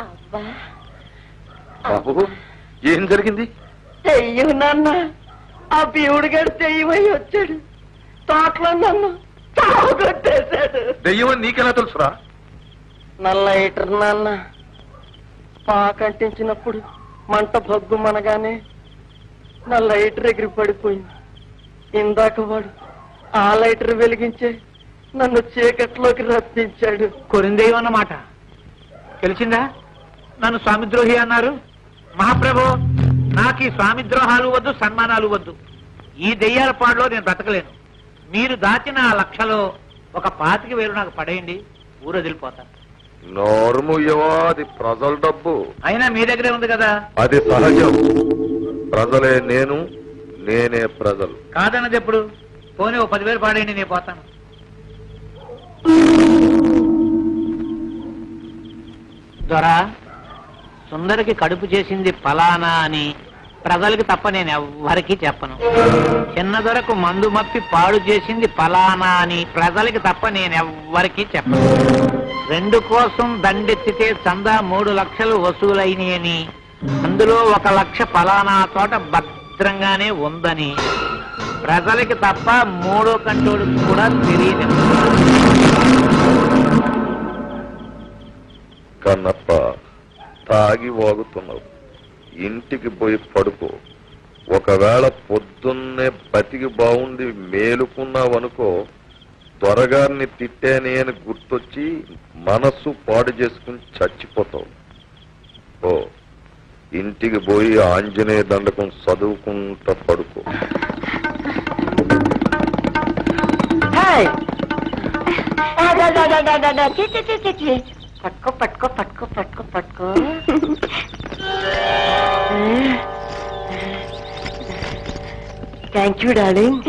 Speaker 5: అబ్బా
Speaker 1: బాబు, ఏం జరిగింది?
Speaker 5: చెయ్యు నాన్న, ఆ పీవుడు గడు చెయ్యమై వచ్చాడు. తోటలో నన్ను చావు కొట్టేశాడు.
Speaker 1: దెయ్యం అని నీకెలా తెలుసురా?
Speaker 6: నల్ల లైటర్ నాన్న పాకంటించినప్పుడు మంట భగ్గు మనగానే నా లైటర్ ఎగిరి పడిపోయింది. ఇందాక వాడు ఆ లైటర్ వెలిగించే నన్ను చీకట్లోకి రప్పించాడు.
Speaker 2: కొరిందేయం అన్నమాట తెలిసిందా? నన్ను స్వామిద్రోహి అన్నారు. మహాప్రభు, నాకు ఈ స్వామిద్రోహాలు వద్దు, సన్మానాలు వద్దు. ఈ దెయ్యాల పాడులో నేను బ్రతకలేను. మీరు దాచిన ఆ లక్షలో ఒక 25,000 నాకు పడేయండి, ఊరొదిలిపోతాను.
Speaker 1: నోరుముయ్యవా, అది ప్రజల డబ్బు.
Speaker 2: అయినా మీ దగ్గరే ఉంది కదా.
Speaker 1: అది సహజం. ప్రజలే నేను, నేనే ప్రజలు.
Speaker 2: కాదన్నది ఎప్పుడు? పోనీ ఓ 10,000 పాడేయండి, నేను పోతాను. దొరా, సుందరికి కడుపు చేసింది ఫలానా అని ప్రజలకి తప్ప నేను ఎవ్వరికీ చెప్పను. చిన్న దొరకు మందు మప్పి పాడు చేసింది ఫలానా అని ప్రజలకి తప్ప నేను ఎవ్వరికీ చెప్పను. 2 కోసం దండెత్తితే చందా 3 లక్షలు వసూలైనయని, అందులో 1 లక్ష ఫలానా చోట భద్రంగానే ఉందని ప్రజలకి తప్ప 3వ కంటోడు కూడా తెలియదు.
Speaker 1: కన్నప్ప, తాగి వాగుతున్నావు. ఇంటికి పోయి పడుకో. ఒకవేళ పొద్దున్నే బతికి బాగుండి మేలుకున్నావనుకో, త్వరగారిని తిట్టానే అని గుర్తొచ్చి మనస్సు పాడు చేసుకుని చచ్చిపోతావు. ఓ, ఇంటికి పోయి ఆంజనేయ దండకం చదువుకుంటా పడుకో.
Speaker 5: పట్టుకో పట్టుకో పట్టుకో పట్టుకో పట్టుకో.
Speaker 6: Thank you darling.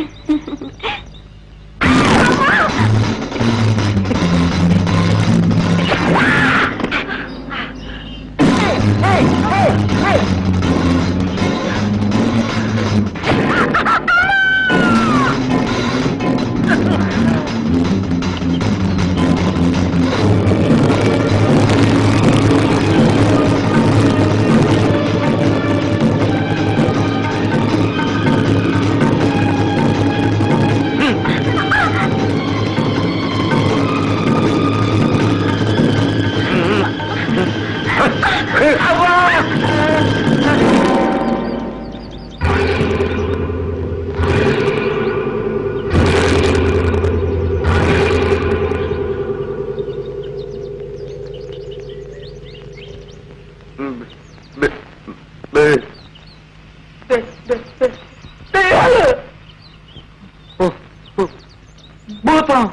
Speaker 2: భూతం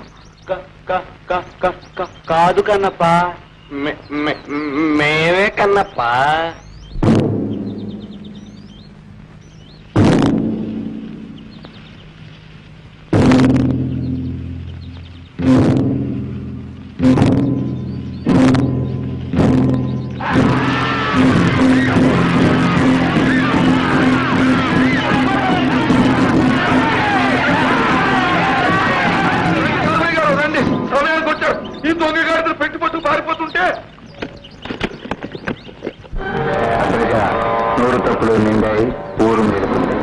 Speaker 6: కాదు కన్నప్ప, మేమే కన్నప్ప.
Speaker 1: అంటే
Speaker 3: నూరు తప్పులు నిండాయి, ఊరు మేలుకుంది.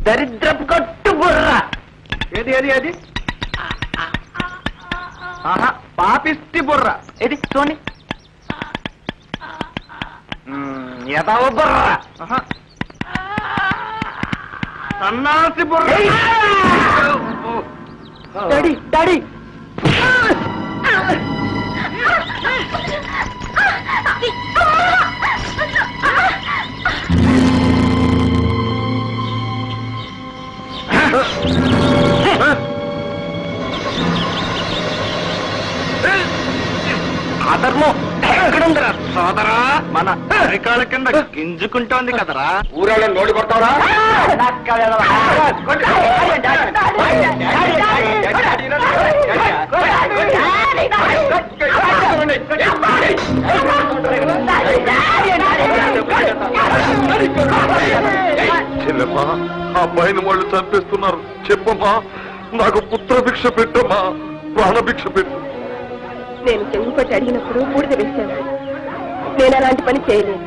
Speaker 6: దరిద్రపు కొట్టు బుర్ర.
Speaker 4: ఏది ఏది ఏది ఆహా, పాపిష్టి బుర్ర.
Speaker 6: ఇది చూడండి. ఎదవ బుర్ర.
Speaker 4: ఆహా. సన్నాసి బుర్ర.
Speaker 6: డాడీ డాడీ
Speaker 4: అధర్మం ఎక్కడుందిరా సోదరా? మన అరికాల కింద గింజుకుంటోంది కదరా.
Speaker 1: ఊరాళ్ళని నోడి కొడతావరా? చెల్లెమ్మా, ఆ పైన వాళ్ళు చంపేస్తున్నారు. చెప్పమ్మా, నాకు పుత్ర భిక్ష పెట్టమ్మా, ప్రాణభిక్ష పెట్టు.
Speaker 5: నేను చెంగుపట్టి అడిగినప్పుడు బూడిద వేశాను. నేను అలాంటి పని చేయలేదు.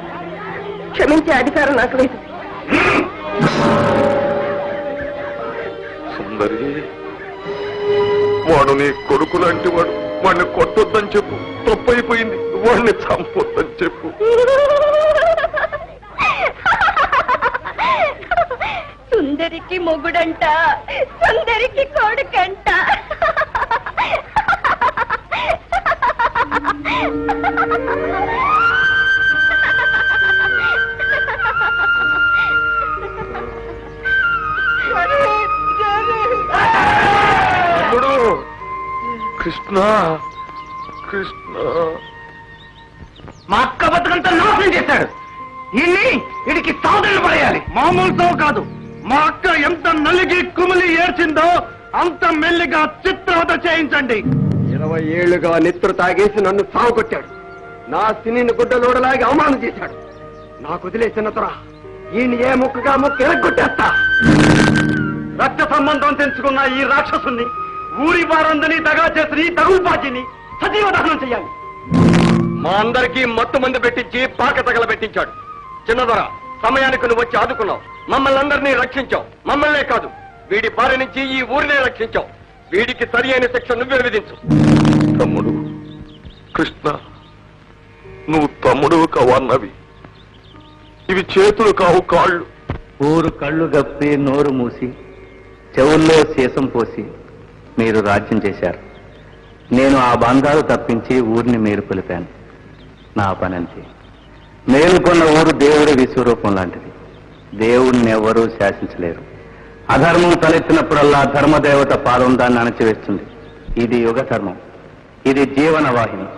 Speaker 5: క్షమించే అధికారం నాకు లేదు.
Speaker 1: సుందరి, వాడు నీ కొడుకు లాంటి వాడు. వాడిని కొట్టొద్దని చెప్పు. తప్పైపోయింది. వాడిని చంపొద్దని చెప్పు.
Speaker 5: సుందరికి మొగుడంట, సుందరికి కొడుకంట.
Speaker 1: తమ్ముడు కృష్ణ, కృష్ణ,
Speaker 4: మా అక్క బతుకంతా నాశనం చేశాడు. వీడికి సౌదరులు పడేయాలి. మామూలుతో కాదు. మా అక్క ఎంత నలిగి కుమిలి ఏడ్చిందో అంత మెల్లిగా చిత్రవత చేయించండి. 20 ఏళ్లుగా నెత్తురు తాగేసి నన్ను సాగు కొట్టాడు. నా సినిని గుడ్డలోడలాగి అవమానం చేశాడు. నాకు వదిలేసిన తర ఈయన ఏ ముక్కగా ముక్క ఎరగొట్టేస్తా. రక్త సంబంధం తెంచుకున్న ఈ రాక్షసుని, ఊరి వారందరినీ దగా చేసిన ఈ తగుల్బాజీని సజీవ దహనం చెయ్యాలి.
Speaker 1: మా అందరికీ మత్తు మంది పెట్టించి పాక తగల పెట్టించాడు. చిన్నదొర, సమయానికి నువ్వు వచ్చి ఆదుకున్నావు. మమ్మల్ని అందరినీ రక్షించావు. మమ్మల్నే కాదు, వీడి బారి నుంచి ఈ ఊరినే రక్షించావు. వీడికి సరి అయిన శిక్ష నువ్వే విధించు. తమ్ముడు కృష్ణ, నువ్వు తమ్ముడు కావన్నవి. ఇవి చేతులు కావు, కాళ్ళు.
Speaker 3: ఊరు కళ్ళు గప్పి నోరు మూసి చెవుల్లో శేషం పోసి మీరు రాజ్యం చేశారు. నేను ఆ బంధాలు తప్పించి ఊరిని మీరు పిలిపాను. నా పనంతే. మేలుకొన్న ఊరు దేవుడి విశ్వరూపం లాంటిది. దేవుణ్ణి ఎవరూ శాసించలేరు. అధర్మం తలెత్తినప్పుడల్లా ధర్మదేవత పాదం దాన్ని అణచివేస్తుంది. ఇది యుగ ధర్మం. ఇది జీవన వాహిని.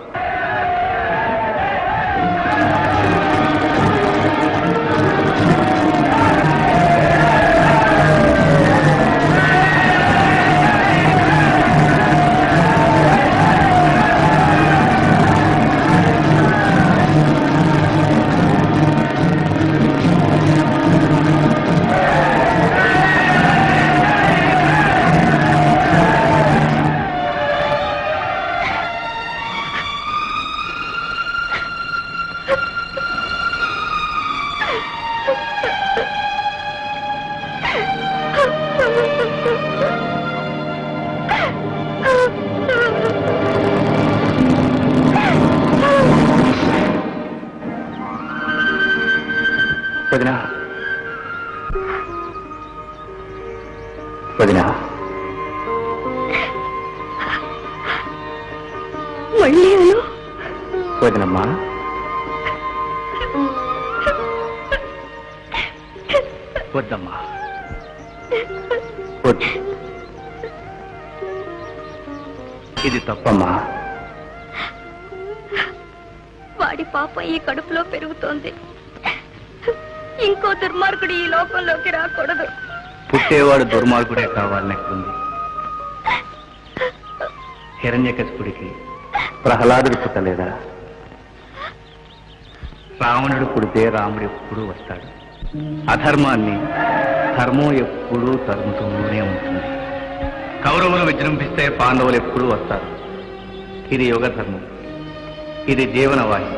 Speaker 3: వదినా, వదినా,
Speaker 5: మళ్ళీ
Speaker 3: వదినమ్మా, వద్దమ్మా, వద్దు. ఇది తప్పమ్మా.
Speaker 5: వాడి పాప ఈ కడుపులో పెరుగుతోంది. ఇంకో దుర్మార్గుడు ఈ లోకంలోకి రాకూడదు.
Speaker 3: పుట్టేవాడు దుర్మార్గుడే కావాలనెక్కుంది. హిరణ్యకశిపుడికి ప్రహ్లాదుడు పుట్టలేదా? రావణుడు పుడితే రాముడు ఎప్పుడూ వస్తాడు. అధర్మాన్ని ధర్మం ఎప్పుడూ తరుముతూనే ఉంటుంది. కౌరవులు విజృంభిస్తే పాండవులు ఎప్పుడూ వస్తారు. ఇది యుగ ధర్మం, ఇది జీవనవాహి.